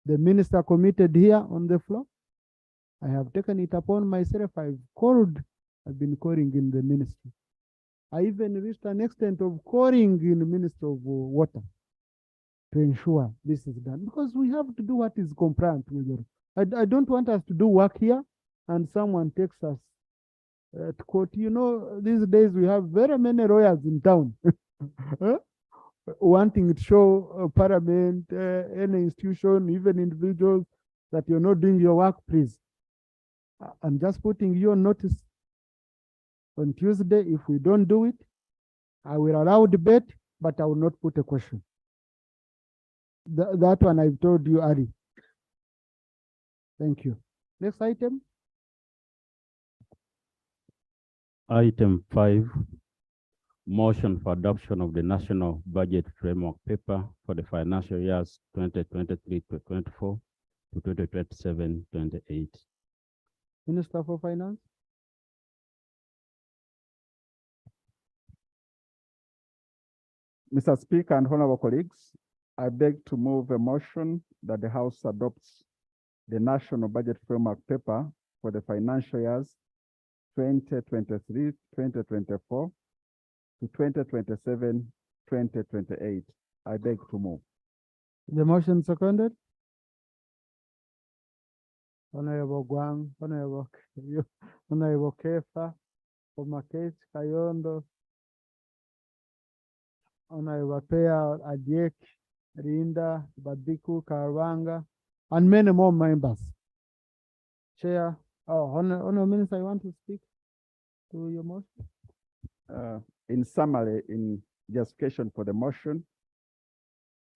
The minister committed here on the floor. I have taken it upon myself. I've been calling in the ministry. I even reached an extent of calling in the Minister of Water to ensure this is done, because we have to do what is compliant with it. I don't want us to do work here and someone takes us to court. These days we have very many lawyers in town wanting to show Parliament, any institution, even individuals, that you're not doing your work. Please, I'm just putting you on notice. On Tuesday, if we don't do it, I will allow debate, but I will not put a question. That one I've told you, Ari. Thank you. Next item. Item 5, motion for adoption of the National Budget Framework Paper for the financial years 2023 to 24 to 2027-28. Minister for Finance. Mr. Speaker and honorable colleagues, I beg to move a motion that the House adopts the National Budget Framework Paper for the financial years 2023, 2024 to 2027, 2028. I beg to move. The motion seconded. Honorable Guang, Honorable Kefa, Omakech, Kayondo, Honorable Pea Adiek, Rinda, Badiku, Karwanga, and many more members. Chair, Honorable Minister, you want to speak to your motion? In summary, in justification for the motion,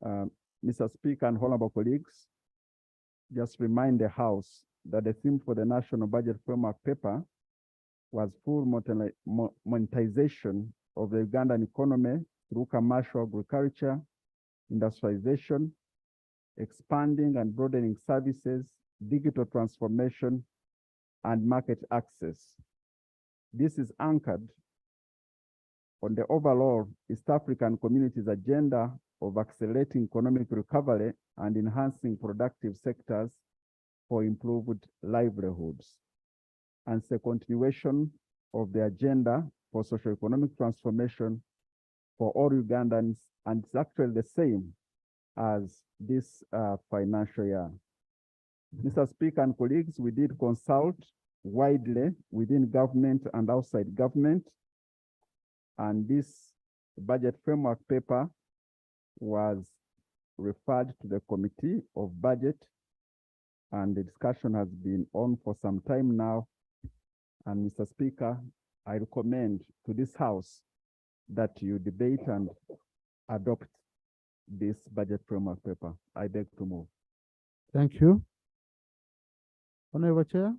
Mr. Speaker and honorable colleagues, just remind the House that the theme for the National Budget Framework paper was full monetization of the Ugandan economy through commercial agriculture, industrialization, expanding and broadening services, digital transformation, and market access. This is anchored on the overall East African community's agenda of accelerating economic recovery and enhancing productive sectors for improved livelihoods. And it's a continuation of the agenda for socio-economic transformation for all Ugandans, and it's actually the same as this financial year. Mr. Speaker and colleagues, we did consult widely within government and outside government, and this budget framework paper was referred to the Committee of Budget, and the discussion has been on for some time now. And Mr. Speaker, I recommend to this House that you debate and adopt this budget framework paper. I beg to move. Thank you. Honorable Chair.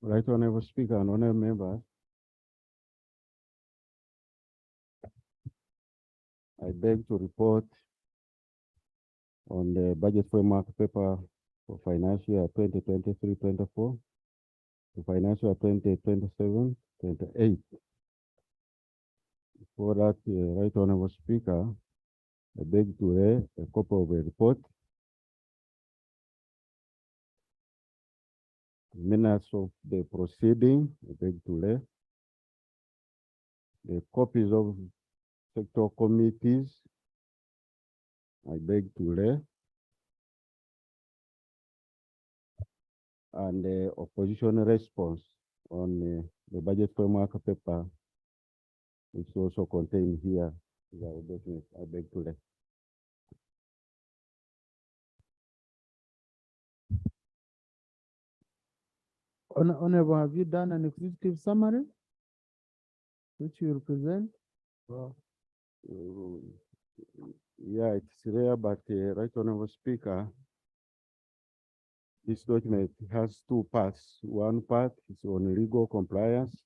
Right Honorable Speaker and honorable members, I beg to report on the budget framework paper for financial year 2023-24 to financial year 2027-28. For that, Right Honorable Speaker, I beg to read a copy of a report, minutes of the proceeding. I beg to read the copies of sector committees. I beg to read, and the opposition response on the budget framework paper, which is also contained here. I beg to read. Honorable, have you done an executive summary which you represent? Well, yeah, it's rare, but Right Honorable Speaker, this document has two parts. One part is on legal compliance,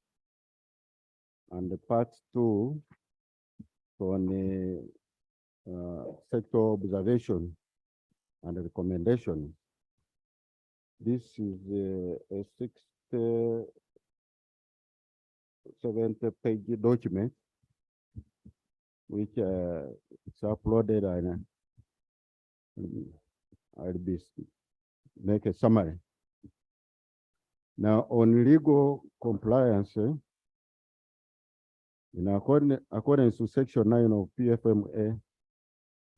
and the part two on sector observation and recommendation. This is a 70-page document which is uploaded, and I'll be make a summary. Now, on legal compliance, in accordance to Section 9 of PFMA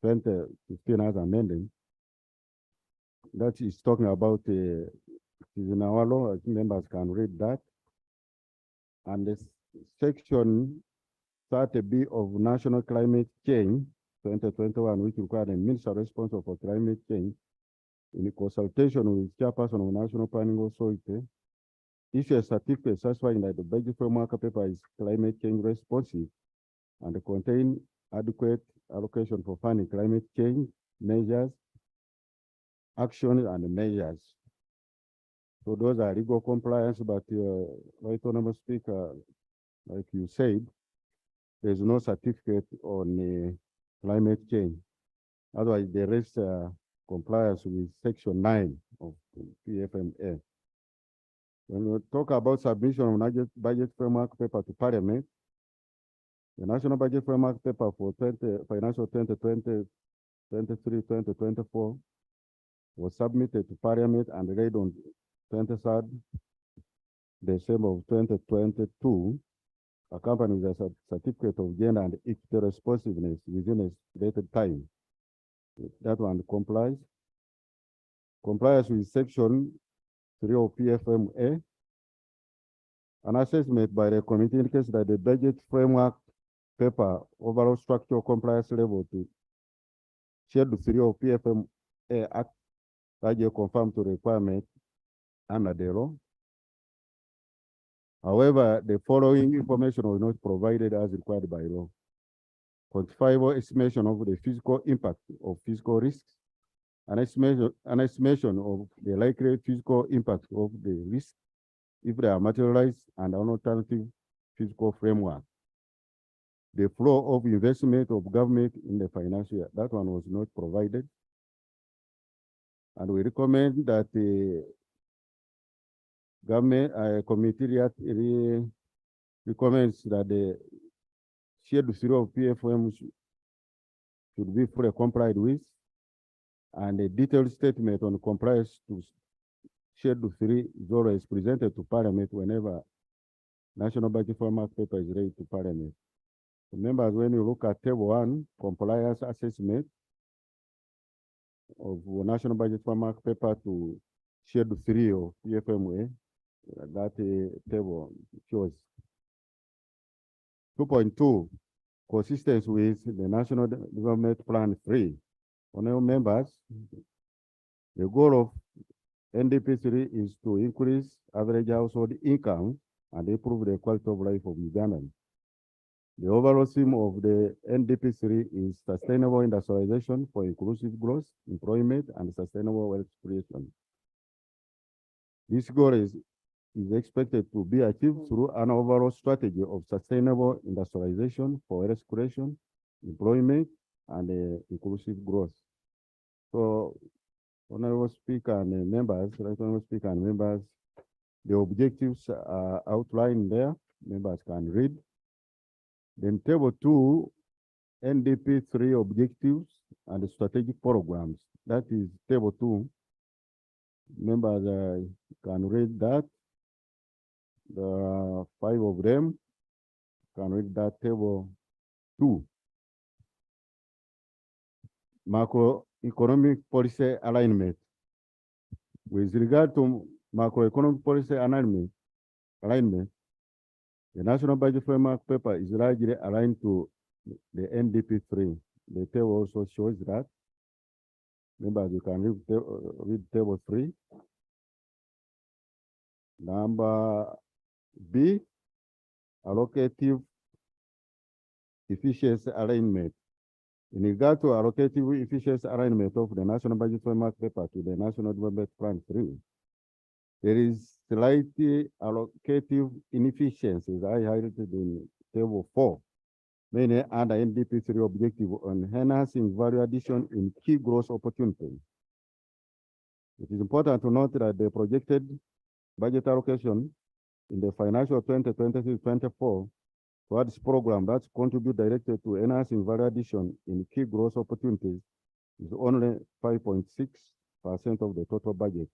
2015 as amended, that is talking about is in our law. Members can read that. And the Section 30B of National Climate Change 2021, which requires a minister responsible for climate change, in consultation with chairperson of National Planning Authority, issue a certificate satisfying that the budget framework paper is climate change responsive and contain adequate allocation for funding climate change measures, actions, and measures. So those are legal compliance, but Right Honorable Speaker, like you said, there's no certificate on climate change. Otherwise, the rest compliance with Section 9 of PFMA. When we talk about submission of budget framework paper to Parliament, the National Budget Framework paper for financial 2023-2024 was submitted to Parliament and read on 23rd December of 2022, accompanied with a certificate of gender and equity responsiveness within a stated time. That one complies. Complies with section 3 of PFMA. An assessment by the committee indicates that the budget framework paper overall structural compliance level to Schedule 3 of PFMA Act largely conform to requirement under the law. However, the following information was not provided as required by law. Quantifiable estimation of the physical impact of physical risks, an estimation of the likely physical impact of the risk if they are materialized, and an alternative physical framework. The flow of investment of government in the financial year, that one was not provided. And we recommend that the government committee recommends that the Schedule 3 of PFM should be fully complied with, and a detailed statement on compliance to Schedule 3 is always presented to Parliament whenever National Budget Framework paper is ready to Parliament. Members, when you look at Table 1, compliance assessment of National Budget Framework paper to Schedule 3 of PFMA, that table shows. 2.2, consistency with the National Development Plan 3. Honorable members, the goal of NDP3 is to increase average household income and improve the quality of life of Ugandans. The overall theme of the NDP3 is sustainable industrialization for inclusive growth, employment, and sustainable wealth creation. This goal is expected to be achieved through an overall strategy of sustainable industrialization for wealth creation, employment, and inclusive growth. So, Honorable Speaker and members, Honorable Speaker and members, the objectives are outlined there. Members can read. Then Table 2, NDP 3 objectives and strategic programs. That is Table 2. Members can read that. There are 5 of them. Can read that Table 2. Macroeconomic policy alignment. With regard to macroeconomic policy alignment, the National Budget Framework paper is largely aligned to the NDP3. The table also shows that. Members, you can read Table 3. Number B, allocative efficiency alignment. In regard to allocative efficiency alignment of the National Budget Framework paper to the National Development Plan 3, there is slightly allocative inefficiencies I highlighted in Table 4, mainly under NDP3 objective on enhancing value addition in key growth opportunities. It is important to note that the projected budget allocation in the financial 2023-24 towards program that contribute directly to enhancing value addition in key growth opportunities is only 5.6% of the total budget,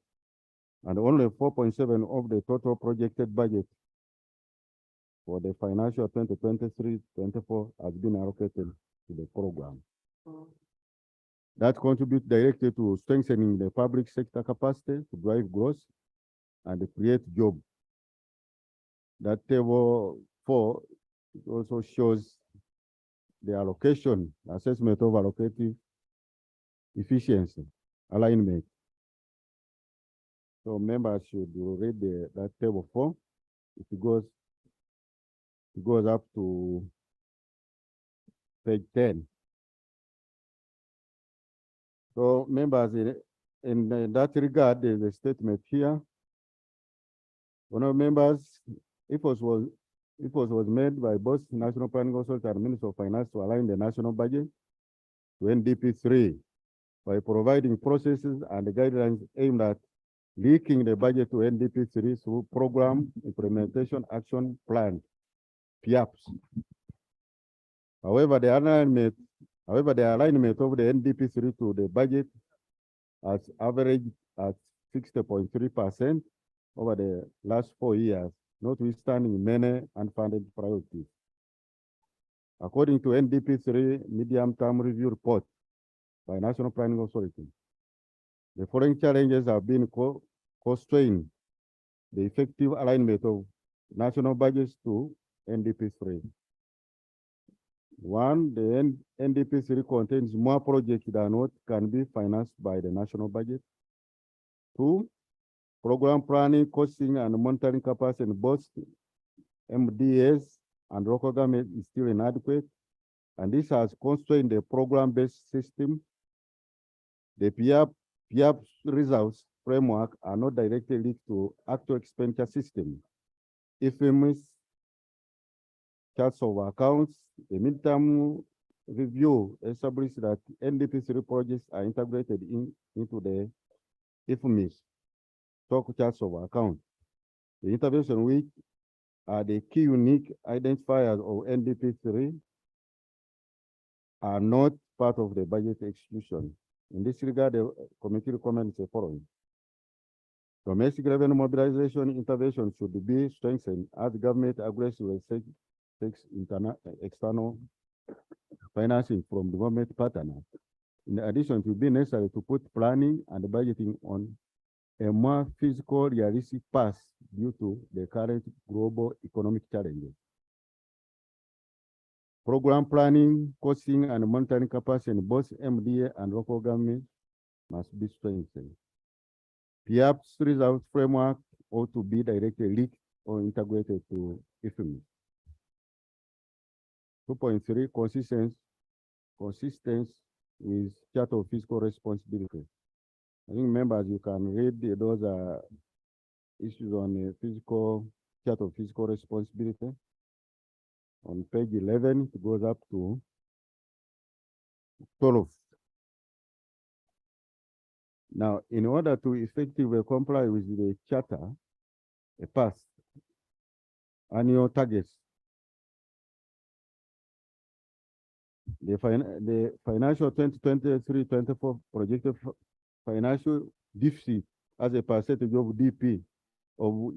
and only 4.7% of the total projected budget for the financial 2023-24 has been allocated to the program. That contributes directly to strengthening the public sector capacity to drive growth and create jobs. That Table 4 also shows the allocation, assessment of allocative efficiency, alignment. So members should read that Table 4. It goes up to page 10. So members, in that regard, there's a statement here. One of members, efforts was made by both National Planning Authority and Minister of Finance to align the national budget to NDP3 by providing processes and guidelines aimed at linking the budget to NDP3 through Program Implementation Action Plan, PIAPs. However, the alignment of the NDP3 to the budget has averaged at 60.3%, over the last 4 years, notwithstanding many unfunded priorities. According to NDP3 medium-term review report by National Planning Authority, the following challenges have been constrained the effective alignment of national budgets to NDP3. One, the NDP3 contains more projects than what can be financed by the national budget. Two, program planning, costing, and monitoring capacity in both MDAs and local government is still inadequate, and this has constrained the program-based system. The PIAP results framework are not directly linked to actual expenditure system. IFM's charts of accounts, the midterm review established that NDP3 projects are integrated into the IFM's stock charts of account. The intervention which are the key unique identifiers of NDP3 are not part of the budget execution. In this regard, the committee recommends the following. Domestic revenue mobilization intervention should be strengthened as government aggressively takes external financing from the government partner. In addition, it will be necessary to put planning and budgeting on a more physical, realistic path due to the current global economic challenges. Program planning, costing, and monitoring capacity in both MDA and local government must be strengthened. PIAP's results framework ought to be directly linked or integrated to IFMI. 2.3, consistence with Charter of Fiscal Responsibility. I think members, you can read those issues on fiscal Charter of Fiscal Responsibility. On page 11, it goes up to 12. Now, in order to effectively comply with the charter, a past annual targets, the financial 2023-24 projected financial deficit as a percentage of GDP of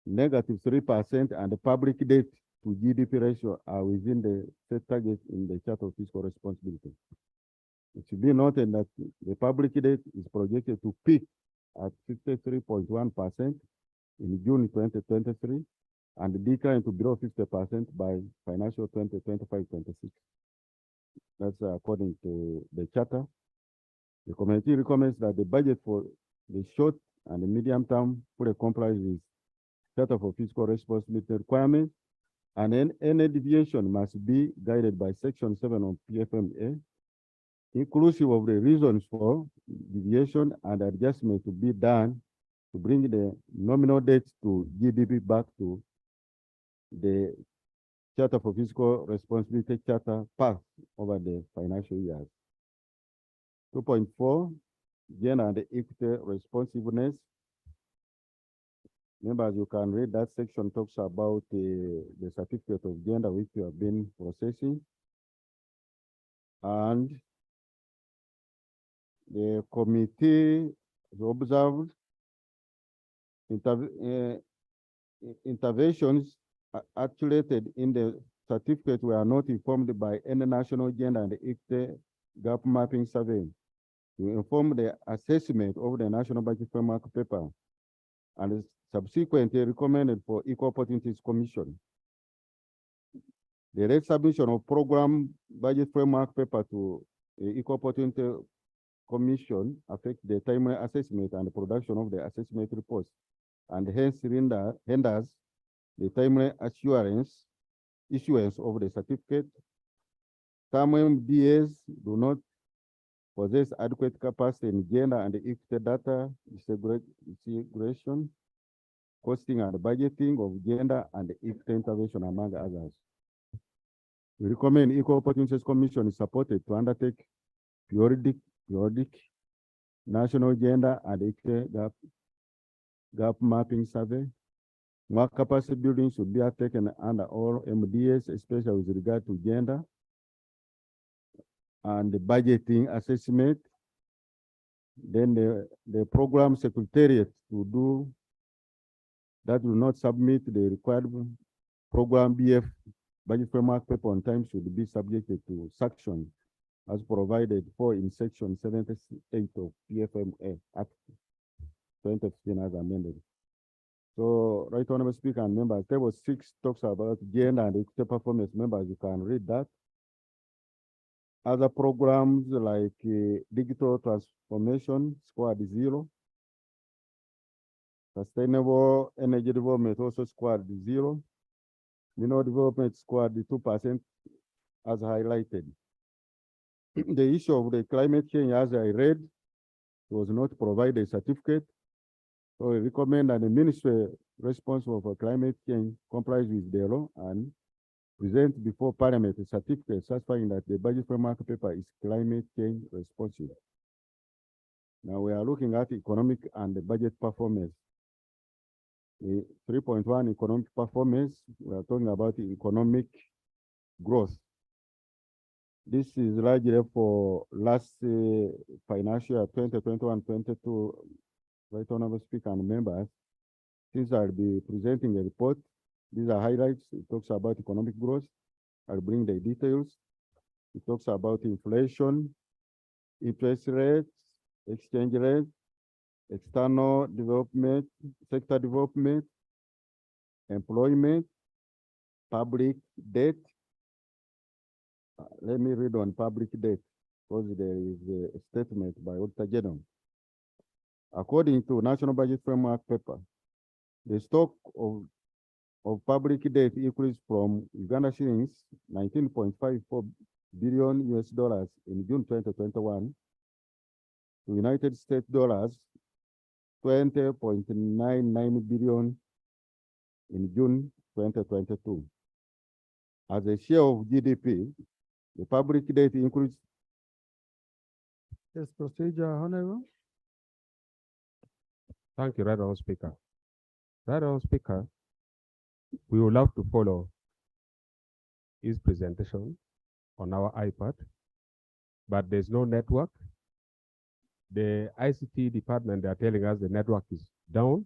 -3% and the public debt to GDP ratio are within the set targets in the Charter of Fiscal Responsibility. It should be noted that the public debt is projected to peak at 53.1% in June 2023 and decline to below 50% by financial 2025-26. That's according to the charter. The committee recommends that the budget for the short and the medium term fully complies with Charter for Fiscal Responsibility requirements, and any deviation must be guided by Section 7 of PFMA, inclusive of the reasons for deviation and adjustment to be done to bring the nominal debt to GDP back to the Charter for Fiscal Responsibility Charter path over the financial years. 2.4, gender and equity responsiveness. Members, you can read that section talks about the certificate of gender which we have been processing. And the committee observed interventions actuated in the certificate were not informed by any national gender and equity gap mapping survey to inform the assessment of the national budget framework paper and subsequently recommended for Equal Opportunities Commission. The late submission of program budget framework paper to the Equal Opportunity Commission affects the timely assessment and production of the assessment reports, and hence hinders the timely issuance of the certificate. Some MDAs do not possess adequate capacity in gender and equity data integration, costing and budgeting of gender and equity intervention, among others. We recommend Equal Opportunities Commission is supported to undertake periodic national gender and equity gap mapping survey. More capacity building should be undertaken under all MDAs, especially with regard to gender and the budgeting assessment. Then the program secretariat to do that will not submit the required program BF budget framework paper on time should be subjected to sanction as provided for in section 78 of PFMA Act 2015 as amended. So, Right Honorable Speaker and members, table 6 talks about gender and equity performance. Members, you can read that. Other programs like digital transformation, squad 0. Sustainable energy development also squad 0. Mineral development squad 2% as highlighted. The issue of the climate change, as I read, was not provided a certificate. So I recommend that the ministry responsible for climate change complies with the law and present before Parliament a certificate certifying that the budget framework paper is climate change responsive. Now we are looking at economic and the budget performance. The 3.1 economic performance, we are talking about the economic growth. This is largely for last financial year 2021-22. Right Honorable Speaker and members, since I'll be presenting a report, these are highlights. It talks about economic growth. I'll bring the details. It talks about inflation, interest rates, exchange rate, external development, sector development, employment, public debt. Let me read on public debt because there is a statement by Auditor General. According to National Budget Framework paper, the stock of public debt increased from Uganda shillings 19.54 billion US dollars in June 2021 to United States dollars 20.99 billion in June 2022. As a share of GDP, the public debt increased. Yes, procedure, Honorable. Thank you, Right Honorable Speaker. Right Honorable Speaker, we would love to follow his presentation on our iPad, but there's no network. The ICT department, they are telling us the network is down,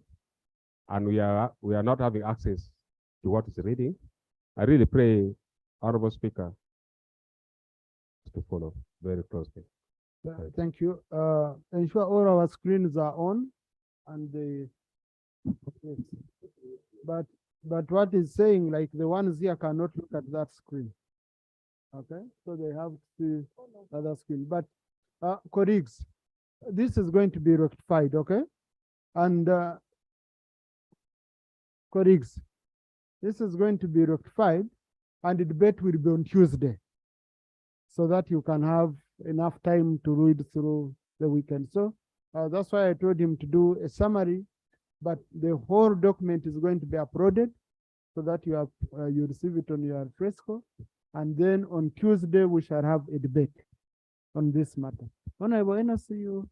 and we are not having access to what is reading. I really pray, Honorable Speaker, to follow very closely. Thank you. Ensure all our screens are on. And yes. But what is saying, like the ones here cannot look at that screen. Okay, so they have to see other screen. But colleagues, this is going to be rectified, okay? And colleagues, this is going to be rectified, and the debate will be on Tuesday, so that you can have enough time to read through the weekend. So that's why I told him to do a summary, but the whole document is going to be uploaded so that you have you receive it on your fresco, and then on Tuesday we shall have a debate on this matter. Honorable, when I see you,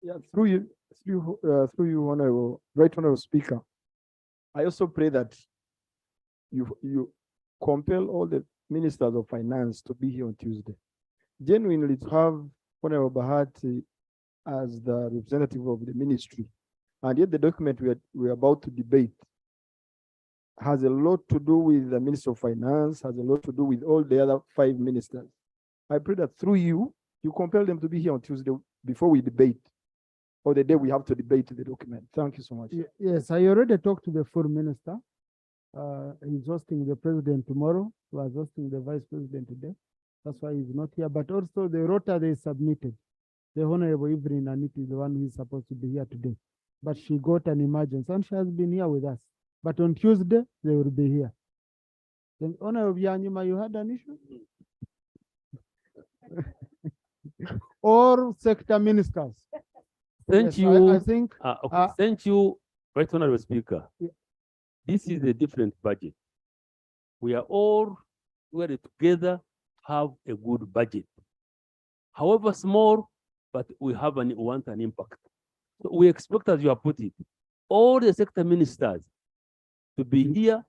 yeah, through you, Honorable, Right Honorable Speaker. I also pray that you compel all the ministers of finance to be here on Tuesday. Genuinely, to have Honorable Bahati as the representative of the ministry, and yet the document we are about to debate has a lot to do with the Minister of Finance, has a lot to do with all the other 5 ministers. I pray that through you compel them to be here on Tuesday before we debate, or the day we have to debate the document. Thank you so much. Yes, I already talked to the full minister. He's hosting the president tomorrow. He was hosting the vice president today. That's why he's not here. But also the rota they submitted. The Honorable Evelyn Aniti is the one who is supposed to be here today. But she got an emergency and she has been here with us. But on Tuesday, they will be here. Then Honorable Yanyima, you had an issue? All sector ministers. Thank Yes, you. I think. Thank you, Right Honorable Speaker. This is a different budget. We are all ready together to have a good budget. However small, but we want an impact. So we expect, as you have put it, all the sector ministers to be here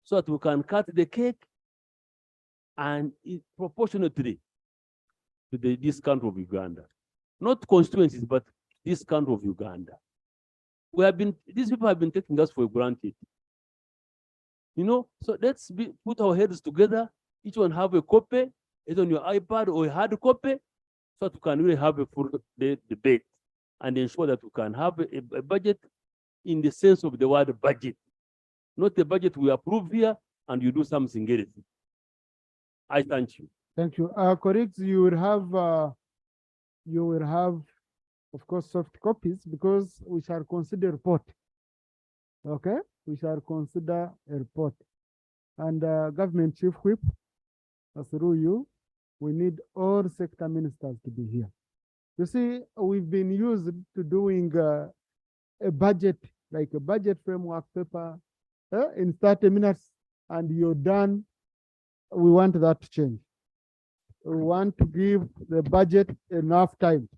so that we can cut the cake and proportionately to this country of Uganda. Not constituencies, but this country of Uganda. These people have been taking us for granted. You know, so let's put our heads together, each one have a copy, either on your iPad or a hard copy, so that we can really have a full debate and ensure that we can have a budget in the sense of the word budget, not a budget we approve here and you do something else. I thank you. Thank you. Colleagues, you will have, of course, soft copies because we shall consider report. Okay, we shall consider a report. And government chief whip, through you, we need all sector ministers to be here. You see, we've been used to doing a budget, like a budget framework paper in 30 minutes and you're done. We want that to change. We want to give the budget enough time.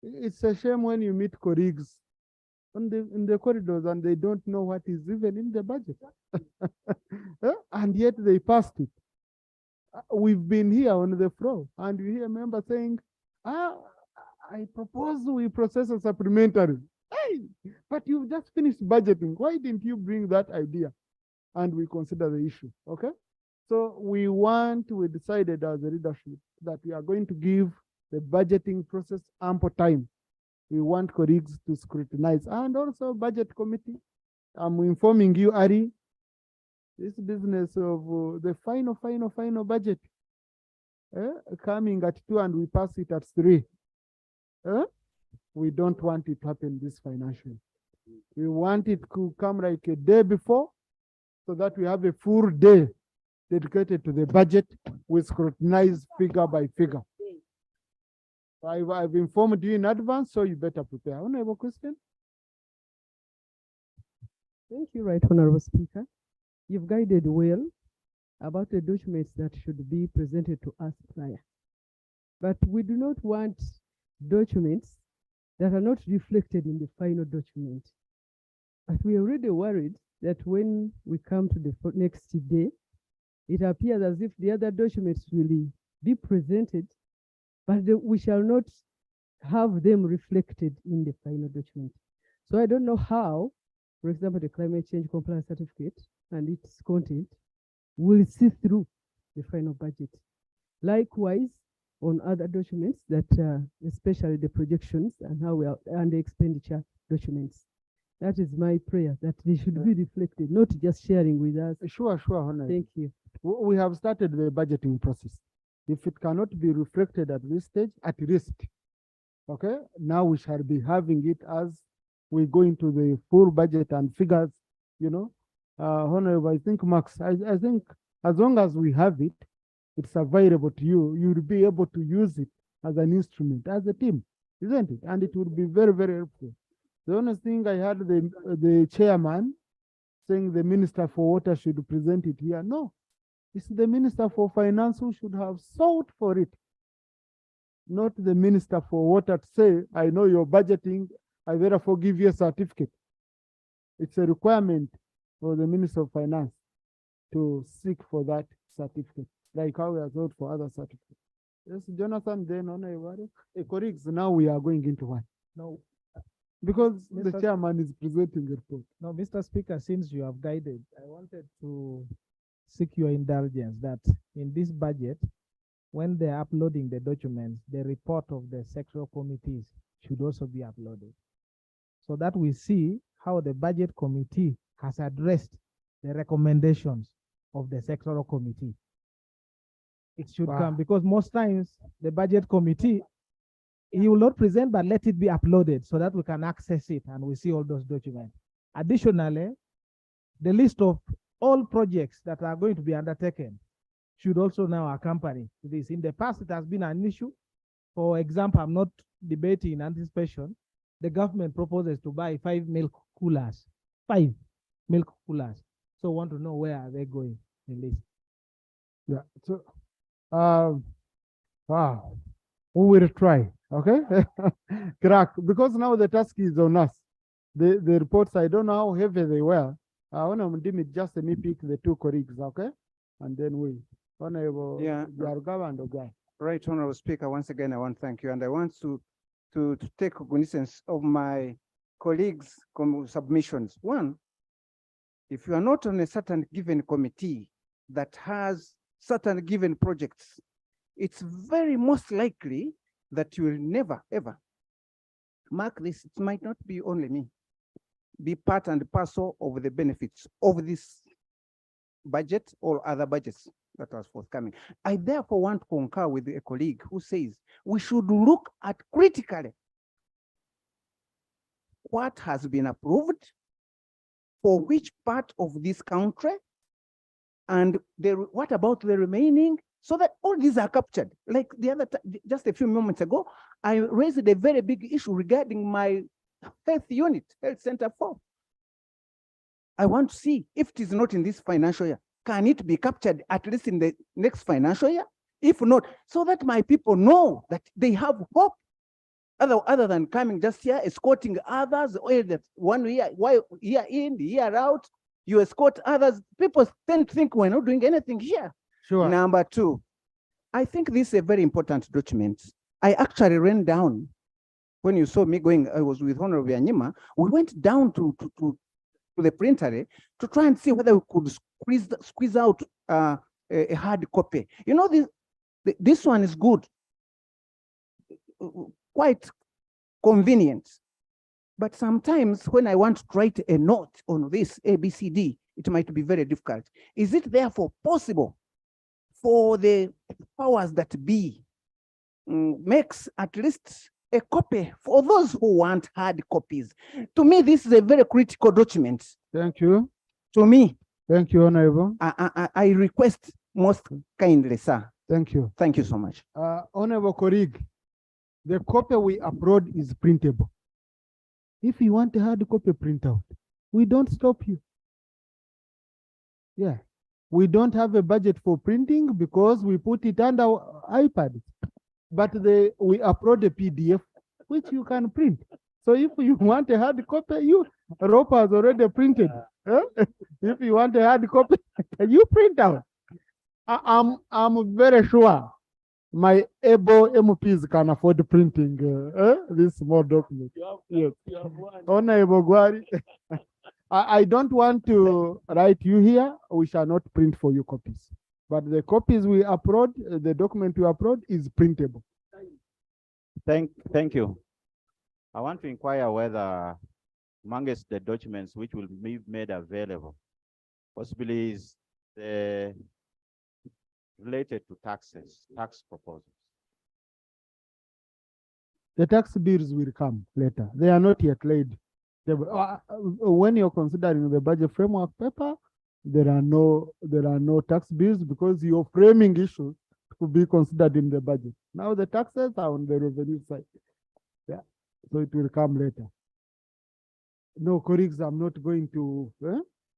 It's a shame when you meet colleagues in the corridors and they don't know what is even in the budget. And yet they passed it. We've been here on the floor and we hear members saying, I propose we process a supplementary. Hey, but you've just finished budgeting. Why didn't you bring that idea? And we consider the issue, okay? So we decided as a leadership that we are going to give the budgeting process ample time. We want colleagues to scrutinize and also budget committee. I'm informing you, Ari, this business of the final budget coming at 2 and we pass it at 3. We don't want it to happen this financial. We want it to come like a day before so that we have a full day dedicated to the budget with scrutinized figure by figure. I've informed you in advance, so you better prepare. Honorable question. Thank you, Right Honorable Speaker. You've guided well about the documents that should be presented to us prior. But we do not want documents that are not reflected in the final document. But we are already worried that when we come to the next day, it appears as if the other documents will be presented, but we shall not have them reflected in the final document. So I don't know how, for example, the climate change compliance certificate and its content will see through the final budget. Likewise, on other documents that, especially the projections and how we are, and the expenditure documents. That is my prayer, that they should be reflected, not just sharing with us. Sure, Honor. Thank you. We have started the budgeting process. If it cannot be reflected at this stage, at least, okay, now we shall be having it as we go into the full budget and figures, you know. Honorable, I think, Max, I think as long as we have it, it's available to you, you'll be able to use it as an instrument, as a team, isn't it? And it will be very, very helpful. The only thing I had the chairman saying the Minister for Water should present it here. No, it's the Minister for Finance who should have sought for it, not the Minister for Water to say, I know you're budgeting, I therefore give you a certificate. It's a requirement for the Minister of Finance to seek for that certificate, like how we are told for other certificates. Yes, Jonathan, then Honorable colleagues, now we are going into one. No. Because the chairman is presenting a report. No, Mr. Speaker, since you have guided, I wanted to seek your indulgence that in this budget, when they're uploading the documents, the report of the sectoral committees should also be uploaded, so that we see how the budget committee has addressed the recommendations of the sectoral committee. It should come, because most times the budget committee, he will not present, but let it be uploaded so that we can access it and we see all those documents. Additionally, the list of all projects that are going to be undertaken should also now accompany this. In the past, it has been an issue. For example, I'm not debating in anticipation. The government proposes to buy 5 milk coolers. 5 milk coolers. So want to know where are they going in this? Yeah. So, wow. We will try. Okay. Crack, because now the task is on us. The reports, I don't know how heavy they were. I want to limit just let me pick the 2 colleagues, okay? And then we Honorable Yargawa and Ogai. Right, Honorable Speaker, once again, I want to thank you, and I want to take cognizance of my colleagues' submissions. One, if you are not on a certain given committee that has certain given projects, it's very most likely that you will never, ever, mark this, it might not be only me, be part and parcel of the benefits of this budget or other budgets that was forthcoming. I therefore want to concur with a colleague who says we should look at critically what has been approved for which part of this country, and what about the remaining, so that all these are captured. Like the other just a few moments ago, I raised a very big issue regarding my health unit, health center 4. I want to see if it is not in this financial year, can it be captured at least in the next financial year? If not, so that my people know that they have hope, other than coming just here, escorting others, or that 1 year, year in, year out, you escort others. People tend to think we're not doing anything here. Sure. Number 2, I think this is a very important document. I actually ran down, when you saw me going, I was with Honorable Anyima, we went down to the printer to try and see whether we could squeeze out a hard copy. You know, this one is good, quite convenient. But sometimes when I want to write a note on this ABCD, it might be very difficult. Is it therefore possible for the powers that be makes at least a copy for those who want hard copies? To me, this is a very critical document. Thank you. To me. Thank you, Honorable. I request most kindly, sir. Thank you. Thank you so much. Honorable colleague, the copy we upload is printable. If you want a hard copy printout, we don't stop you. Yeah. We don't have a budget for printing because we put it under iPad. But we upload a PDF, which you can print. So if you want a hard copy, Roper has already printed. If you want a hard copy, you print out. I'm very sure my able MPs can afford printing this small document. Yes. Honorable Gwari, I don't want to write you here. We shall not print for you copies. But the copies we upload, the document we upload is printable. Thank you. I want to inquire whether amongst the documents which will be made available, possibly is the related to taxes, tax proposals. The tax bills will come later. They are not yet laid. When you're considering the budget framework paper, there are no tax bills because you're framing issues to be considered in the budget. Now the taxes are on the revenue side. Yeah, so it will come later. No, colleagues, I'm not going to.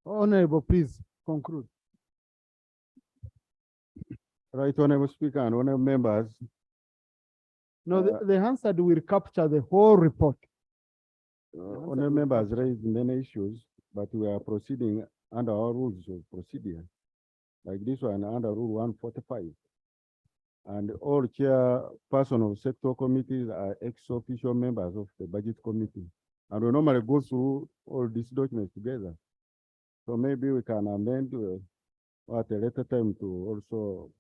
Honorable, please conclude. Right, Honorable Speaker and Honorable members. No, the Hansard will capture the whole report. Honorable members raised many issues, but we are proceeding under our rules of procedure. Like this one, under Rule 145. And all chairperson of sector committees are ex-official members of the budget committee. And we normally go through all these documents together. So maybe we can amend at a later time to also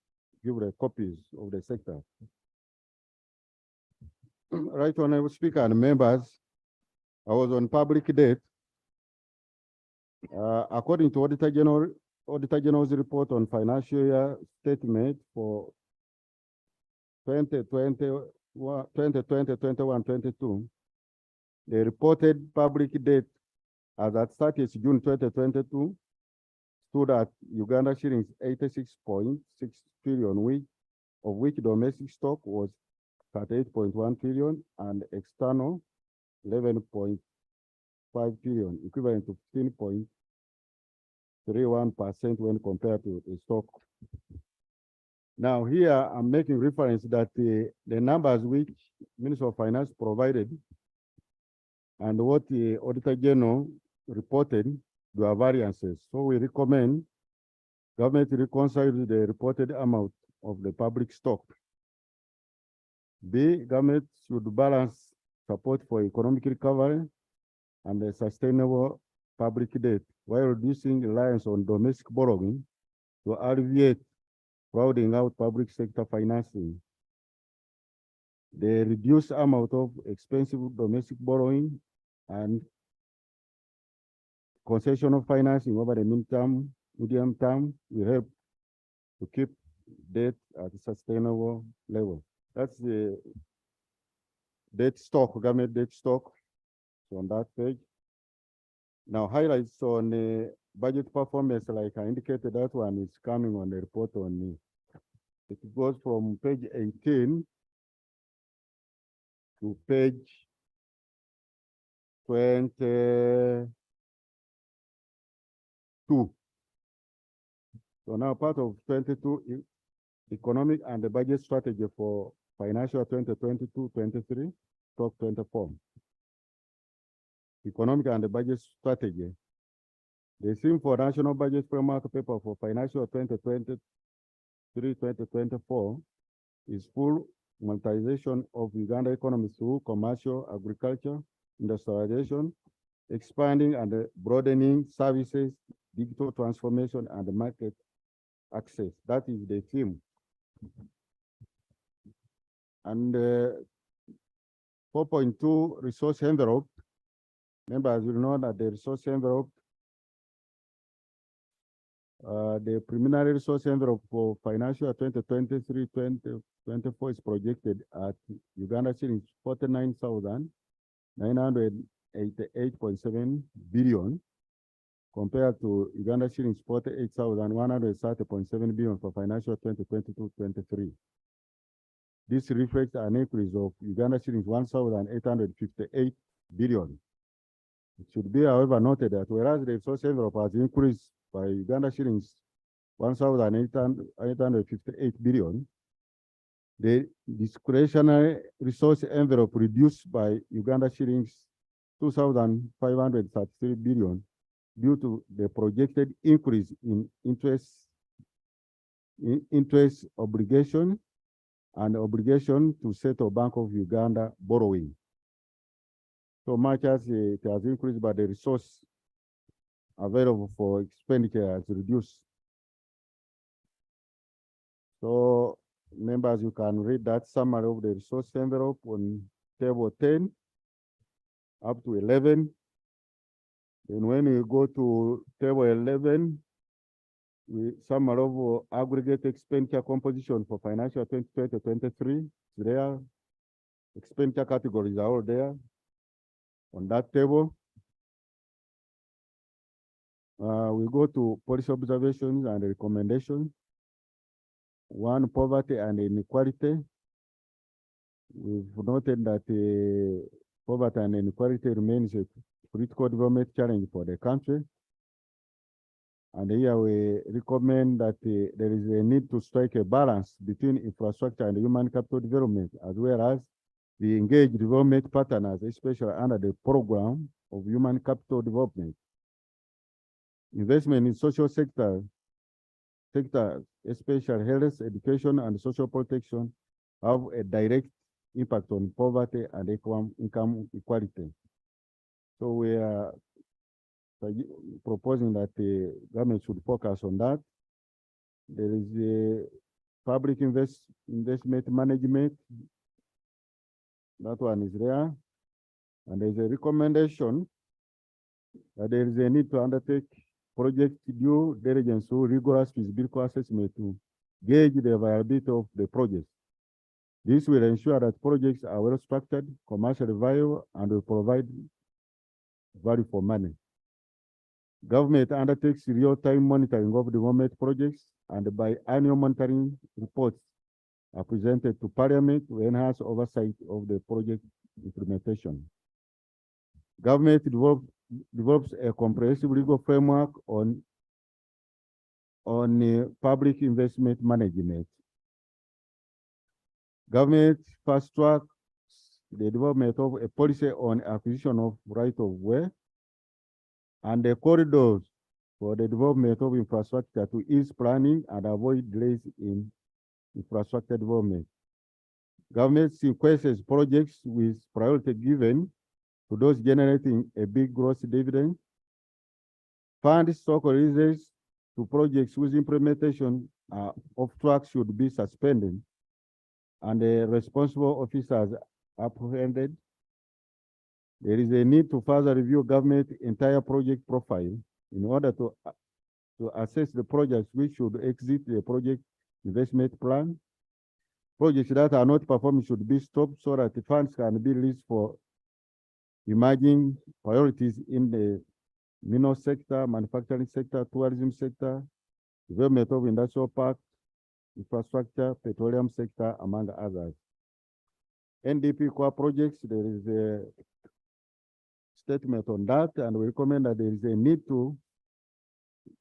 give the copies of the sector. Right, Honorable Speaker and members, I was on public date. According to Auditor General's report on financial year statement for 2020-21-22, the reported public debt as at 30th June 2022 stood at Uganda shillings 86.6 trillion, of which domestic stock was 38.1 trillion and external 11.5 trillion, equivalent to 15.31% when compared to the stock. Now here I'm making reference that the numbers which Minister of Finance provided and what the Auditor General reported, there are variances. So we recommend government reconcile the reported amount of the public stock B, government should balance support for economic recovery and a sustainable public debt while reducing reliance on domestic borrowing to alleviate crowding out public sector financing. The reduced amount of expensive domestic borrowing and concessional financing over the medium term will help to keep debt at a sustainable level. That's the debt stock, government debt stock on that page. Now, highlights on the budget performance, like I indicated, that one is coming on the report on me. It goes from page 18 to page 22. So now part of 22, economic and the budget strategy for financial 2022-23, talk 24. Economic and the budget strategy. The theme for national budget framework paper for financial 2023-2024 is full monetization of Uganda economy through commercial, agriculture, industrialization, expanding and broadening services, digital transformation, and market access. That is the theme. And 4.2 resource envelope. Members will know that the resource envelope, the preliminary resource envelope for financial 2023-2024 is projected at Uganda shillings 49,988.7 billion, compared to Uganda shillings 48,130.7 billion for financial 2022-23. This reflects an increase of Uganda shillings 1,858 billion. It should be, however, noted that whereas the resource envelope has increased by Uganda shillings 1,858 billion, the discretionary resource envelope reduced by Uganda shillings 2,533 billion due to the projected increase in interest obligation and obligation to settle Bank of Uganda borrowing. So much as it has increased, but the resource available for expenditure has reduced. So members, you can read that summary of the resource envelope on table 10 up to 11. Then when you go to table 11, summary of aggregate expenditure composition for financial 2020-23 there. Expenditure categories are all there on that table. We go to policy observations and recommendations. One, poverty and inequality. We've noted that poverty and inequality remains a critical development challenge for the country. And here we recommend that there is a need to strike a balance between infrastructure and human capital development, as well as the engaged development partners, especially under the program of human capital development. Investment in social sectors, especially health, education, and social protection, have a direct impact on poverty and income equality. So we are proposing that the government should focus on that. There is a public investment management. That one is there. And there's a recommendation that there is a need to undertake project due diligence through rigorous feasibility assessment to gauge the viability of the project. This will ensure that projects are well structured, commercially viable, and will provide value for money. Government undertakes real-time monitoring of development projects, and biannual monitoring reports are presented to Parliament to enhance oversight of the project implementation. Government develops a comprehensive legal framework on public investment management. Government fast tracks the development of a policy on acquisition of right of way and the corridors for the development of infrastructure to ease planning and avoid delays in infrastructure development. Government sequences projects with priority given to those generating a big gross dividend. Fund stock releases to projects whose implementation of tracks should be suspended and the responsible officers apprehended. There is a need to further review government entire project profile in order to assess the projects which should exit the project investment plan. Projects that are not performing should be stopped so that the funds can be released for emerging priorities in the mineral sector, manufacturing sector, tourism sector, development of industrial parks, infrastructure, petroleum sector, among others. NDP core projects, there is a statement on that, and we recommend that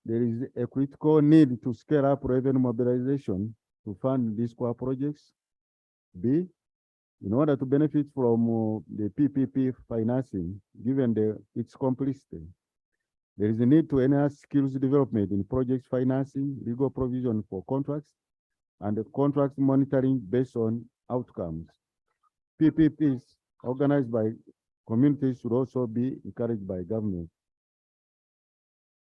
there is a critical need to scale up revenue mobilization to fund these core projects. B, in order to benefit from the PPP financing, given its complexity, there is a need to enhance skills development in project financing, legal provision for contracts, and the contract monitoring based on outcomes. PPPs organized by communities should also be encouraged by government.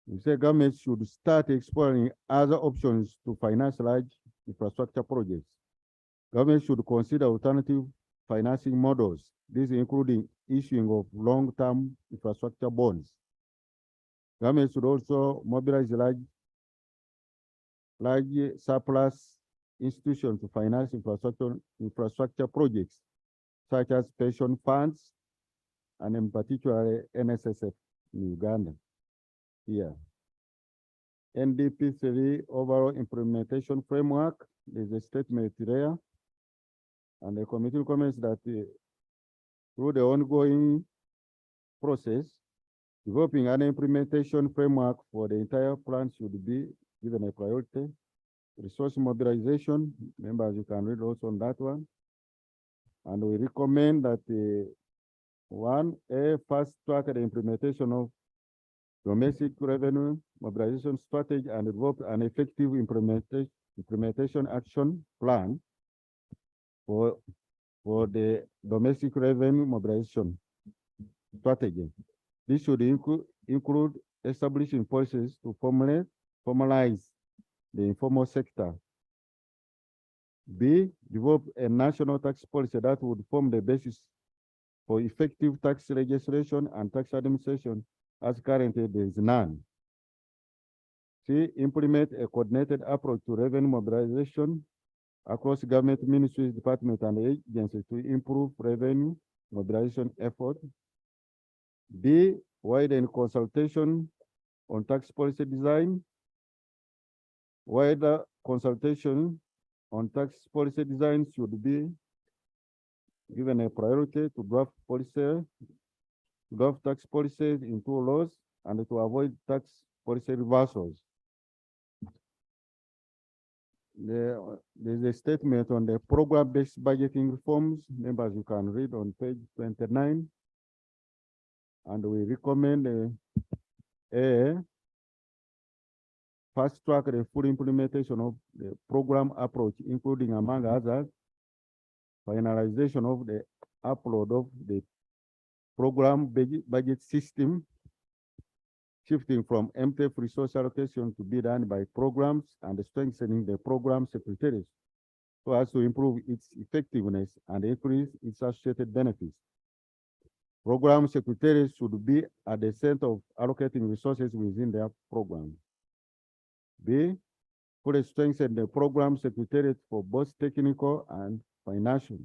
We say government should start exploring other options to finance large infrastructure projects. Government should consider alternative financing models, these including issuing of long-term infrastructure bonds. Government should also mobilize large surplus institutions to finance infrastructure projects, such as pension funds, and in particular NSSF in Uganda. Here. NDP3 overall implementation framework, there's a statement there. And the committee recommends that through the ongoing process, developing an implementation framework for the entire plan should be given a priority. Resource mobilization, members, you can read also on that one. And we recommend that fast track the implementation of domestic revenue mobilization strategy and develop an effective implementation action plan for the domestic revenue mobilization strategy. This should include establishing policies to formalize the informal sector. B, develop a national tax policy that would form the basis for effective tax legislation and tax administration, as currently there is none. C, implement a coordinated approach to revenue mobilization across government ministries, departments, and agencies to improve revenue mobilization effort. D, widen consultation on tax policy design. Wider consultation on tax policy design should be given a priority to draft tax policies into laws and to avoid tax policy reversals. There's a statement on the program-based budgeting reforms. Members, you can read on page 29. And we recommend a fast track the full implementation of the program approach, including, among others, finalization of the upload of the program budget system, shifting from MTF resource allocation to be done by programs, and strengthening the program secretaries so as to improve its effectiveness and increase its associated benefits. Program secretaries should be at the center of allocating resources within their program. B, fully strengthen the program secretariat for both technical and financial,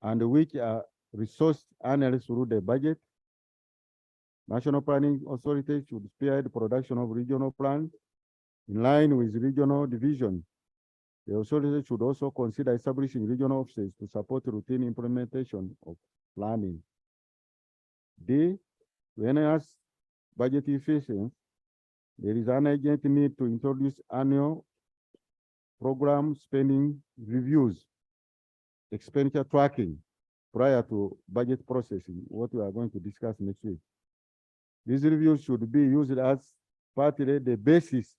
and which are resourced annually through the budget. National Planning Authority should spearhead the production of regional plans in line with regional division. The authority should also consider establishing regional offices to support routine implementation of planning. D, to enhance budget efficiency, there is an urgent need to introduce annual program spending reviews, expenditure tracking prior to budget processing, what we are going to discuss next week. These reviews should be used as partly the basis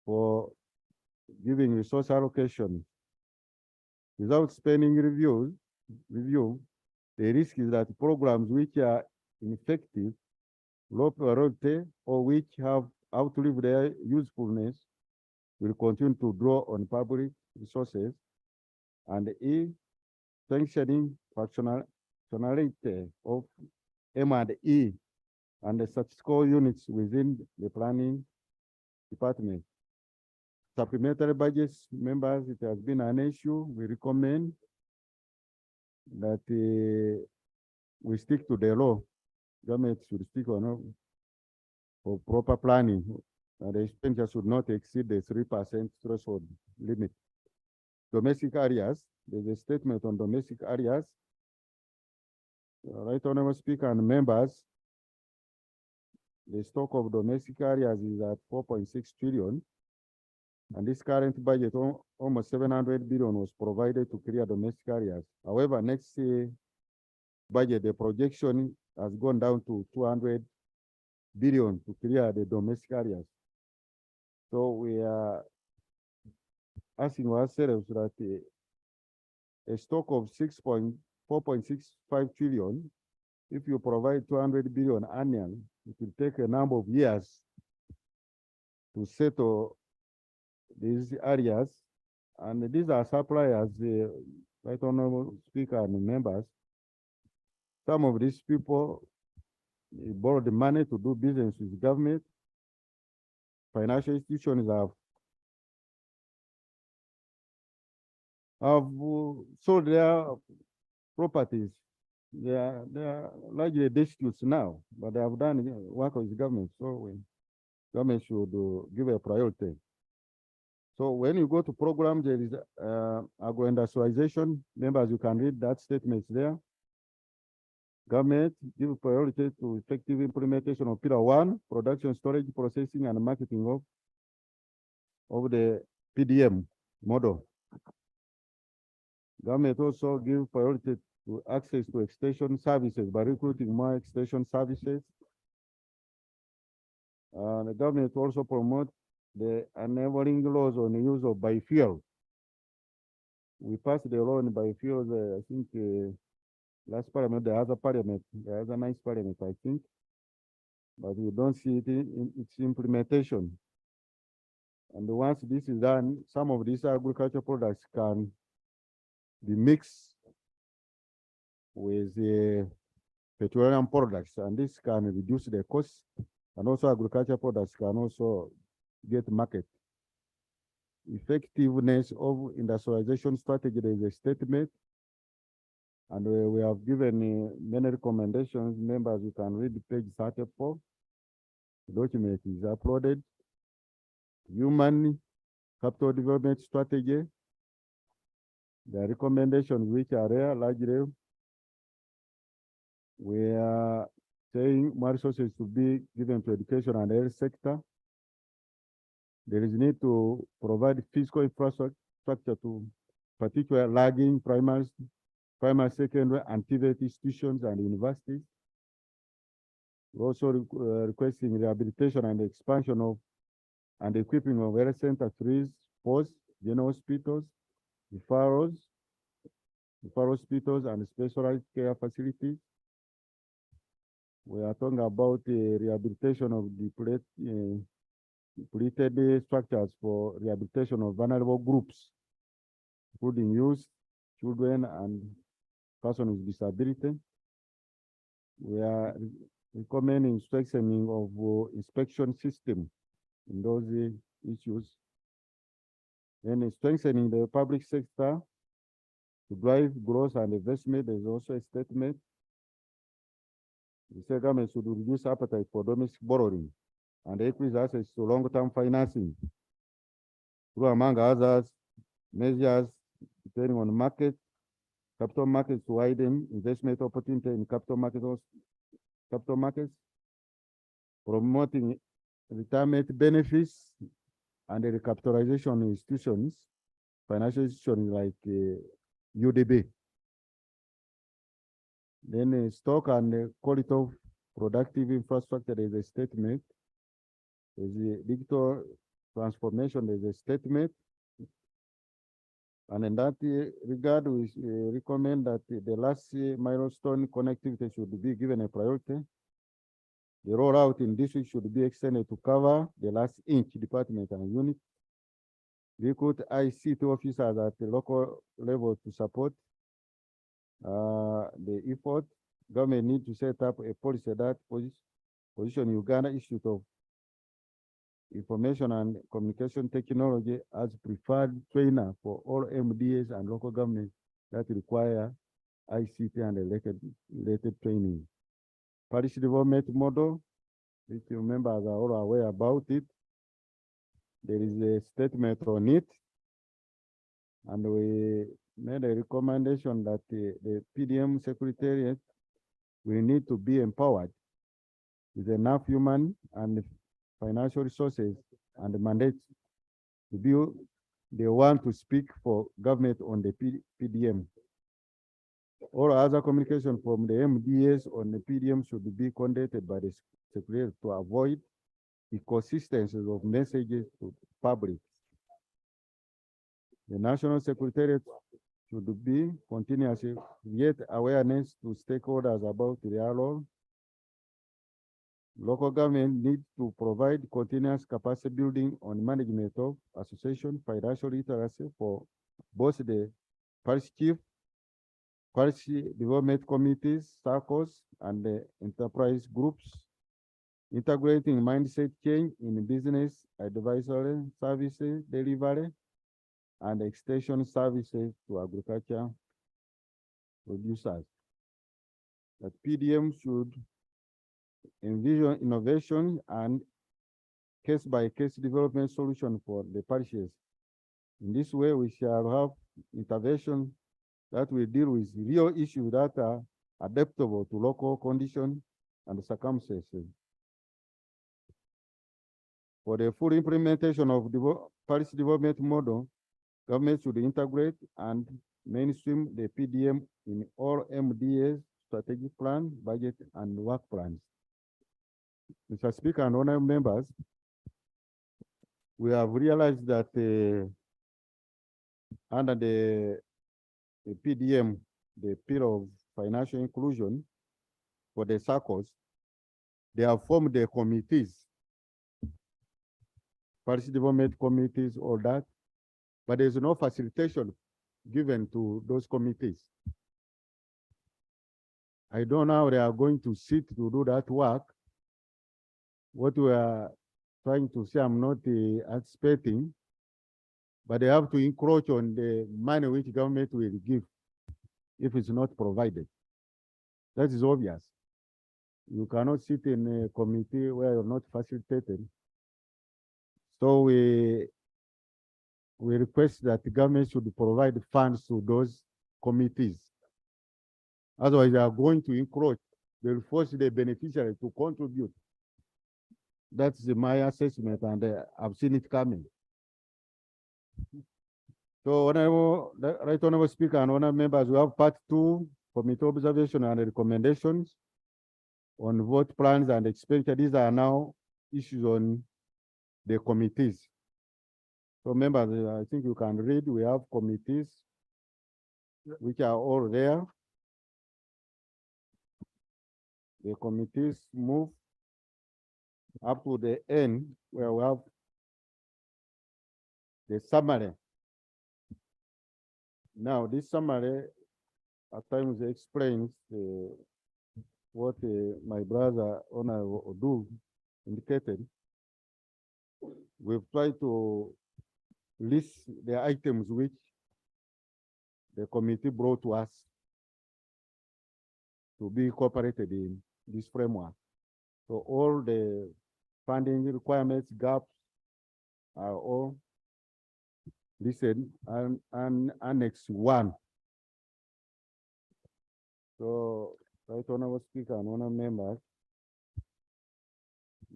for giving resource allocation Without spending review, the risk is that programs which are ineffective, low priority, or which have outlived their usefulness will continue to draw on public resources, and sanctioning functionality of M&E and the statistical units within the planning department. Supplementary budgets, members, it has been an issue. We recommend that we stick to the law. Government should stick on for proper planning. The expenditure should not exceed the 3% threshold limit. Domestic areas, there's a statement on domestic areas. Right, Honorable Speaker and members, the stock of domestic areas is at 4.6 trillion. And this current budget, almost 700 billion was provided to clear domestic areas. However, next budget, the projection has gone down to 200 billion to clear the domestic areas. So we are asking ourselves that a stock of 4.65 trillion, if you provide 200 billion annually, it will take a number of years to settle these areas. And these are suppliers, Right Honorable Speaker and members. Some of these people borrow the money to do business with government. Financial institutions have sold their properties. They are largely destitute now, but they have done work with government. So government should give a priority. So when you go to program, there is agro-industrialization. Members, you can read that statement there. Government give priority to effective implementation of Pillar 1, production, storage, processing, and marketing of the PDM model. Government also give priority to access to extension services by recruiting more extension services. The government also promote the enabling laws on the use of biofuel. We passed the law on biofuels, I think, last parliament, the other parliament, the other nice parliament, I think. But we don't see it in its implementation. And once this is done, some of these agricultural products can be mixed with the petroleum products, and this can reduce the cost. And also agricultural products can also get market. Effectiveness of industrialization strategy, there is a statement, and we have given many recommendations. Members, you can read page 34. The document is uploaded. Human capital development strategy. The recommendations which are there largely, we are saying more resources to be given to education and health sector. There is need to provide physical infrastructure to particular lagging primary, secondary, and TVET institutions and universities. We're also requesting rehabilitation and expansion of and equipping of health center, trees, posts, general hospitals, referral hospitals, and specialized care facilities. We are talking about the rehabilitation of depleted structures for rehabilitation of vulnerable groups, including youth, children, and persons with disability. We are recommending strengthening of inspection system in those issues. And strengthening the public sector to drive growth and investment. There's also a statement. The government should reduce appetite for domestic borrowing and increase access to long-term financing through, among others, measures depending on market, capital markets to widen investment opportunity in capital markets, promoting retirement benefits and the recapitalization institutions, financial institutions like UDB. Then stock and quality of productive infrastructure, there's a statement. There's a digital transformation, there's a statement. And in that regard, we recommend that the last milestone connectivity should be given a priority. The rollout in district should be extended to cover the last inch department and unit. Recruit ICT officers at the local level to support the effort. Government need to set up a policy that position Uganda Institute of Information and Communication Technology as preferred trainer for all MDAs and local governments that require ICT and related training. Parish development model, which you members are all aware about it. There is a statement on it, and we made a recommendation that the PDM secretariat will need to be empowered with enough human and financial resources and mandate to be the one to speak for government on the PDM. All other communication from the MDAs on the PDM should be conducted by the secretary to avoid inconsistencies of messages to public. The National Secretariat should be continuously create awareness to stakeholders about their role. Local government needs to provide continuous capacity building on management of association financial literacy for both the parish chief, parish development committees, circles, and the enterprise groups, integrating mindset change in business advisory services delivery and extension services to agriculture producers. That PDM should envision innovation and case-by-case development solution for the parishes. In this way, we shall have intervention that will deal with real issues that are adaptable to local conditions and circumstances. For the full implementation of the parish development model, government should integrate and mainstream the PDM in all MDAs, strategic plan, budget, and work plans. Mr. Speaker and honorable members, we have realized that under the PDM, the pillar of financial inclusion for the circles, they have formed the committees, parish development committees, all that, but there's no facilitation given to those committees. I don't know how they are going to sit to do that work. What we are trying to say, I'm not anticipating, but they have to encroach on the money which government will give if it's not provided. That is obvious. You cannot sit in a committee where you're not facilitated. So we request that the government should provide funds to those committees. Otherwise, they are going to encroach. They will force the beneficiary to contribute. That's my assessment, and I've seen it coming. So, Right Honorable Speaker and honorable members, we have part 2, committee observation and recommendations on vote plans and expenditure. These are now issues on the committees. So members, I think you can read, we have committees which are all there. The committees move up to the end where we have the summary. Now, this summary at times explains what my brother Honorable Odu indicated. We've tried to list the items which the committee brought to us to be incorporated in this framework. So all the funding requirements, gaps are all listed and Annex 1. So, Right Honorable Speaker and honorable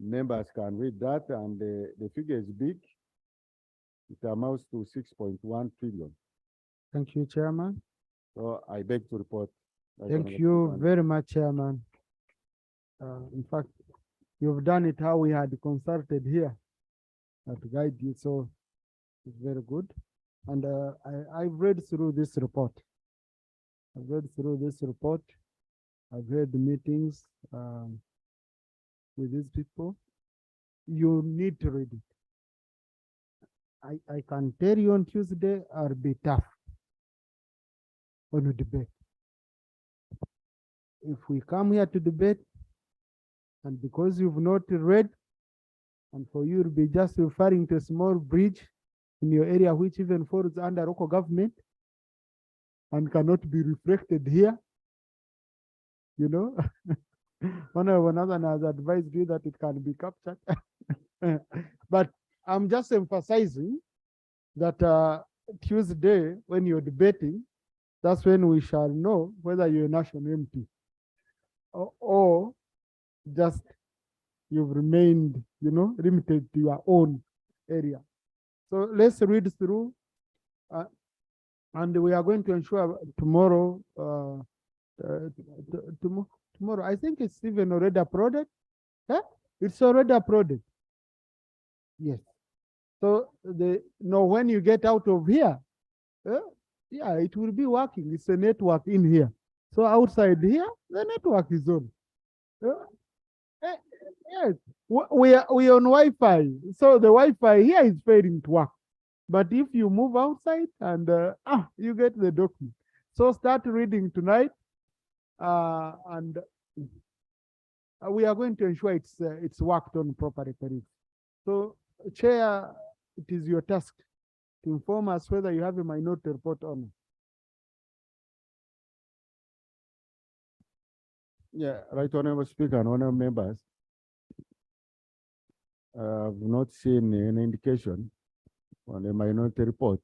members can read that, and the figure is big. It amounts to 6.1 trillion. Thank you, Chairman. So I beg to report. Thank you very much, Chairman. In fact, you've done it how we had consulted here to guide you, so it's very good. And I've read through this report. I've read through this report. I've had meetings with these people. You need to read it. I can tell you on Tuesday, I'll be tough on the debate. If we come here to debate, and because you've not read, and for you to be just referring to a small bridge in your area, which even falls under local government and cannot be reflected here, you know, Honorable Nathan has advised you that it can be captured. But I'm just emphasizing that Tuesday, when you're debating, that's when we shall know whether you're a national MP or just you've remained, you know, limited to your own area. So let's read through, and we are going to ensure tomorrow, tomorrow, I think it's even already uploaded. Yeah? It's already uploaded. Yes. So when you get out of here, yeah, it will be working. It's a network in here. So outside here, the network is on. Yes, we are on Wi-Fi. So the Wi-Fi here is failing to work. But if you move outside and you get the document. So start reading tonight, and we are going to ensure it's worked on properly. So, Chair, it is your task to inform us whether you have a minority report or not. Yeah, Right Honorable Speaker and honorable members, I've not seen any indication on the minority report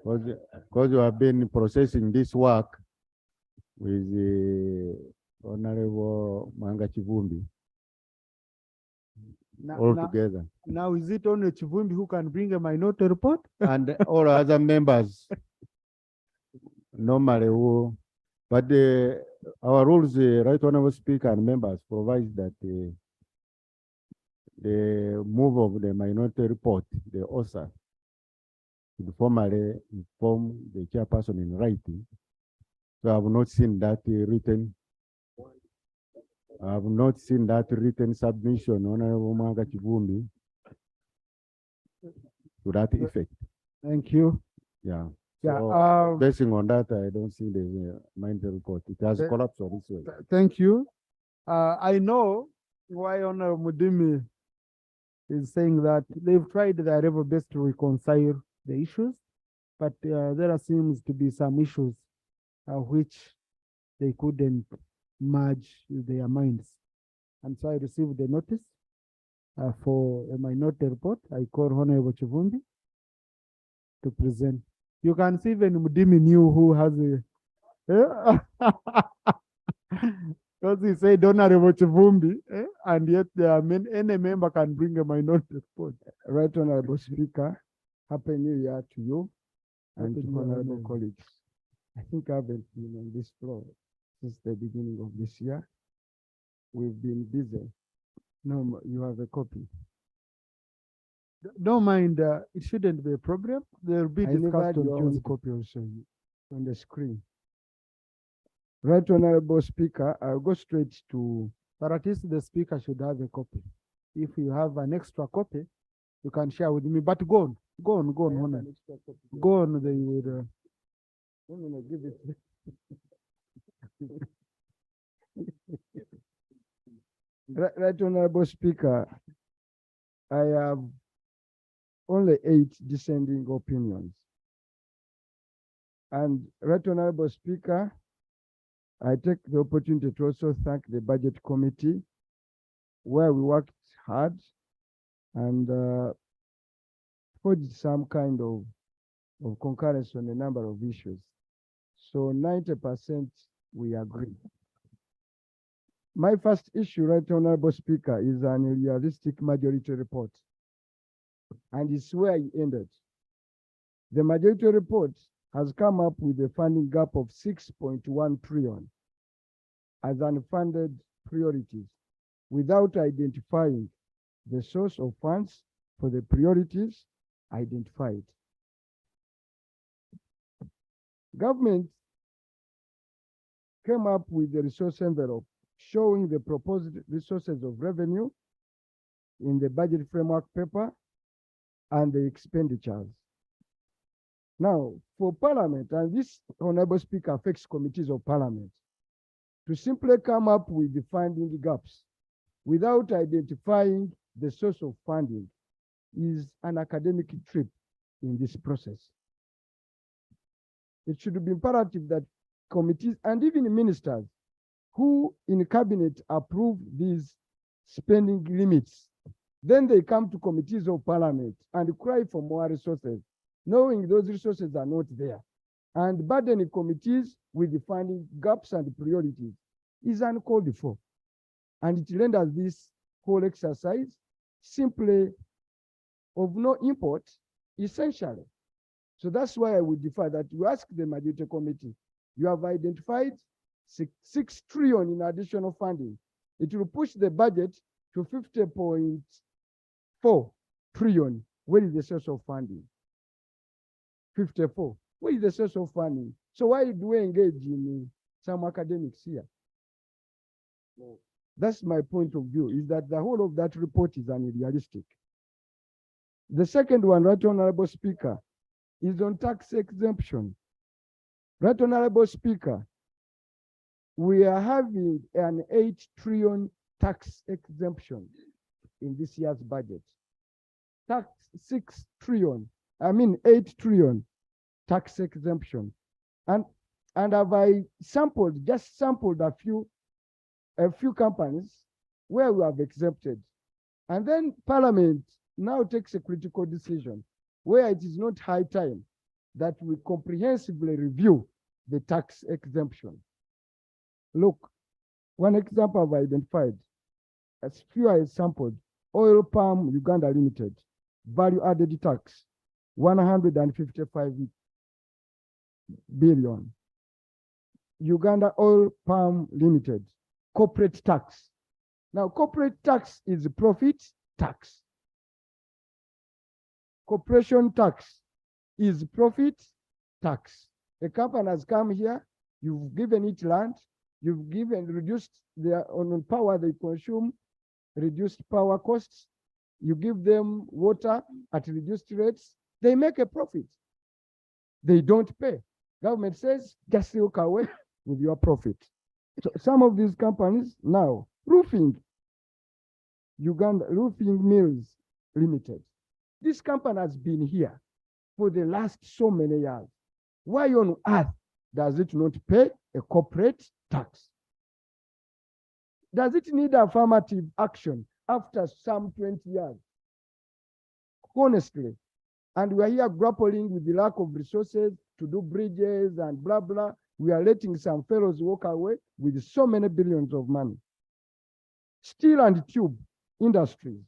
because you have been processing this work with the Honorable Manga Chivumbi all together. Now, is it only Chivumbi who can bring a minority report? And all other members normally who, but our rules, Right Honorable Speaker and members provide that the move of the minority report, the author, should formally inform the chairperson in writing. So I have not seen that written. I have not seen that written submission, Honorable Manga Chivumbi, to that effect. Thank you. Yeah. Yeah. So, basing on that, I don't see the minority report. It has collapsed on its way. Thank you. I know why Honorable Mudimi is saying that they've tried their level best to reconcile the issues, but there seems to be some issues which they couldn't merge their minds. And so I received a notice for a minority report. I call Honorable Chivumbi to present. You can see even Mudimi knew who has a because he said Honorable Chivumbi, and yet any member can bring a minority report. Right Honorable Speaker, Happy New Year to you and Happy to New Year, honorable Honorable. colleagues. I think I haven't been on this floor since the beginning of this year. We've been busy. No, you have a copy. Don't mind, it shouldn't be a problem. They'll be I never discussed had on your own Tuesday. copy also on the screen. Right Honorable Speaker, I'll go straight to. But at least the speaker should have a copy. If you have an extra copy, you can share with me. But go on, Honor. Go on, they will. Give it. Right Honorable Speaker, I have only 8 dissenting opinions. And Right Honorable Speaker, I take the opportunity to also thank the Budget Committee, where we worked hard and forged some kind of concurrence on a number of issues. So 90% we agree. My first issue, Right Honorable Speaker, is an unrealistic majority report. And it's where I ended. The majority report has come up with a funding gap of 6.1 trillion as unfunded priorities without identifying the source of funds for the priorities identified. Government came up with the resource envelope showing the proposed resources of revenue in the budget framework paper and the expenditures. Now, for Parliament, and this Honorable Speaker affects committees of Parliament, to simply come up with the funding gaps without identifying the source of funding is an academic trip in this process. It should be imperative that committees and even ministers who in cabinet approve these spending limits, then they come to committees of Parliament and cry for more resources, knowing those resources are not there, and burdening committees with the funding gaps and priorities is uncalled for. And it renders this whole exercise simply of no import, essentially. So that's why I would defer that you ask the majority committee. You have identified 6 trillion in additional funding. It will push the budget to 50.4 trillion. Where is the source of funding? 54. Where is the source of funding? So why do we engage in some academics here? That's my point of view, is that the whole of that report is unrealistic. The second one, Right Honorable Speaker, is on tax exemption. Right Honorable Speaker, we are having an 8 trillion tax exemption in this year's budget. Tax 6 trillion, 8 trillion tax exemption. And have I just sampled a few companies where we have exempted. And then Parliament now takes a critical decision where it is not high time that we comprehensively review the tax exemption. Look, one example I've identified, as few I sampled, Oil Palm Uganda Limited, value added tax, 155 billion. Uganda Oil Palm Limited, corporate tax. Now, corporate tax is profit tax. Corporation tax is profit tax. A company has come here, you've given it land, you've reduced their on power they consume, reduced power costs, you give them water at reduced rates, they make a profit. They don't pay. Government says, just walk away with your profit. So some of these companies now, roofing, Uganda Roofing Mills Limited. This company has been here for the last so many years. Why on earth does it not pay a corporate tax? Does it need affirmative action after some 20 years? Honestly, and we are here grappling with the lack of resources to do bridges and blah, blah. We are letting some fellows walk away with so many billions of money. Steel and tube industries,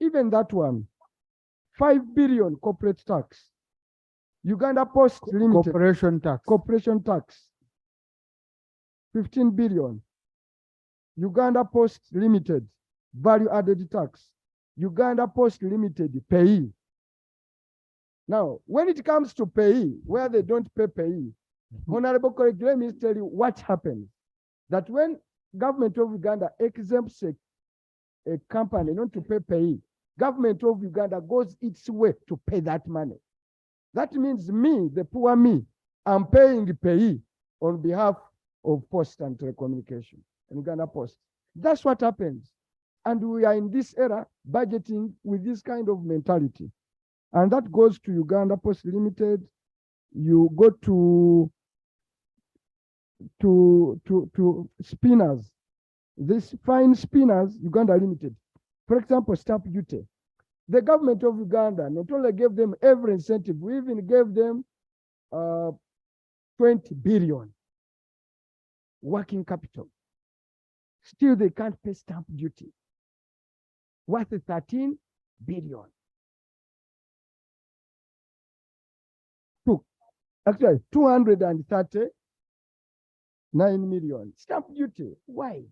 even that one, 5 billion corporate tax. Uganda Post Limited. Corporation tax. 15 billion. Uganda Post Limited, value added tax. Uganda Post Limited, payee. Now, when it comes to payee, where they don't pay payee, Honorable colleague, let me tell you what happens. That when government of Uganda exempts a company not to pay payee, government of Uganda goes its way to pay that money. That means me, the poor me, I'm paying payee on behalf of Post and Telecommunication, Uganda Post. That's what happens. And we are in this era budgeting with this kind of mentality. And that goes to Uganda Post Limited. You go to spinners. This fine spinners, Uganda Limited. For example, stamp duty. The government of Uganda not only gave them every incentive, we even gave them 20 billion working capital. Still, they can't pay stamp duty, worth 13 billion. Actually, 239 million. Stamp duty, why?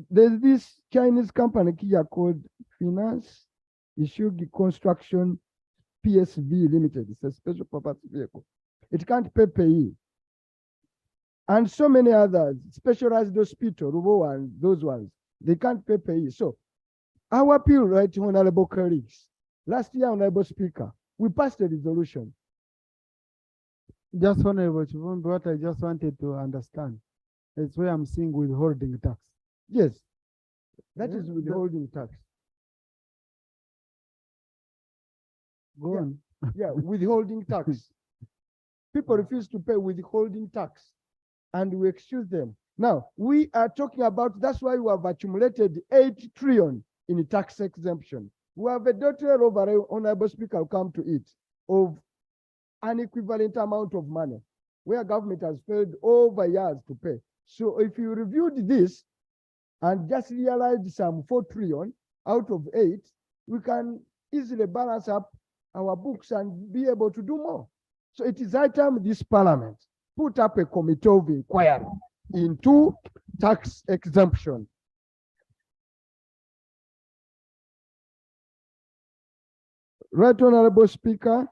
There's this Chinese company here called Finance Issugi Construction PSV Limited. It's a special purpose vehicle. It can't pay payee. And so many others, specialized hospital, Rubo and those ones, they can't pay payee. So our appeal, right, honorable colleagues, last year, honorable speaker, we passed a resolution. Just Honorable Chivumbi, what I just wanted to understand is where I'm seeing withholding tax. Yes, that Yeah, is withholding tax. Go on. Yeah, withholding tax. People refuse to pay withholding tax, and we excuse them. Now, we are talking about, that's why we have accumulated 8 trillion in tax exemption. We have a total over, honorable speaker will come to it, of an equivalent amount of money, where government has failed over years to pay. So if you reviewed this and just realized some 4 trillion out of 8, we can easily balance up our books and be able to do more. So it is high time this parliament put up a committee of inquiry into tax exemption. Right, Honorable Speaker.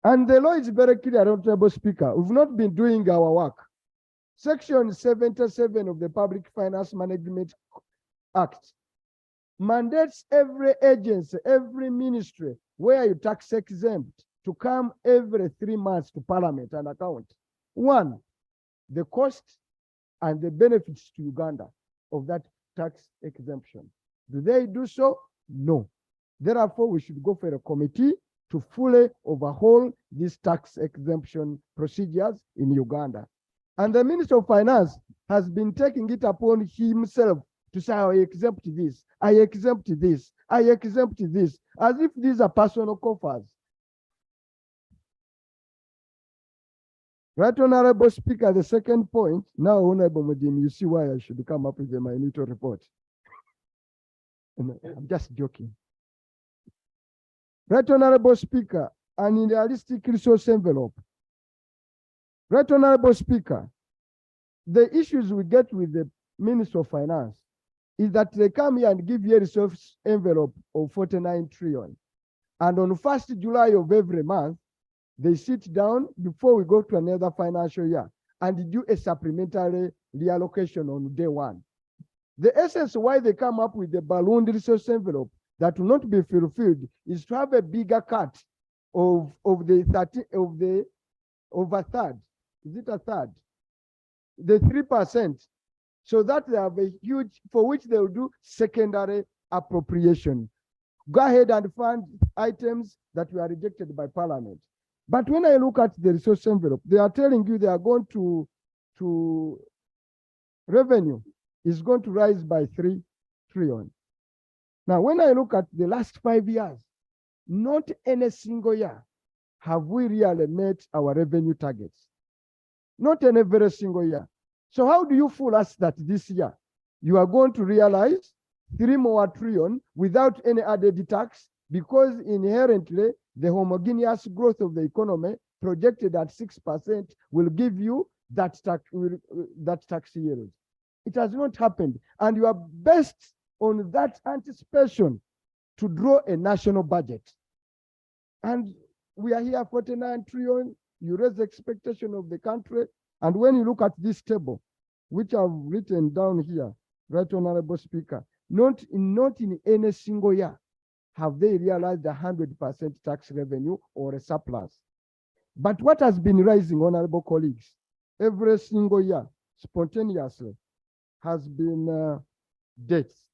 And the law is very clear, Honorable Speaker. We've not been doing our work. Section 77 of the Public Finance Management Act mandates every agency, every ministry where you tax exempt to come every 3 months to Parliament and account. 1, the cost and the benefits to Uganda of that tax exemption. Do they do so? No. Therefore, we should go for a committee to fully overhaul these tax exemption procedures in Uganda. And the Minister of Finance has been taking it upon himself to say, I exempt this, I exempt this, I exempt this, as if these are personal coffers. Right, Honorable Speaker, the second point, now, Honorable Mudim, you see why I should come up with a minute report. I'm just joking. Right, Honorable Speaker, an idealistic resource envelope. Right, Honorable Speaker, the issues we get with the Minister of Finance is that they come here and give you a resource envelope of 49 trillion. And on 1st July of every month, they sit down before we go to another financial year and do a supplementary reallocation on day 1. The essence why they come up with the ballooned resource envelope that will not be fulfilled is to have a bigger cut of the over third. Is it a third? The 3%. So that they have a huge, for which they will do secondary appropriation. Go ahead and fund items that were rejected by Parliament. But when I look at the resource envelope, they are telling you they are going to revenue is going to rise by 3 trillion. Now, when I look at the last 5 years, not any single year have we really met our revenue targets. Not in every single year. So how do you fool us that this year you are going to realize 3 more trillion without any added tax, because inherently the homogeneous growth of the economy projected at 6% will give you that tax yield. It has not happened. And you are based on that anticipation to draw a national budget. And we are here 49 trillion, you raise the expectation of the country. And when you look at this table, which I've written down here, Right Honorable Speaker, not in any single year have they realized 100% tax revenue or a surplus. But what has been rising, honorable colleagues, every single year, spontaneously, has been debts.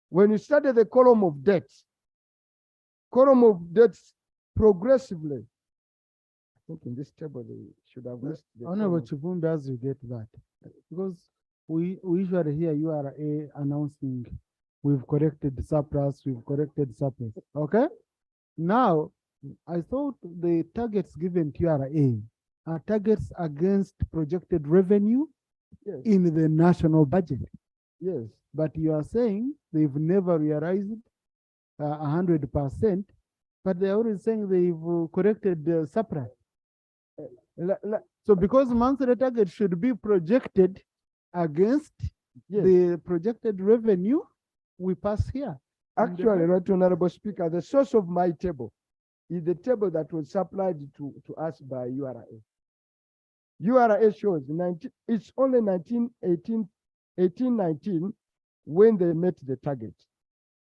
When you study the column of debts progressively, I think in this table they should have listed. Honorable Chivumbi, as you get that, because we usually hear URA announcing we've corrected the surplus, okay? Now, I thought the targets given to URA are targets against projected revenue in the national budget. Yes. But you are saying they've never realized 100%, but they're already saying they've corrected the surplus. So because monthly target should be projected against the projected revenue we pass here. Actually, Right Honorable Speaker, the source of my table is the table that was supplied to us by URA. URA shows it's only 1819 when they met the target.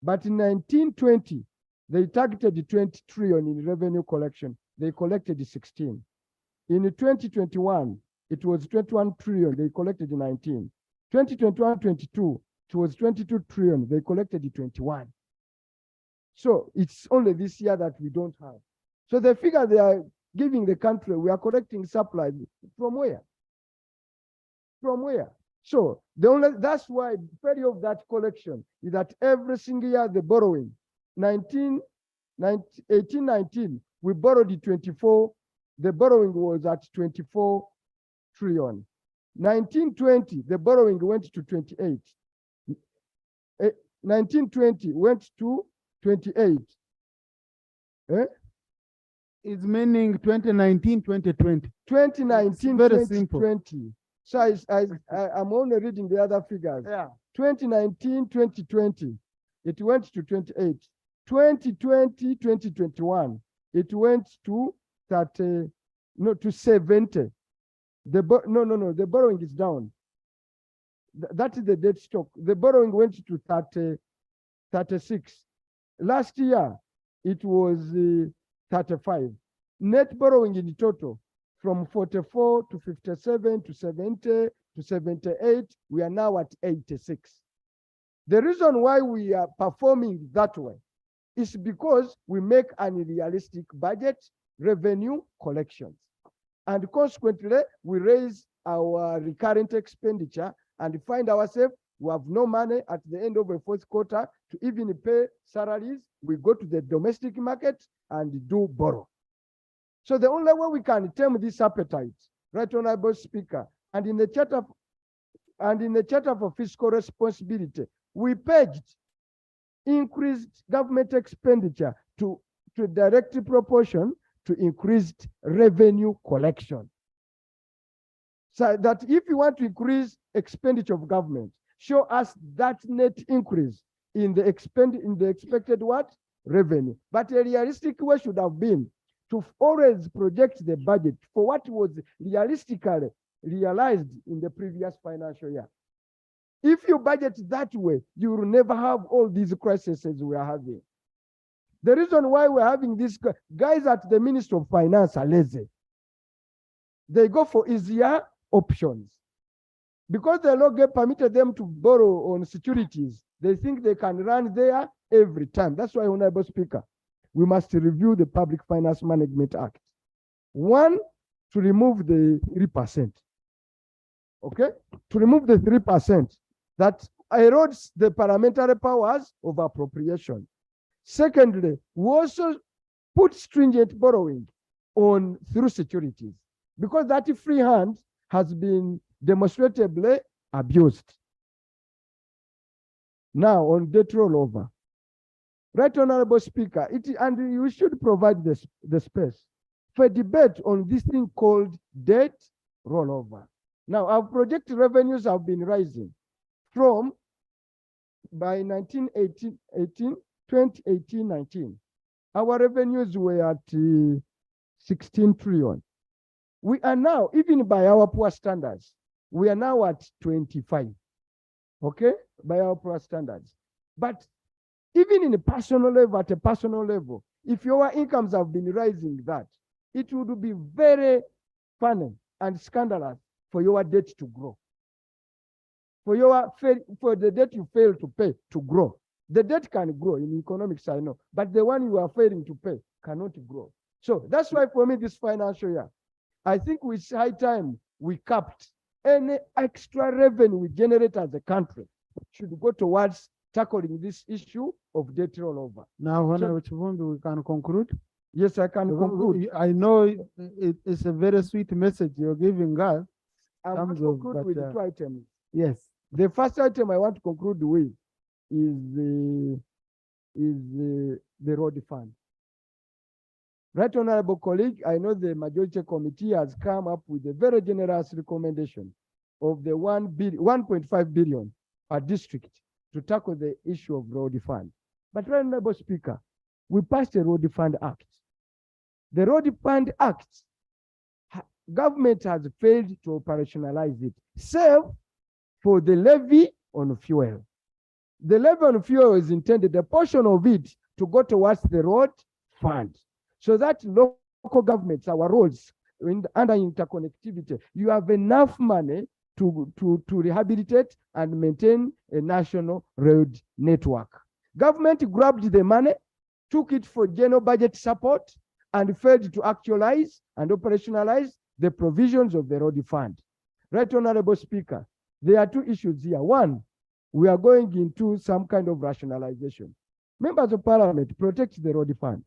But in 1920, they targeted 20 trillion in revenue collection. They collected 16. In 2021, it was 21 trillion. They collected 19. 2021-22, it was 22 trillion. They collected 21. So it's only this year that we don't have. So the figure they are giving the country, we are collecting supplies from where? From where? So that's why the value of that collection is that every single year the borrowing, 1819, we borrowed 24, the borrowing was at 24 trillion. 1920, the borrowing went to 28. 1920 went to 28. It's meaning 2019, 2020. 2019, very 2020. So I'm only reading the other figures. Yeah. 2019, 2020, it went to 28. 2020, 2021, it went to 30, no, to 70. The borrowing is down. That is the debt stock. The borrowing went to 36. Last year, it was 35. Net borrowing in total from 44 to 57 to 70 to 78, we are now at 86. The reason why we are performing that way is because we make unrealistic budget revenue collections. And consequently, we raise our recurrent expenditure and find ourselves, we have no money at the end of the fourth quarter to even pay salaries. We go to the domestic market and do borrow. So the only way we can tame this appetite, Right Honorable Speaker, and in the Charter for Fiscal Responsibility, we pledged increased government expenditure to direct proportion to increased revenue collection. So that if you want to increase expenditure of government, show us that net increase in the expected what? Revenue. But a realistic way should have been to always project the budget for what was realistically realized in the previous financial year. If you budget that way, you will never have all these crises we are having. The reason why we're having these guys at the Ministry of Finance are lazy. They go for easier options. Because the law permitted them to borrow on securities, they think they can run there every time. That's why, Honorable Speaker, we must review the Public Finance Management Act. One, to remove the 3%. Okay? To remove the 3% that erodes the parliamentary powers of appropriation. Secondly, we also put stringent borrowing on through securities because that free hand has been demonstrably abused. Now on debt rollover. Right Honorable Speaker, and you should provide the space for debate on this thing called debt rollover. Now, our projected revenues have been rising from by 2018-19. Our revenues were at 16 trillion. We are now, even by our poor standards, we are now at 25. Okay, by our poor standards. But even in a personal level, at a personal level, if your incomes have been rising that, it would be very funny and scandalous for your debt to grow. For the debt you fail to pay to grow. The debt can grow in economics, I know, but the one you are failing to pay cannot grow. So that's why for me, this financial year, I think it's high time we capped any extra revenue we generate as a country should go towards tackling this issue of debt rollover. Now, Honorable Chivumbi, we can conclude. Yes, I can conclude. I know it's a very sweet message you're giving us. I want to conclude with 2 items. Yes. The first item I want to conclude with is the road fund. Right Honorable colleague, I know the majority committee has come up with a very generous recommendation of the 1.5 billion per district to tackle the issue of road fund. But Right Honorable Speaker, we passed a Road Fund Act. The Road Fund Act, government has failed to operationalize it, save for the levy on fuel. The levy on fuel is intended, a portion of it, to go towards the road fund, so that local governments, our roads, under interconnectivity, you have enough money to rehabilitate and maintain a national road network. Government grabbed the money, took it for general budget support, and failed to actualize and operationalize the provisions of the road fund. Right Honorable Speaker, there are two issues here. One, we are going into some kind of rationalization. Members of Parliament, protect the road fund.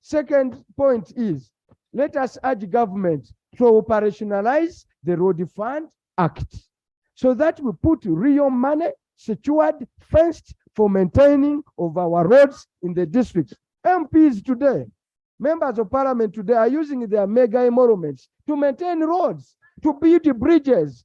Second point is, let us urge government to operationalize the Road Fund Act so that we put real money, secured, fenced for maintaining of our roads in the districts. MPs today, members of Parliament today are using their mega emoluments to maintain roads, to build bridges,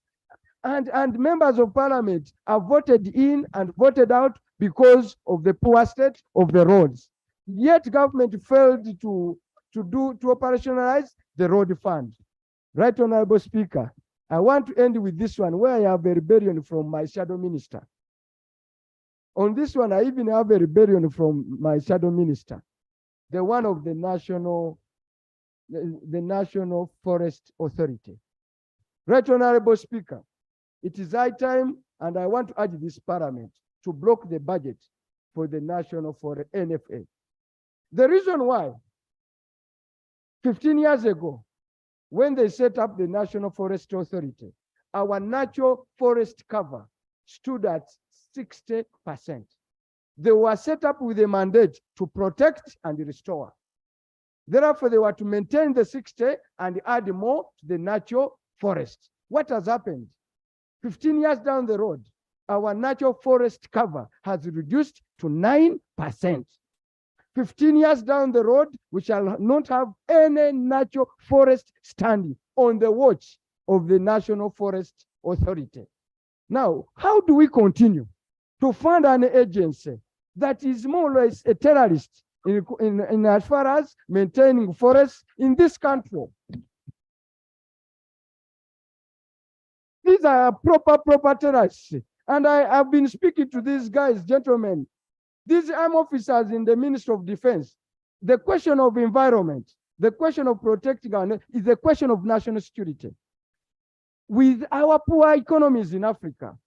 and members of Parliament are voted in and voted out because of the poor state of the roads. Yet government failed to operationalize the road fund. Right Honorable Speaker, I want to end with this one where I have a rebellion from my shadow minister. On this one, I even have a rebellion from my shadow minister, the one of the National Forest Authority. Right Honorable Speaker, it is high time, and I want to urge this Parliament to block the budget for the National Forest NFA. The reason why, 15 years ago, when they set up the National Forest Authority, our natural forest cover stood at 60%. They were set up with a mandate to protect and restore. Therefore, they were to maintain the 60 and add more to the natural forest. What has happened? 15 years down the road, our natural forest cover has reduced to 9%. 15 years down the road, we shall not have any natural forest standing on the watch of the National Forest Authority. Now, how do we continue to fund an agency that is more or less a terrorist in as far as maintaining forests in this country? These are proper terrorists. And I have been speaking to these guys, gentlemen, these armed officers in the Ministry of Defense. The question of environment, the question of protecting our is the question of national security. With our poor economies in Africa,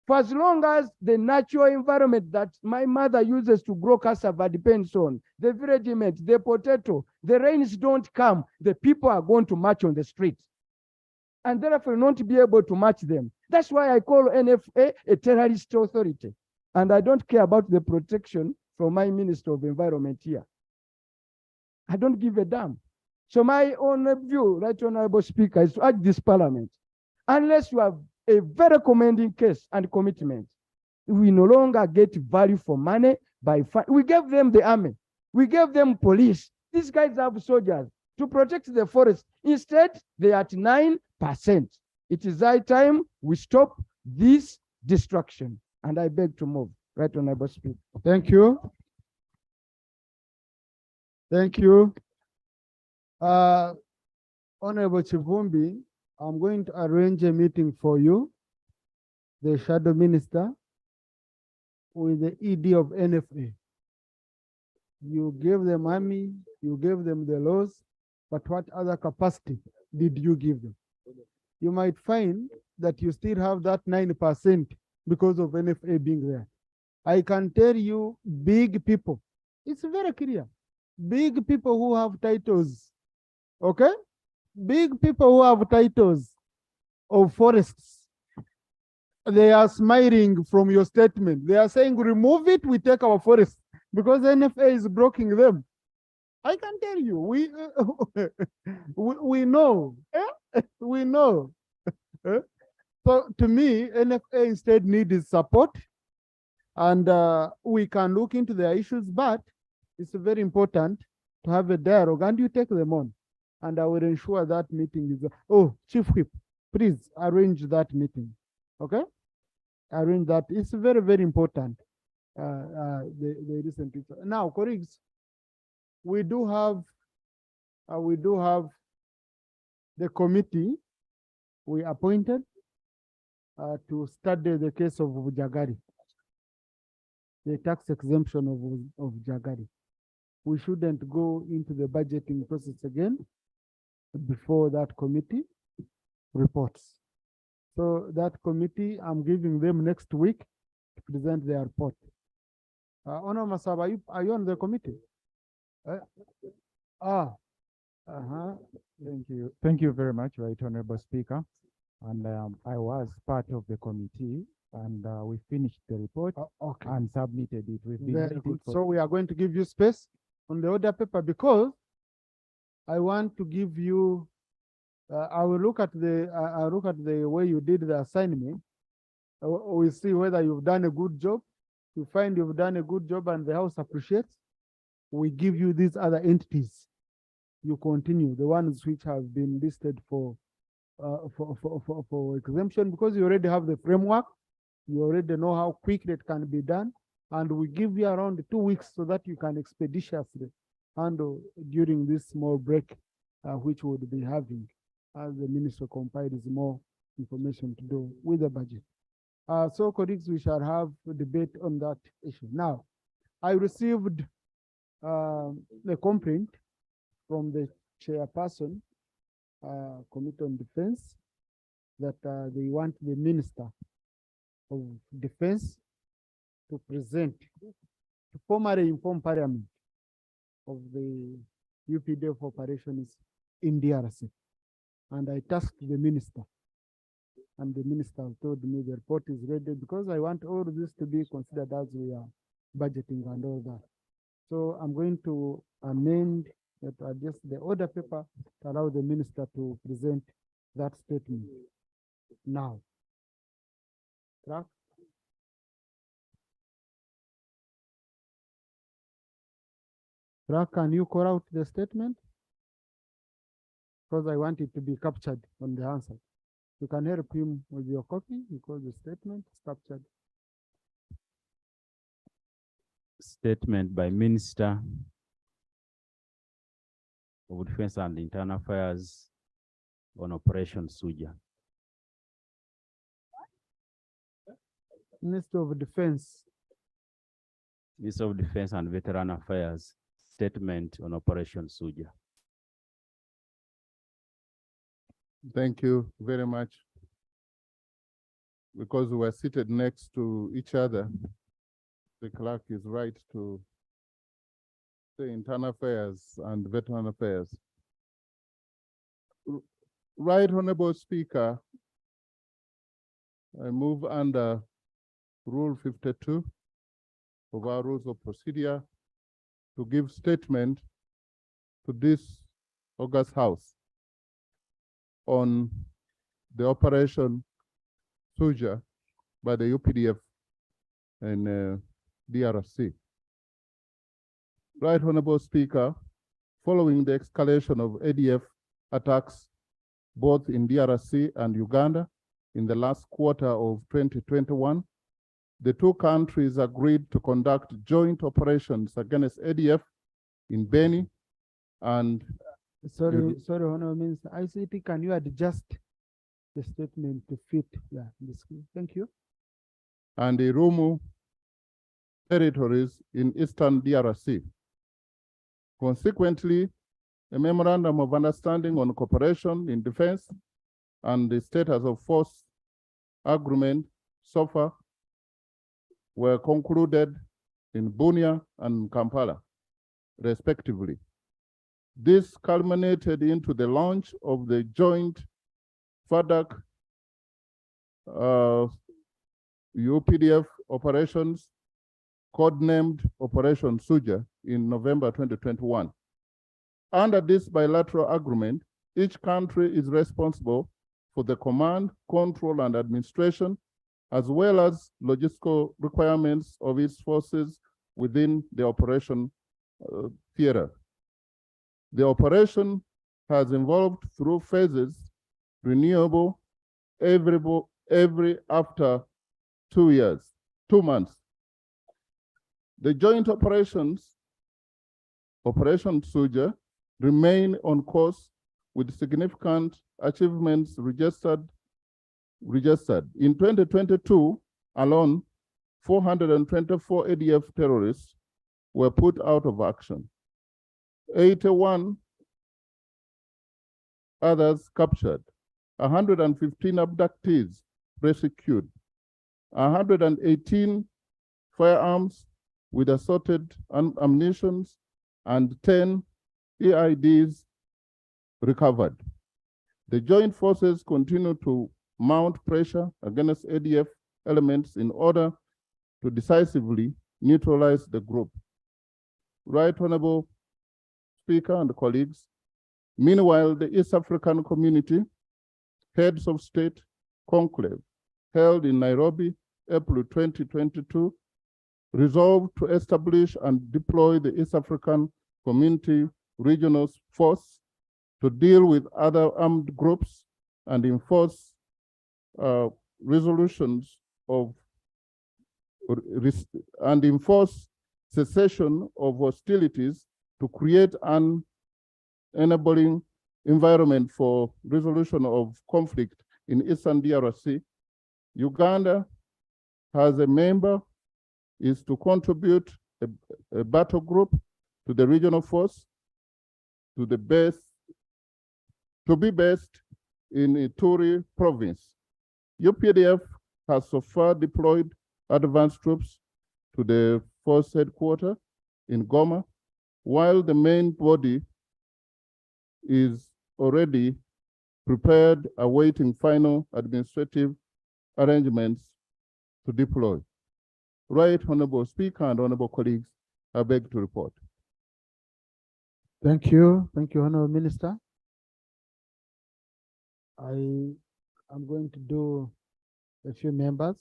for as long as the natural environment that my mother uses to grow cassava depends on, the regiment, the potato, the rains don't come, the people are going to march on the street. And therefore not be able to match them. That's why I call NFA a terrorist authority. And I don't care about the protection from my Minister of Environment here. I don't give a damn. So my own view, Right Honorable Speaker, is to urge this Parliament, unless you have a very commending case and commitment, we no longer get value for money by we gave them the army, we gave them police. These guys have soldiers to protect the forest. Instead, they are at 9%. It is high time we stop this destruction. And I beg to move. Right Honorable Speaker. Thank you. Thank you. Honorable Chivumbi, I'm going to arrange a meeting for you, the Shadow Minister, with the ED of NFA. You gave them army, you gave them the laws, but what other capacity did you give them? You might find that you still have that 9% because of NFA being there. I can tell you, big people, it's very clear. Big people who have titles, okay? Big people who have titles of forests, they are smiling from your statement. They are saying, remove it, we take our forests, because NFA is blocking them. I can tell you, we know, we know. So to me, NFA instead needs support, and we can look into their issues, but it's very important to have a dialogue, and you take them on, and I will ensure that meeting is, oh, Chief Whip, please arrange that meeting, okay? Arrange that, it's very, very important. the recent. Now, colleagues, we do have the committee we appointed to study the case of Jagari, the tax exemption of Jagari. We shouldn't go into the budgeting process again before that committee reports. So that committee, I'm giving them next week to present their report. Honor Masaba, are you on the committee? Thank you. Thank you very much, Right Honorable Speaker. And I was part of the committee, and we finished the report and submitted it. We've been Very waiting good. for- So we are going to give you space on the order paper because I want to give you, I will look at the way you did the assignment. We see whether you've done a good job. You find you've done a good job and the House appreciates, we give you these other entities. You continue, the ones which have been listed for exemption, because you already have the framework. You already know how quickly it can be done. And we give you around 2 weeks so that you can expeditiously handle during this small break, which we'll be having as the minister compiles more information to do with the budget. So colleagues, we shall have a debate on that issue. Now, I received a complaint from the chairperson, Committee on Defense, that they want the Minister of Defense to present, to formally inform Parliament of the UPDF operations in DRC. And I tasked the Minister. And the Minister told me the report is ready because I want all of this to be considered as we are budgeting and all that. So I'm going to amend that, adjust the order paper to allow the Minister to present that statement now. Clerk? Clerk, can you call out the statement? Because I want it to be captured on the answer. You can help him with your copy because the statement is captured. Statement by Minister of Defense and Internal Affairs on Operation Suja. Minister of Defense. Minister of Defense and Veteran Affairs, statement on Operation Suja. Thank you very much. Because we are seated next to each other, the clerk is right to say Internal Affairs and Veteran Affairs. Right Honorable Speaker, I move under Rule 52 of our Rules of Procedure to give statement to this August House on the Operation Suja by the UPDF and DRC. Right Honorable Speaker, following the escalation of ADF attacks both in DRC and Uganda in the last quarter of 2021, the two countries agreed to conduct joint operations against ADF in Beni and Sorry, Honorable Minister. ICT, can you adjust the statement to fit? Yeah, this. Thank you. and the Irumu territories in eastern DRC. Consequently, a memorandum of understanding on cooperation in defense and the status of force agreement, SOFA, were concluded in Bunia and Kampala, respectively. This culminated into the launch of the joint FADC UPDF operations, codenamed Operation Suja, in November 2021. Under this bilateral agreement, each country is responsible for the command, control, and administration, as well as logistical requirements of its forces within the operation theater. The operation has evolved through phases, renewable every after 2 months. The joint operations, Operation Suja, remain on course with significant achievements registered. In 2022 alone, 424 ADF terrorists were put out of action. 81 others captured, 115 abductees rescued, 118 firearms with assorted ammunition, and 10 EIDs recovered. The joint forces continue to mount pressure against ADF elements in order to decisively neutralize the group. Right Honorable Speaker and colleagues, meanwhile, the East African Community Heads of State Conclave held in Nairobi, April 2022, resolved to establish and deploy the East African Community Regional Force to deal with other armed groups and enforce resolutions of and enforce cessation of hostilities to create an enabling environment for resolution of conflict in Eastern DRC. Uganda, as a member, is to contribute a battle group to the regional force to be based in Ituri province. UPDF has so far deployed advanced troops to the force headquarters in Goma, while the main body is already prepared, awaiting final administrative arrangements to deploy. Right Honorable Speaker and Honorable colleagues, I beg to report. Thank you, Honorable Minister. I am going to do a few members.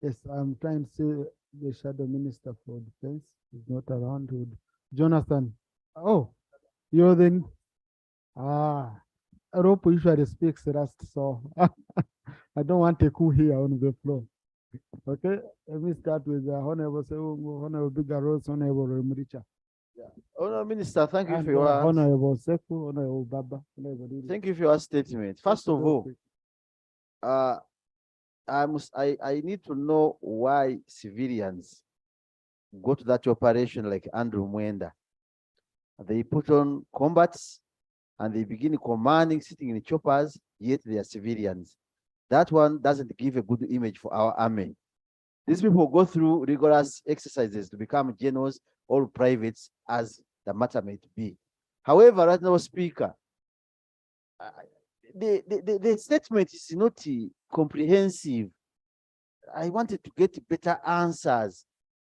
Yes, I'm trying to see the Shadow Minister for Defense is not around. Jonathan, oh, you're the Rope usually speaks last, so I don't want a coup here on the floor. Okay, let me start with Honorable Bigaros, Honorable Remricha. Yeah. Honorable Minister, thank you And, for your Honorable Seku, Honorable Baba, Honorable thank you for your statement. First of all, I need to know why civilians go to that operation like Andrew Mwenda. They put on combats and they begin commanding, sitting in choppers, yet they are civilians. That one doesn't give a good image for our army. These people go through rigorous exercises to become generals or privates, as the matter might be. However, right now, Speaker, the statement is not comprehensive. I wanted to get better answers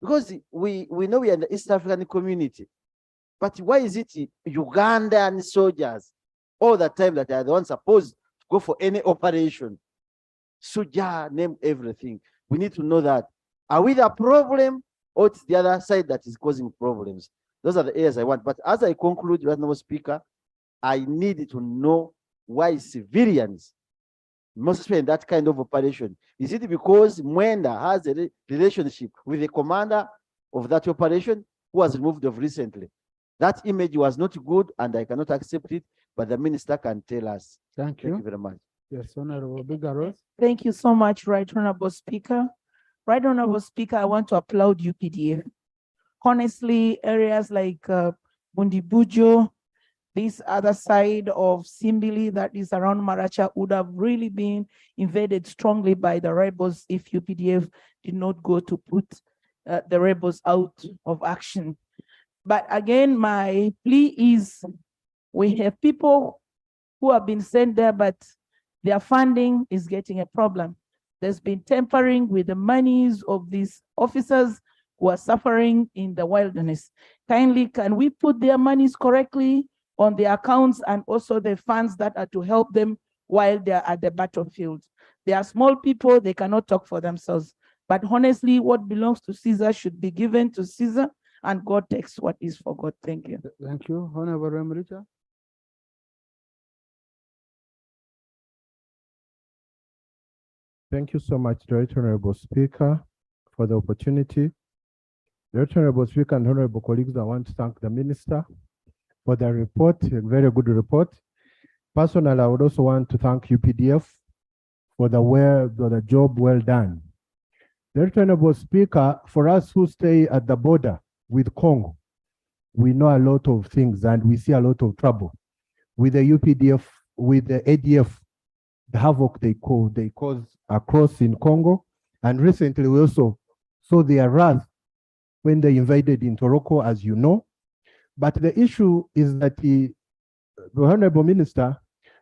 because we know we are in the East African community. But why is it Ugandan soldiers all the time that are the ones supposed to go for any operation? Soja, name everything. We need to know that. Are we the problem or it's the other side that is causing problems? Those are the areas I want. But as I conclude, right now, Speaker, I need to know why civilians must spend that kind of operation. Is it because Mwenda has a relationship with the commander of that operation who was removed of recently? That image was not good and I cannot accept it, but the minister can tell us. Thank you. Thank you very much. Yes, Honorable Bigaros. Thank you so much, Right Honorable Speaker. Right Honorable Speaker, I want to applaud UPDF. Honestly, areas like Bundibujo, this other side of Simbili that is around Maracha would have really been invaded strongly by the rebels if UPDF did not go to put the rebels out of action. But again, my plea is we have people who have been sent there, but their funding is getting a problem. There's been tampering with the monies of these officers who are suffering in the wilderness. Kindly, can we put their monies correctly on the accounts and also the funds that are to help them while they're at the battlefield? They are small people, they cannot talk for themselves. But honestly, what belongs to Caesar should be given to Caesar, and God takes what is for God. Thank you. Thank you. Honorable Remricha. Thank you so much, Right Honorable Speaker, for the opportunity. Right Honorable Speaker and honorable colleagues, I want to thank the Minister for the report, a very good report. Personally, I would also want to thank UPDF for the job well done. Right Honorable Speaker, for us who stay at the border with Congo, we know a lot of things and we see a lot of trouble with the UPDF, with the ADF, the havoc they cause across in Congo. And recently we also saw their wrath when they invaded in Toroko, as you know. But the issue is that the Honorable Minister,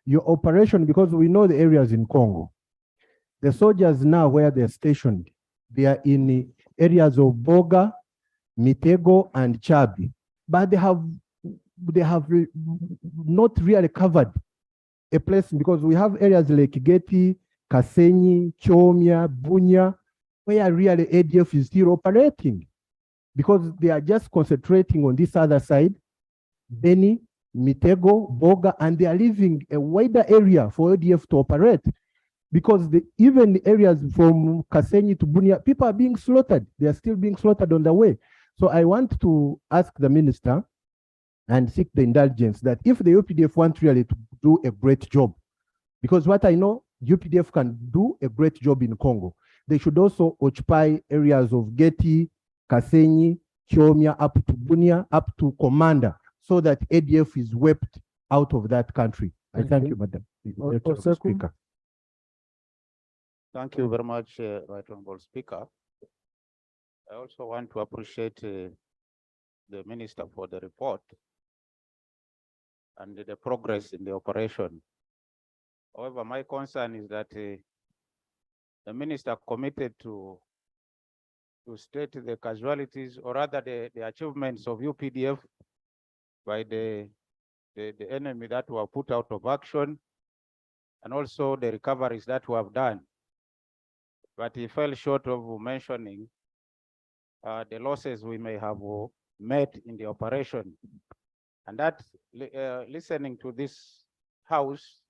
your operation, because we know the areas in Congo, the soldiers now where they're stationed, they are in areas of Boga, Mitego, and Chabi. But they have not really covered a place, because we have areas like Geti, Kasenyi, Chomia, Bunya, where really ADF is still operating, because they are just concentrating on this other side, Beni, Mitego, Boga, and they are leaving a wider area for ADF to operate, because even the areas from Kasenyi to Bunya, people are being slaughtered. They are still being slaughtered on the way. So I want to ask the Minister and seek the indulgence that if the UPDF want really to do a great job, because what I know, UPDF can do a great job in Congo, they should also occupy areas of Geti, Kasenyi, Chomia, up to Bunia, up to Commander, so that ADF is wiped out of that country. I thank you, Madam Speaker. Thank you very much, Right Honorable Speaker. I also want to appreciate the Minister for the report and the progress in the operation. However, my concern is that the Minister committed to state the casualties, or rather the achievements of UPDF by the enemy that were put out of action, and also the recoveries that we have done. But he fell short of mentioning the losses we may have met in the operation. And that, listening to this house,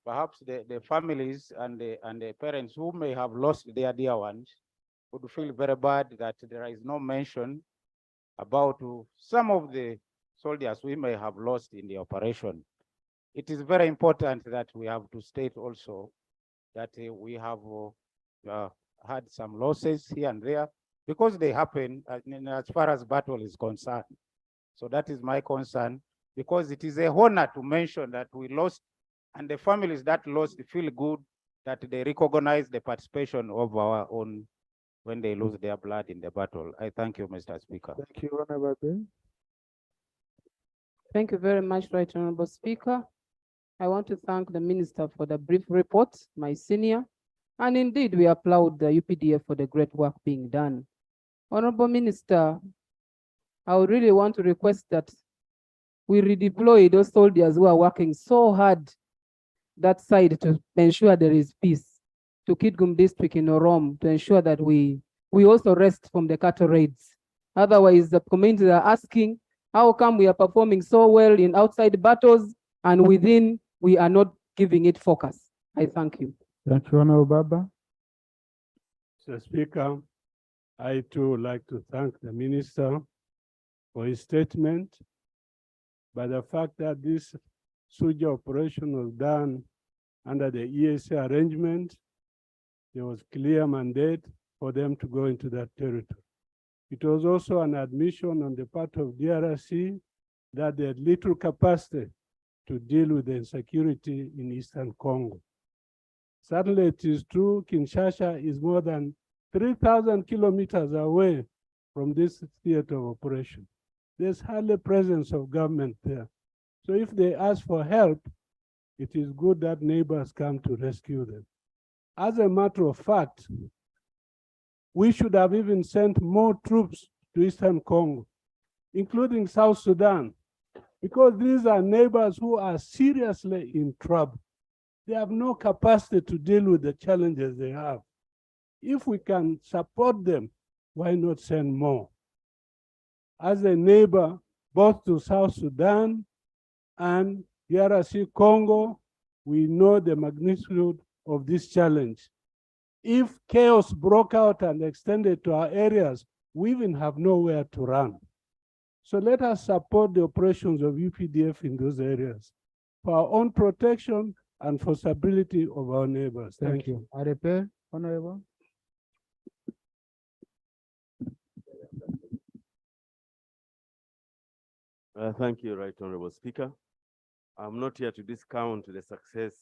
perhaps the families and the parents who may have lost their dear ones would feel very bad that there is no mention about some of the soldiers we may have lost in the operation. It is very important that we have to state also that we have had some losses here and there, because they happen as far as battle is concerned. So that is my concern, because it is a honor to mention that we lost, and the families that lost feel good that they recognize the participation of our own when they lose their blood in the battle. I thank you, Mr. Speaker. Thank you, Honorable. Thank you very much, Right Honorable Speaker. I want to thank the Minister for the brief report, my senior, and indeed we applaud the UPDF for the great work being done. Honorable Minister, I would really want to request that we redeploy those soldiers who are working so hard that side to ensure there is peace, to Kitgum district in Orom, to ensure that we also rest from the cattle raids. Otherwise, the communities are asking, how come we are performing so well in outside battles and within we are not giving it focus? I thank you. Thank you, Honorable Baba. Mr. Speaker, I too would like to thank the Minister for his statement, but the fact that this Suja operation was done under the ESA arrangement, there was clear mandate for them to go into that territory. It was also an admission on the part of DRC that they had little capacity to deal with the insecurity in Eastern Congo. Certainly it is true, Kinshasa is more than 3,000 kilometers away from this theater of operation. There's hardly presence of government there. So if they ask for help, it is good that neighbors come to rescue them. As a matter of fact, we should have even sent more troops to Eastern Congo, including South Sudan, because these are neighbors who are seriously in trouble. They have no capacity to deal with the challenges they have. If we can support them, why not send more? As a neighbor, both to South Sudan and DRC Congo, we know the magnitude of this challenge. If chaos broke out and extended to our areas, we even have nowhere to run. So let us support the operations of UPDF in those areas for our own protection and for stability of our neighbors. Thank you. I repair, Honorable. Thank you, Right Honorable Speaker. I'm not here to discount the success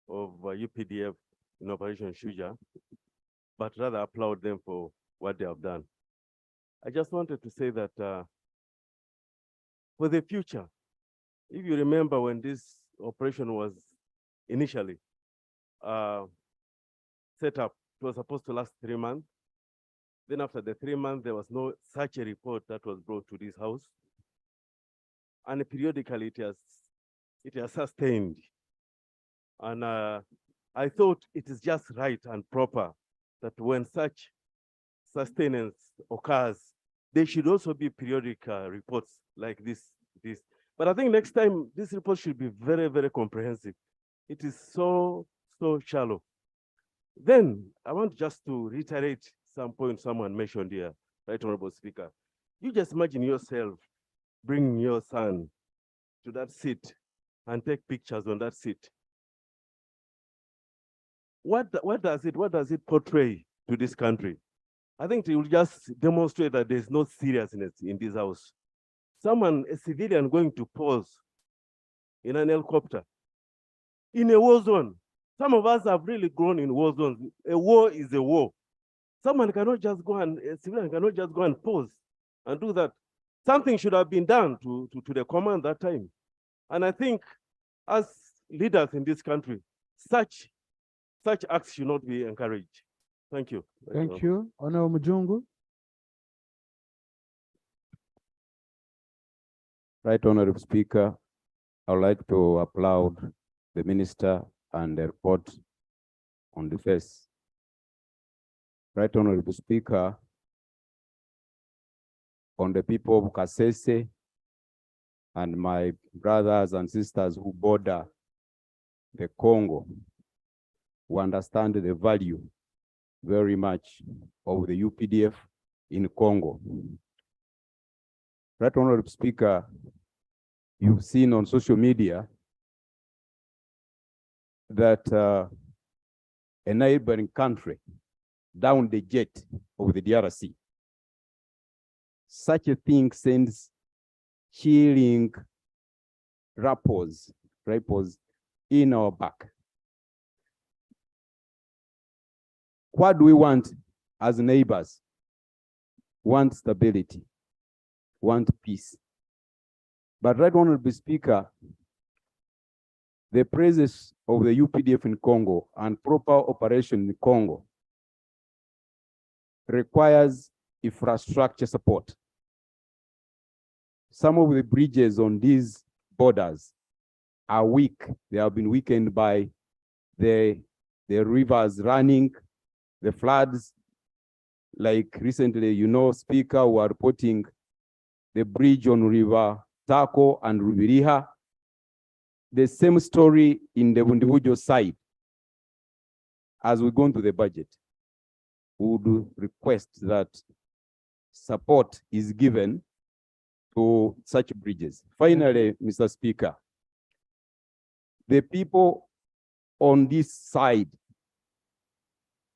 of UPDF in Operation Shuja, but rather applaud them for what they have done. I just wanted to say that for the future, if you remember when this operation was initially set up, it was supposed to last 3 months. Then after the 3 months, there was no such a report that was brought to this house. And periodically it has sustained. And I thought it is just right and proper that when such sustenance occurs, there should also be periodic reports like this. But I think next time this report should be very, very comprehensive. It is so shallow. Then I want just to reiterate some points someone mentioned here, Right Honorable Speaker. You just imagine yourself bringing your son to that seat and take pictures on that seat. What does it portray to this country? I think it will just demonstrate that there's no seriousness in this house. A civilian going to pose in an helicopter in a war zone. Some of us have really grown in war zones. A war is a war. A civilian cannot just go and pose and do that. Something should have been done to the command that time. And I think as leaders in this country, such acts should not be encouraged. Thank you. Thank you. Honorable Mujungu. Right Honorable Speaker, I would like to applaud the Minister and the report on defense. Right Honorable Speaker, on the people of Kasese and my brothers and sisters who border the Congo, who understand the value very much of the UPDF in Congo. Right Honorable Speaker, you've seen on social media that a neighboring country down the jet of the DRC. Such a thing sends chilling rappers in our back. What do we want as neighbors? Want stability, want peace. But Right Honorable Speaker, the presence of the UPDF in Congo and proper operation in Congo requires infrastructure support. Some of the bridges on these borders are weak. They have been weakened by the rivers running, the floods. Like recently, Speaker, we are reporting the bridge on River Tako and Rubiriha. The same story in the Bundibujo side. As we go into the budget, we would request that support is given to such bridges. Finally, Mr. Speaker, the people on this side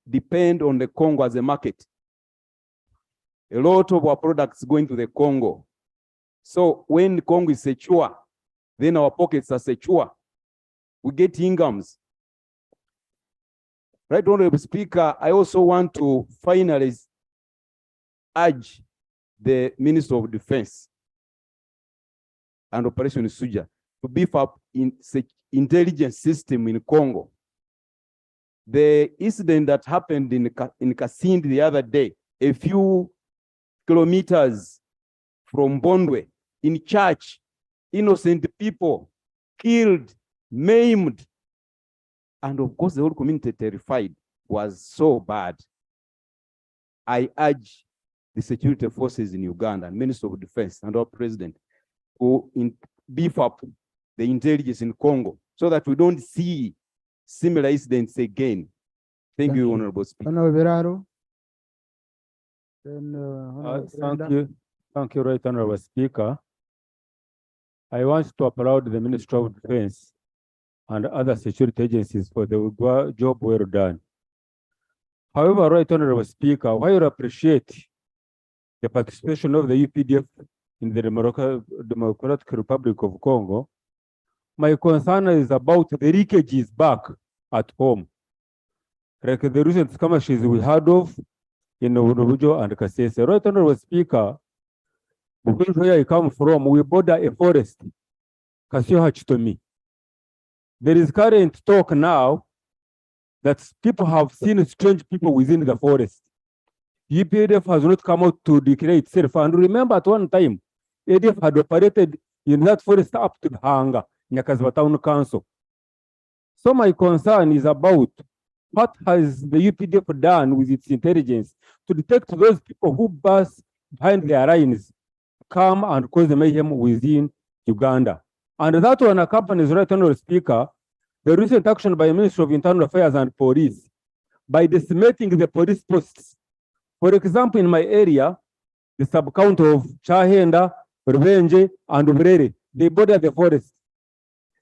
depend on the Congo as a market. A lot of our products going to the Congo. So when the Congo is secure, then our pockets are secure. We get incomes. Right Honorable Speaker, I also want to finally urge the Minister of Defense and Operation Suja to beef up in intelligence system in Congo. The incident that happened in Kasindi the other day, a few kilometers from Bondwe, in church, innocent people killed, maimed, and of course the whole community terrified, was so bad. I urge the security forces in Uganda and Minister of Defense and our President to beef up the intelligence in Congo so that we don't see similar incidents again. Thank you, Honorable Speaker. Honorable Beraro. Then, Honorable Thank Brenda. you. Thank you, Right Honorable Speaker. I want to applaud the Ministry of Defense and other security agencies for the job well done. However, Right Honorable Speaker, while I appreciate the participation of the UPDF in the Democratic Republic of Congo, my concern is about the leakages back at home. Like the recent skirmishes we heard of in Obujo and Kasese. Right Honorable Speaker, where I come from, we border a forest, Kasioha Chitomi. There is current talk now that people have seen strange people within the forest. UPDF has not come out to declare itself. And remember, at one time, ADF had operated in that forest up to Hanga, Nyakazwa Town Council. So my concern is about what has the UPDF done with its intelligence to detect those people who burst behind their lines, come and cause the mayhem within Uganda. And that one accompanies, Right Honorable Speaker, the recent action by the Ministry of Internal Affairs and Police by decimating the police posts. For example, in my area, the sub-county of Chahenda, Revenge, and Ubrere, they border the forest.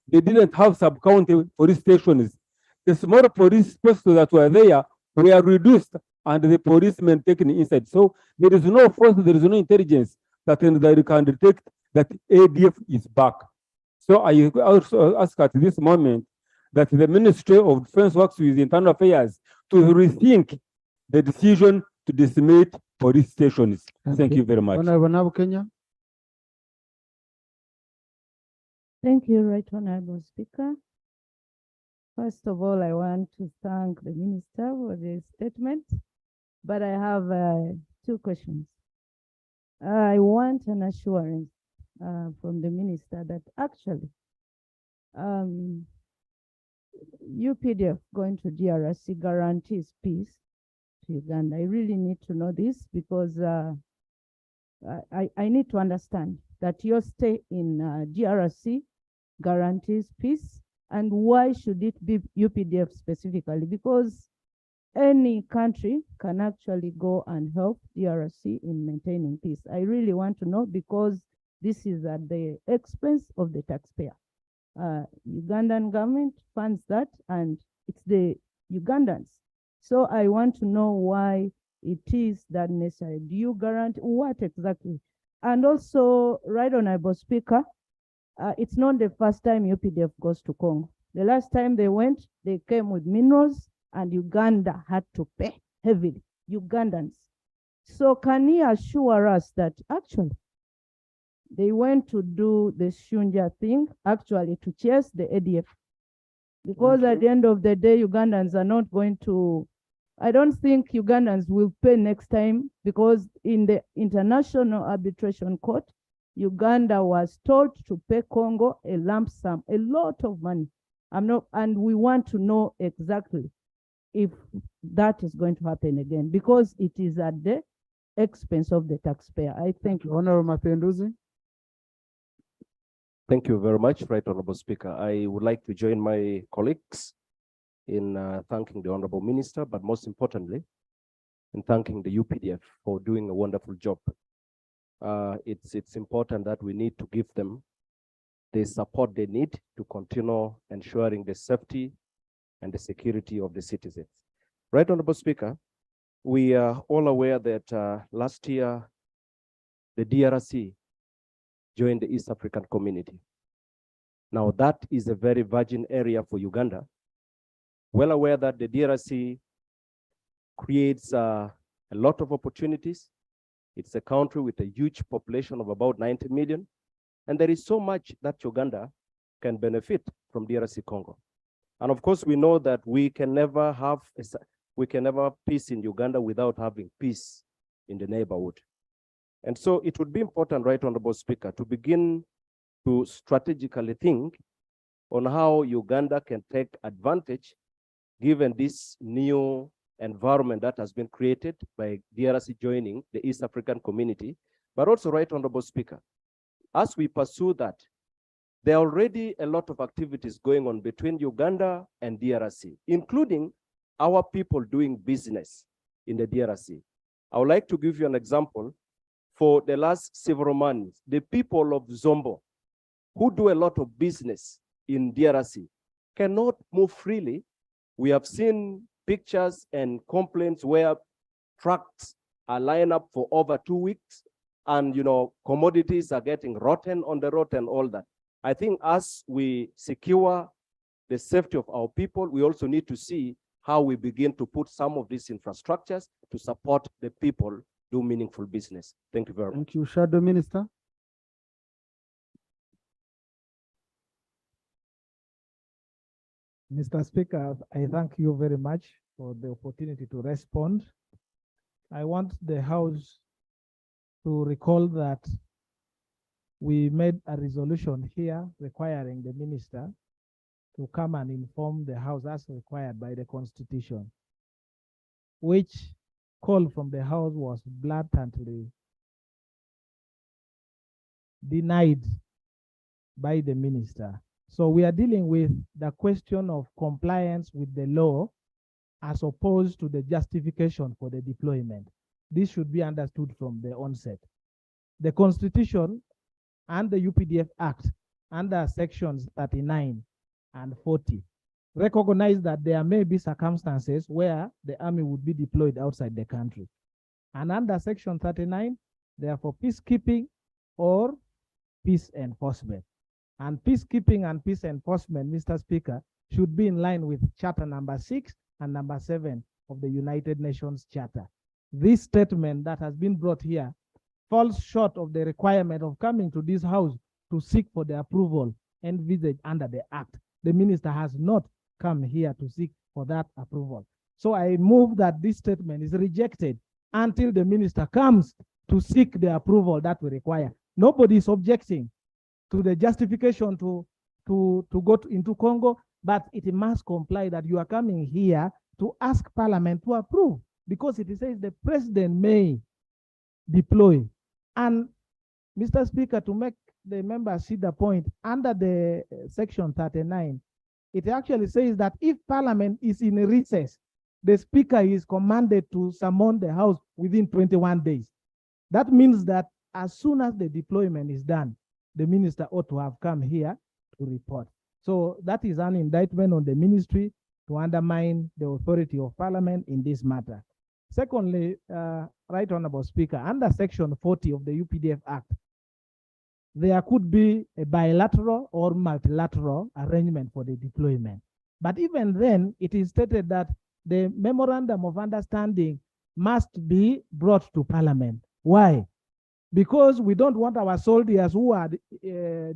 They didn't have sub-county police stations. The small police posts that were there were reduced and the policemen taken inside. So there is no force, there is no intelligence that can detect that ADF is back. So I also ask at this moment that the Ministry of Defense works with Internal Affairs to rethink the decision to decimate police stations. Thank you very much. Honorable Kenya. Thank you, Right Honorable Speaker. First of all, I want to thank the Minister for the statement, but I have two questions. I want an assurance from the Minister that actually UPDF going to DRC guarantees peace to Uganda. I really need to know this because I need to understand that your stay in DRC guarantees peace, and why should it be UPDF specifically? Because any country can actually go and help DRC in maintaining peace. I really want to know because this is at the expense of the taxpayer. Ugandan government funds that and it's the Ugandans. So I want to know why it is that necessary. Do you guarantee what exactly? And also, Right Honorable Speaker, it's not the first time UPDF goes to Congo. The last time they went, they came with minerals and Uganda had to pay heavily, Ugandans. So can you assure us that actually they went to do the Shunja thing, actually to chase the ADF? Because at the end of the day, Ugandans are not going to, I don't think Ugandans will pay next time, because in the International Arbitration Court, Uganda was told to pay Congo a lump sum, a lot of money. And we want to know exactly if that is going to happen again, because it is at the expense of the taxpayer. I thank you. Honorable Mapenduzi. Thank you very much, Right Honorable Speaker. I would like to join my colleagues in thanking the Honorable Minister, but most importantly, in thanking the UPDF for doing a wonderful job. It's important that we need to give them the support they need to continue ensuring the safety and the security of the citizens. Right Honorable Speaker, we are all aware that last year, the DRC joined the East African Community. Now that is a very virgin area for Uganda. Well aware that the DRC creates a lot of opportunities. It's a country with a huge population of about 90 million. And there is so much that Uganda can benefit from DRC Congo. And of course, we know that we can never have peace in Uganda without having peace in the neighborhood. And so it would be important, Right Honorable Speaker, to begin to strategically think on how Uganda can take advantage given this new environment that has been created by DRC joining the East African Community, but also, Right Honorable Speaker, as we pursue that, There are already a lot of activities going on between Uganda and DRC, including our people doing business in the DRC. I would like to give you an example. For the last several months, the people of Zombo, who do a lot of business in DRC, cannot move freely. We have seen pictures and complaints where trucks are lined up for over 2 weeks, and commodities are getting rotten on the road and all that. I think as we secure the safety of our people, we also need to see how we begin to put some of these infrastructures to support the people do meaningful business. Thank you very much. Thank you, Shadow Minister. Mr. Speaker, I thank you very much for the opportunity to respond. I want the House to recall that we made a resolution here requiring the minister to come and inform the House as required by the Constitution, which call from the House was blatantly denied by the minister. So we are dealing with the question of compliance with the law as opposed to the justification for the deployment. This should be understood from the onset. The Constitution and the UPDF Act under sections 39 and 40 recognize that there may be circumstances where the army would be deployed outside the country. And under section 39, they are for peacekeeping or peace enforcement. And peacekeeping and peace enforcement, Mr. Speaker, should be in line with Charter number 6 and number 7 of the United Nations Charter. This statement that has been brought here falls short of the requirement of coming to this House to seek for the approval envisaged under the Act. The minister has not come here to seek for that approval. So I move that this statement is rejected until the minister comes to seek the approval that we require. Nobody is objecting to the justification to go into Congo, but it must comply that you are coming here to ask Parliament to approve, because it says the president may deploy. And Mr. Speaker, to make the members see the point, under the section 39, it actually says that if Parliament is in a recess, the Speaker is commanded to summon the House within 21 days. That means that as soon as the deployment is done, the minister ought to have come here to report. So that is an indictment on the ministry to undermine the authority of Parliament in this matter. Secondly, Right Honorable Speaker, under section 40 of the UPDF Act, there could be a bilateral or multilateral arrangement for the deployment. But even then, it is stated that the memorandum of understanding must be brought to Parliament. Why? Because we don't want our soldiers who are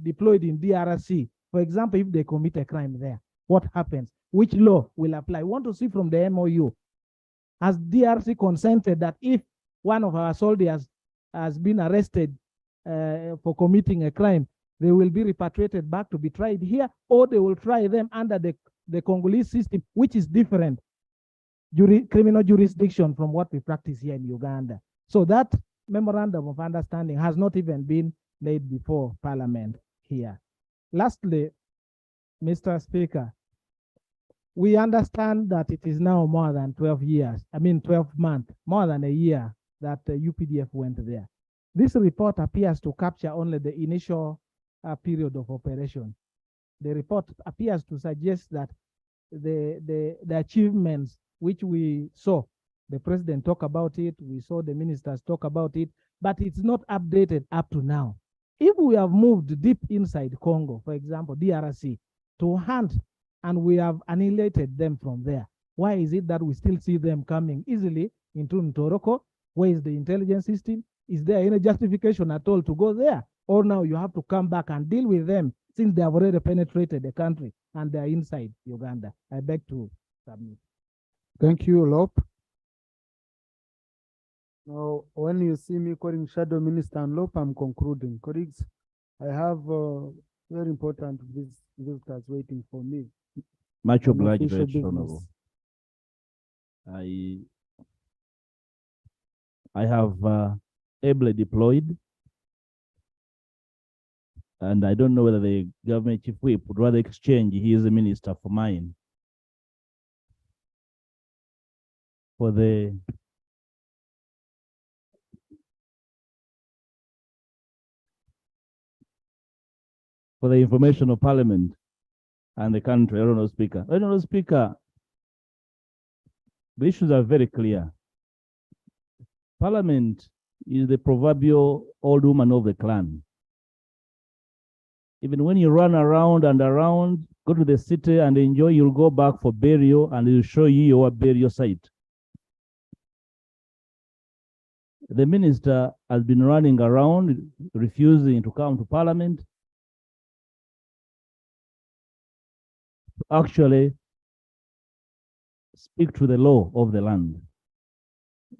deployed in DRC, for example, if they commit a crime there, what happens? Which law will apply? We want to see from the MOU. Has DRC consented that if one of our soldiers has been arrested for committing a crime, they will be repatriated back to be tried here, or they will try them under the Congolese system, which is different criminal jurisdiction from what we practice here in Uganda. So that memorandum of understanding has not even been laid before Parliament here. Lastly, Mr. Speaker, we understand that it is now more than 12 months, more than a year that the UPDF went there. This report appears to capture only the initial period of operation. The report appears to suggest that the achievements which we saw, the president talk about it, we saw the ministers talk about it, but it's not updated up to now. If we have moved deep inside Congo, for example, DRC, to hunt, and we have annihilated them from there, why is it that we still see them coming easily into Ntoroko? Where is the intelligence system? Is there any justification at all to go there? Or now you have to come back and deal with them since they have already penetrated the country and they are inside Uganda? I beg to submit. Thank you, Lop. Now, when you see me calling Shadow Minister and Lop, I'm concluding. Colleagues, I have very important visitors waiting for me. Much obliged, Official Right business. Honorable. I have ably deployed And I don't know whether the government chief whip would rather exchange his minister for mine. For the information of Parliament and the country. I don't know, Speaker. I don't know, Speaker. The issues are very clear. Parliament is the proverbial old woman of the clan. Even when you run around and around, go to the city and enjoy, you'll go back for burial and it'll show you your burial site. The minister has been running around, refusing to come to Parliament. Actually, speak to the law of the land,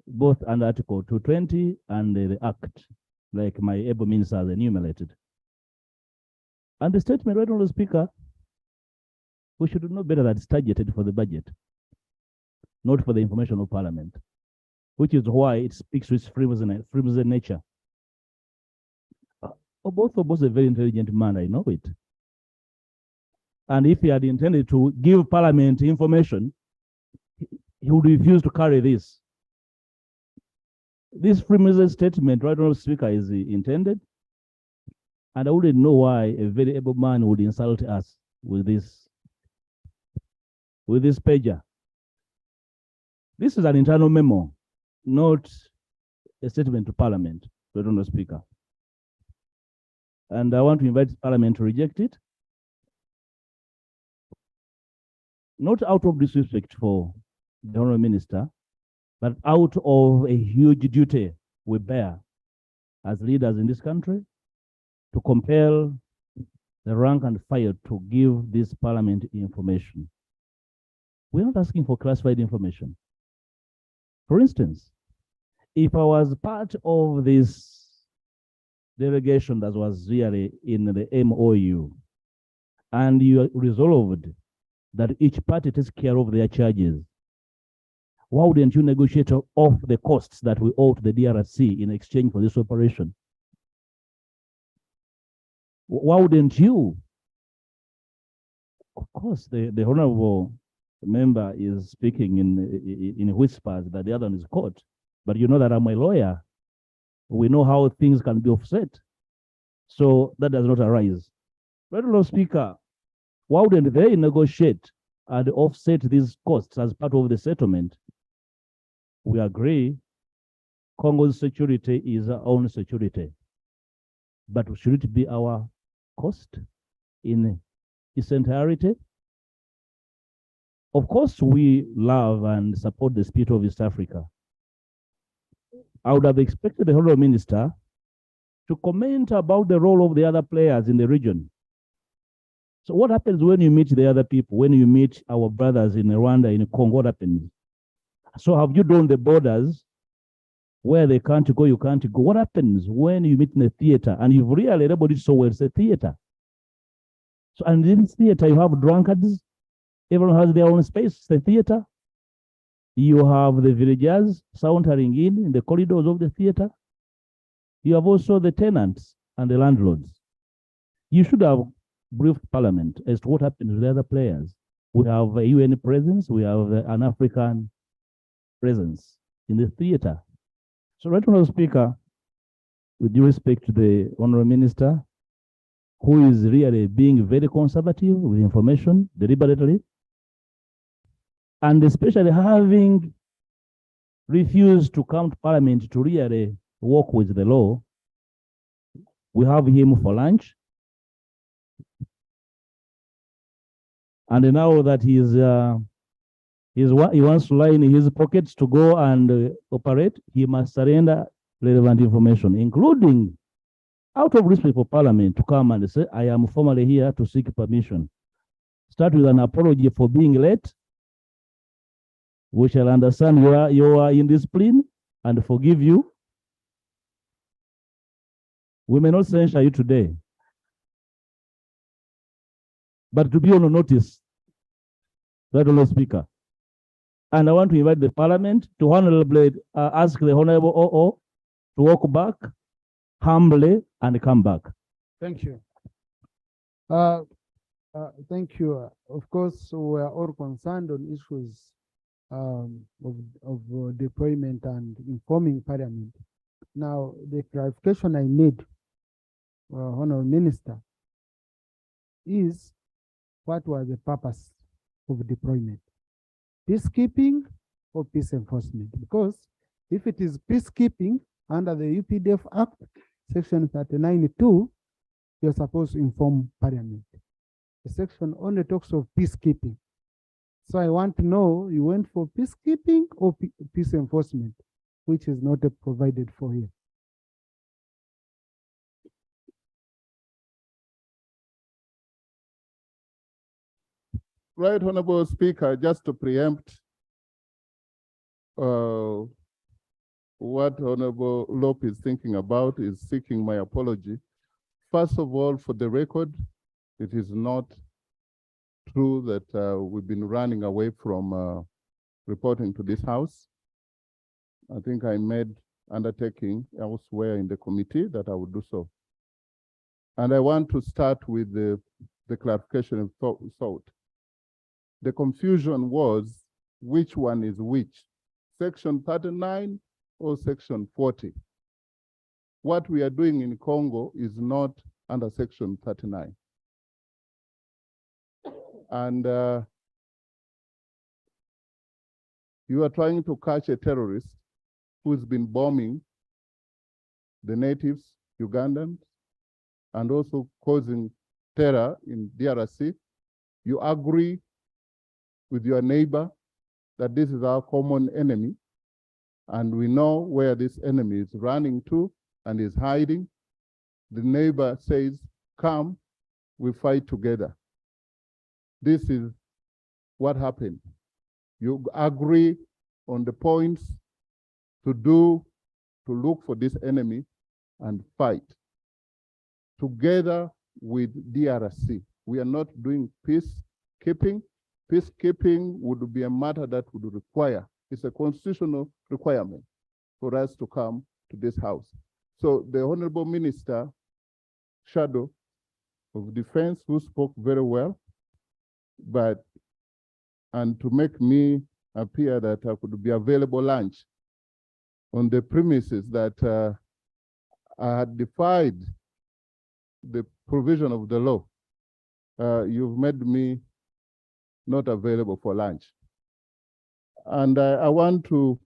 both under Article 220 and the Act, like my able ministers enumerated. And the statement, right, Honourable Speaker, we should know better that it's targeted for the budget, not for the information of Parliament, which is why it speaks to its flimsy nature. Both a very intelligent man, I know it. And if he had intended to give Parliament information, he would refuse to carry this. This flimsy statement, right, Honourable Speaker, is intended. And I wouldn't know why a very able man would insult us with this pager. This is an internal memo, not a statement to Parliament, Honourable Speaker. And I want to invite Parliament to reject it. Not out of disrespect for the Honourable Minister, but out of a huge duty we bear as leaders in this country to compel the rank and file to give this Parliament information. We're not asking for classified information. For instance, if I was part of this delegation that was really in the MOU, and you resolved that each party takes care of their charges, why wouldn't you negotiate off the costs that we owe to the DRC in exchange for this operation? Why wouldn't you? Of course, the honorable member is speaking in whispers that the other one is caught. But you know that I'm a lawyer. We know how things can be offset. So that does not arise. Honorable Speaker, why wouldn't they negotiate and offset these costs as part of the settlement? We agree Congo's security is our own security. But should it be our cost in its entirety? Of course, we love and support the spirit of East Africa. I would have expected the Honourable Minister to comment about the role of the other players in the region. So what happens when you meet the other people, when you meet our brothers in Rwanda, in Congo, what happens? So have you drawn the borders where they can't go, you can't go? What happens when you meet in the theater and you've really labeled it so well, it's a theater. So, and in this theater, you have drunkards, everyone has their own space, it's the theater. You have the villagers sauntering in the corridors of the theater. You have also the tenants and the landlords. You should have briefed Parliament as to what happens with the other players. We have a UN presence, we have an African presence in the theater. So, right, Honourable Speaker, with due respect to the Honourable Minister, who is really being very conservative with information deliberately, and especially having refused to come to Parliament to really work with the law, we have him for lunch. And now that he wants to lie in his pockets to go and operate, he must surrender relevant information, including, out of respect for Parliament, to come and say, I am formally here to seek permission. Start with an apology for being late. We shall understand your indiscipline and forgive you. We may not censure you today, but to be on notice, that Honourable Speaker. And I want to invite the Parliament to honorably ask the Honourable OO to walk back humbly and come back. Thank you. Thank you. Of course, we are all concerned on issues of deployment and informing Parliament. Now, the clarification I need, Honourable Minister, is what was the purpose of deployment? Peacekeeping or peace enforcement? Because if it is peacekeeping under the UPDF Act, Section 39(2), you're supposed to inform Parliament. The section only talks of peacekeeping. So I want to know, you went for peacekeeping or peace enforcement, which is not provided for here. Right, Honorable Speaker, just to preempt what Honorable Lope is thinking about is seeking my apology. First of all, for the record, it is not true that we've been running away from reporting to this House. I think I made undertaking elsewhere in the committee that I would do so. And I want to start with the clarification of thought. The confusion was which one is which, Section 39 or Section 40. What we are doing in Congo is not under Section 39. And you are trying to catch a terrorist who's been bombing the natives, Ugandans, and also causing terror in DRC. You agree with your neighbor that this is our common enemy, and we know where this enemy is running to and is hiding. The neighbor says, come, we fight together. This is what happened. You agree on the points to look for this enemy and fight together with DRC. We are not doing peacekeeping. Peacekeeping would be a matter that would require, it's a constitutional requirement for us to come to this House. So the Honorable Minister, Shadow of Defense, who spoke very well, and to make me appear that I could be available lunch on the premises that I had defied the provision of the law. You've made me not available for lunch. And I want to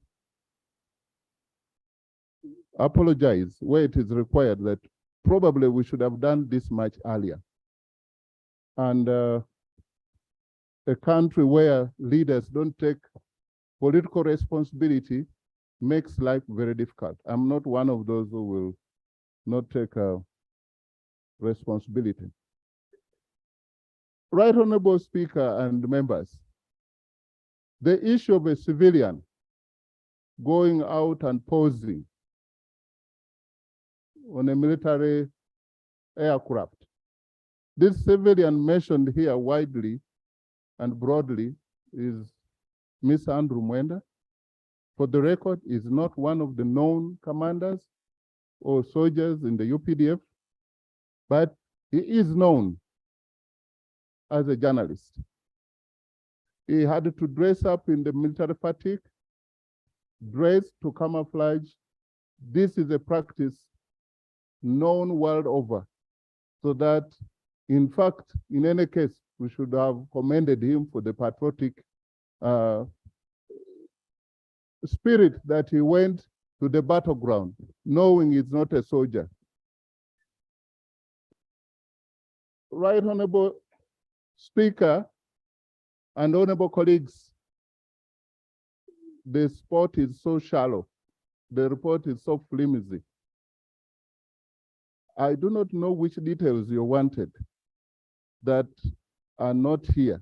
apologize where it is required that probably we should have done this much earlier. And a country where leaders don't take political responsibility makes life very difficult. I'm not one of those who will not take responsibility. Right Honorable Speaker and members, the issue of a civilian going out and posing on a military aircraft. This civilian mentioned here widely and broadly is Miss Andrew Mwenda. For the record, is not one of the known commanders or soldiers in the UPDF, but he is known as a journalist. He had to dress up in the military fatigue, dress to camouflage. This is a practice known world over, so that, in fact, in any case, we should have commended him for the patriotic spirit that he went to the battleground, knowing he's not a soldier. Right Honorable Speaker and honorable colleagues, the sport is so shallow. The report is so flimsy. I do not know which details you wanted that are not here.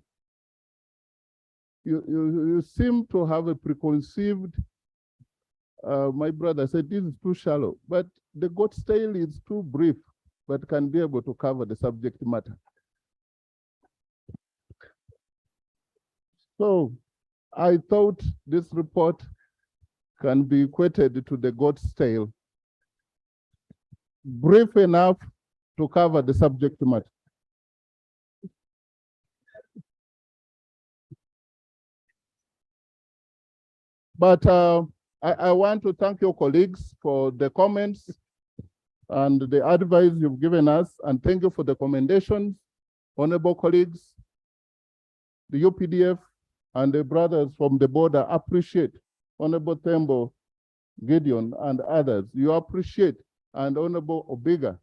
You seem to have a preconceived, my brother said this is too shallow, but the goat's tail is too brief, but can be able to cover the subject matter. So I thought this report can be equated to the goat's tail, brief enough to cover the subject matter. But I want to thank your colleagues for the comments and the advice you've given us, and thank you for the commendations, honorable colleagues. The UPDF and the brothers from the border appreciate Honorable Tembo, Gideon, and others. You appreciate, and Honorable Obiga.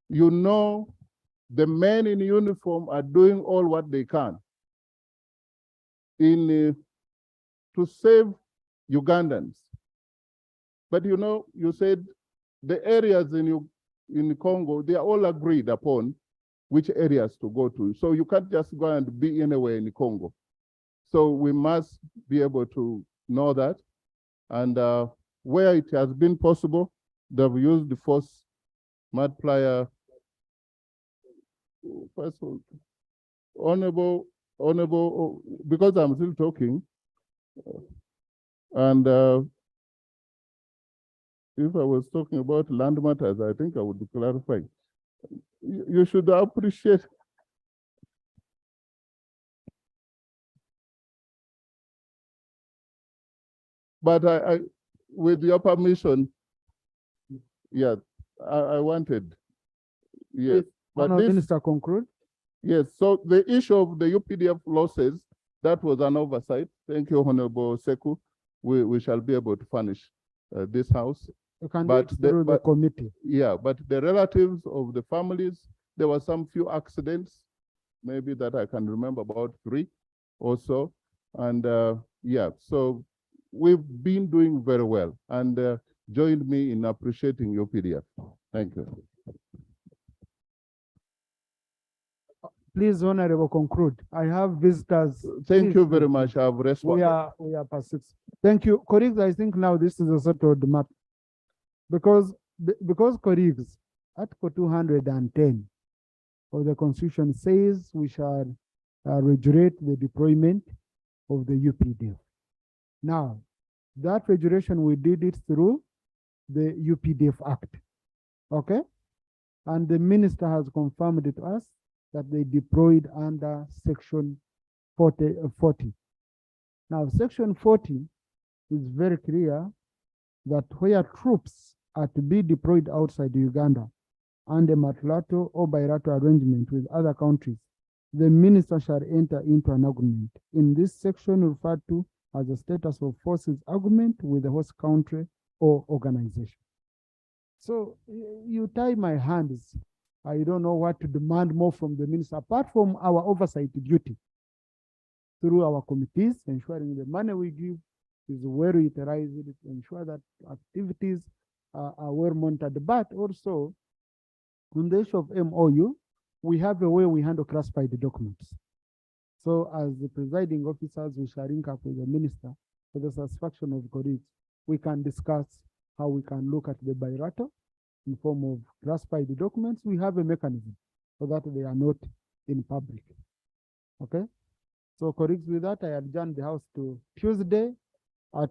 You know the men in uniform are doing all what they can in to save Ugandans. But you know, you said the areas in Congo, they are all agreed upon which areas to go to. So you can't just go and be anywhere in Congo. So we must be able to know that. And where it has been possible, they've used the force multiplier. First of all, honorable, because I'm still talking, and if I was talking about land matters, I think I would clarify. You should appreciate. But I with your permission, yeah, I wanted, yes. But Honourable Minister, conclude. Yes, so the issue of the UPDF losses, that was an oversight. Thank you, Honorable Seku. We shall be able to furnish this house. You can do it through the committee. Yeah, but the relatives of the families, there were some few accidents, maybe that I can remember about 3 or so. And yeah, so we've been doing very well, and joined me in appreciating UPDF. Thank you. Please, Honorable, conclude. I have visitors. Thank you very much. I've responded. We are past 6. Thank you. Colleagues, I think now this is a settled matter. Because colleagues, Article 210 of the Constitution says we shall regulate the deployment of the UPDF. Now, that regulation, we did it through the UPDF Act. Okay? And the minister has confirmed it to us that they deployed under Section 40. Now, Section 40 is very clear that where troops are to be deployed outside Uganda under multilateral or bilateral arrangement with other countries, the minister shall enter into an agreement. In this section referred to as a status of forces agreement with the host country or organization. So you tie my hands. I don't know what to demand more from the minister, apart from our oversight duty through our committees, ensuring the money we give is well utilized, ensure that activities are well monitored. But also, on the issue of MOU, we have a way we handle classified documents. So as the presiding officers, we shall link up with the minister for the satisfaction of colleagues. We can discuss how we can look at the bilateral in form of classified documents. We have a mechanism so that they are not in public. Okay? So colleagues, with that, I adjourn the House to Tuesday at